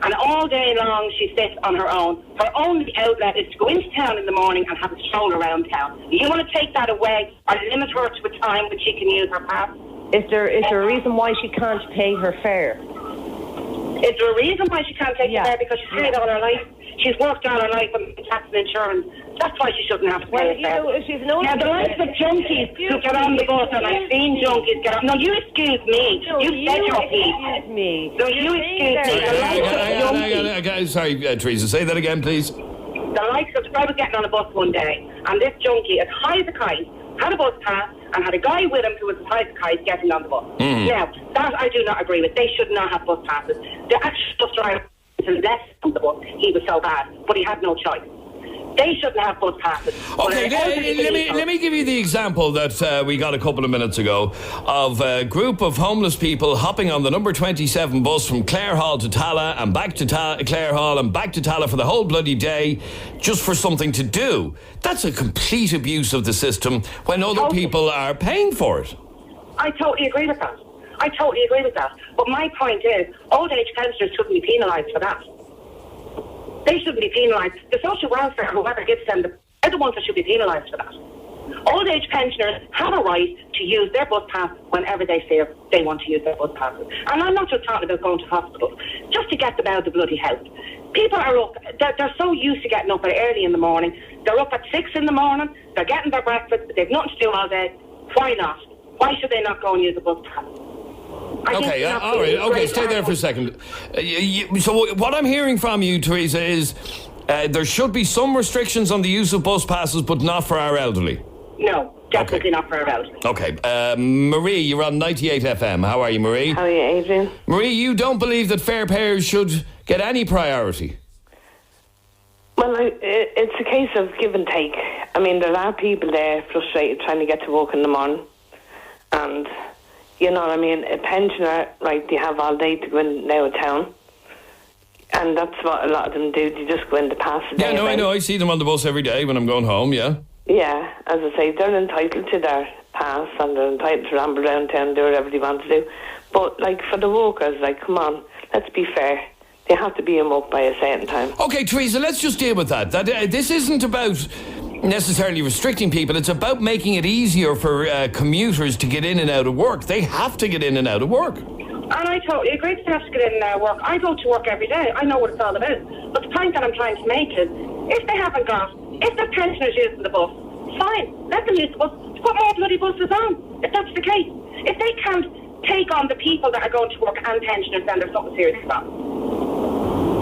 And all day long she sits on her own. Her only outlet is to go into town in the morning and have a stroll around town. You want to take that away or limit her to a time when she can use her pass? Is there a reason why she can't pay her fare? Is there a reason why she can't take the fare? Because she's paid all her life. She's worked all her life on tax and insurance. That's why she shouldn't have to pay her fare. Now, the likes of junkies who get on the bus, and I've seen junkies get on... No, you excuse me. You said your piece. Excuse me. No, you excuse me. The likes of junkies... Sorry, Teresa, say that again, please. The likes of... I was getting on a bus one day, and this junkie, as high as a kite, had a bus pass, and had a guy with him who was as high as a kite getting on the bus. Now, that I do not agree with. They should not have bus passes. The actual bus driver left on the bus. He was so bad, but he had no choice. They shouldn't have bus passes. Okay, let me give you the example that we got a couple of minutes ago of a group of homeless people hopping on the number 27 bus from Clare Hall to Tala and back to Clare Hall and back to Tala for the whole bloody day just for something to do. That's a complete abuse of the system when other people are paying for it. I totally agree with that. But my point is, old age pensioners shouldn't be penalised for that. They shouldn't be penalised. The social welfare, whoever gives them, they're the ones that should be penalised for that. Old age pensioners have a right to use their bus pass whenever they feel they want to use their bus passes. And I'm not just talking about going to hospitals, just to get them out of the bloody house. People are up, they're so used to getting up early in the morning. They're up at 6 in the morning, they're getting their breakfast, they've nothing to do all day. Why not? Why should they not go and use a bus pass? Okay, all right. Okay, stay there for a second. So what I'm hearing from you, Teresa, is there should be some restrictions on the use of bus passes, but not for our elderly. No, definitely not for our elderly. Okay. Marie, you're on 98 FM. How are you, Marie? How are you, Adrian? Marie, you don't believe that fare payers should get any priority? Well, it's a case of give and take. I mean, there are people there frustrated trying to get to work in the morning. And... you know what I mean? A pensioner, right, they have all day to go in now of town. And that's what a lot of them do. They just go in to pass the day. Yeah, no, I know. I see them on the bus every day when I'm going home, yeah. Yeah, as I say, they're entitled to their pass and they're entitled to ramble around town and do whatever they want to do. But, like, for the workers, like, come on, let's be fair. They have to be in work by a certain time. Okay, Teresa, let's just deal with that. This isn't about... necessarily restricting people. It's about making it easier for commuters to get in and out of work. They have to get in and out of work. And I totally agree they have to get in and out of work. I go to work every day. I know what it's all about. But the point that I'm trying to make is, if the pensioners using the bus, fine, let them use the bus. Put more bloody buses on, if that's the case. If they can't take on the people that are going to work and pensioners, then there's something serious about.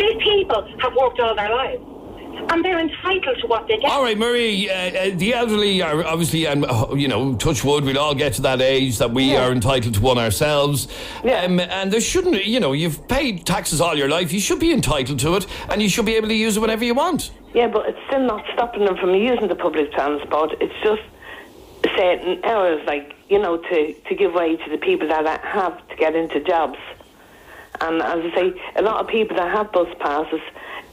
These people have worked all their lives. and they're entitled to what they get. All right, Marie, the elderly are obviously, and touch wood, we'll all get to that age that we are entitled to one ourselves. And there shouldn't, you've paid taxes all your life, you should be entitled to it, and you should be able to use it whenever you want. Yeah, but it's still not stopping them from using the public transport. It's just certain hours, to give way to the people that have to get into jobs. And as I say, a lot of people that have bus passes,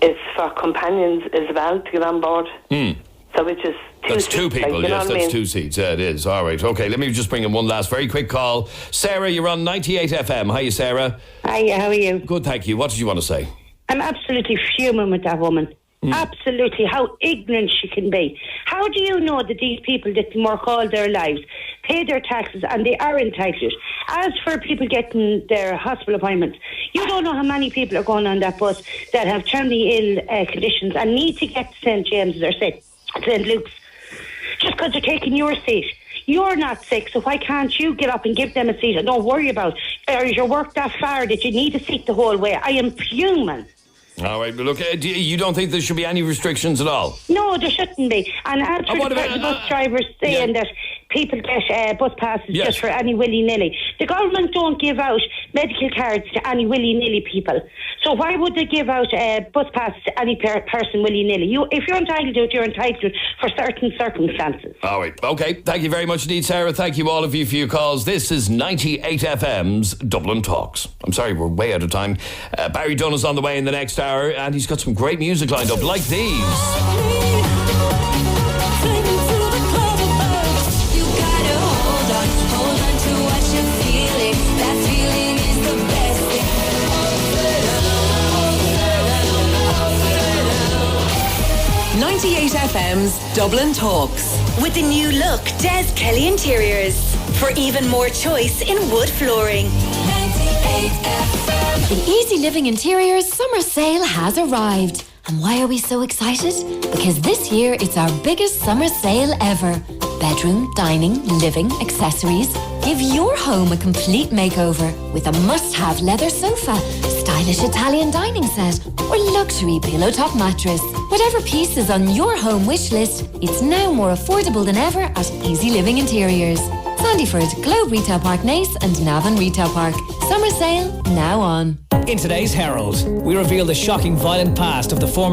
it's for companions as well to get on board. So it's just that's two people, yes, that's 2 seats. Yeah, it is. All right, okay, let me just bring in one last very quick call. Sarah, you're on 98 FM. Hiya, Sarah. Hiya, how are you? Good, thank you. What did you want to say? I'm absolutely fuming with that woman. Absolutely, how ignorant she can be. How do you know that these people that can work all their lives, pay their taxes, and they are entitled? As for people getting their hospital appointments, you don't know how many people are going on that bus that have terminally ill conditions and need to get to St. James's or St. Luke's just because they're taking your seat. You're not sick, so why can't you get up and give them a seat and don't worry about it? Or is your work that far that you need a seat the whole way? I am fuming. All right, but look, you don't think there should be any restrictions at all? No, there shouldn't be. And as for the bus drivers saying that people get bus passes just for any willy-nilly, the government don't give out medical cards to any willy-nilly people. So why would they give out bus passes to any person willy-nilly? If you're entitled to it, you're entitled to it for certain circumstances. All right, okay. Thank you very much indeed, Sarah. Thank you all of you for your calls. This is 98 FM's Dublin Talks. I'm sorry, we're way out of time. Barry Dunn is on the way in the next hour, and he's got some great music lined up, like these. Hold on to what you're feeling. That feeling is the best thing. 98 FM's Dublin Talks. With the new look Des Kelly Interiors. For even more choice in wood flooring. 98 FM. The Easy Living Interiors summer sale has arrived. And why are we so excited? Because this year it's our biggest summer sale ever. Bedroom, dining, living, accessories. Give your home a complete makeover with a must-have leather sofa, stylish Italian dining set, or luxury pillow top mattress. Whatever piece is on your home wish list, it's now more affordable than ever at Easy Living Interiors. Sandyford, Globe Retail Park Nace and Navan Retail Park. Summer sale now on. In today's Herald, we reveal the shocking violent past of the former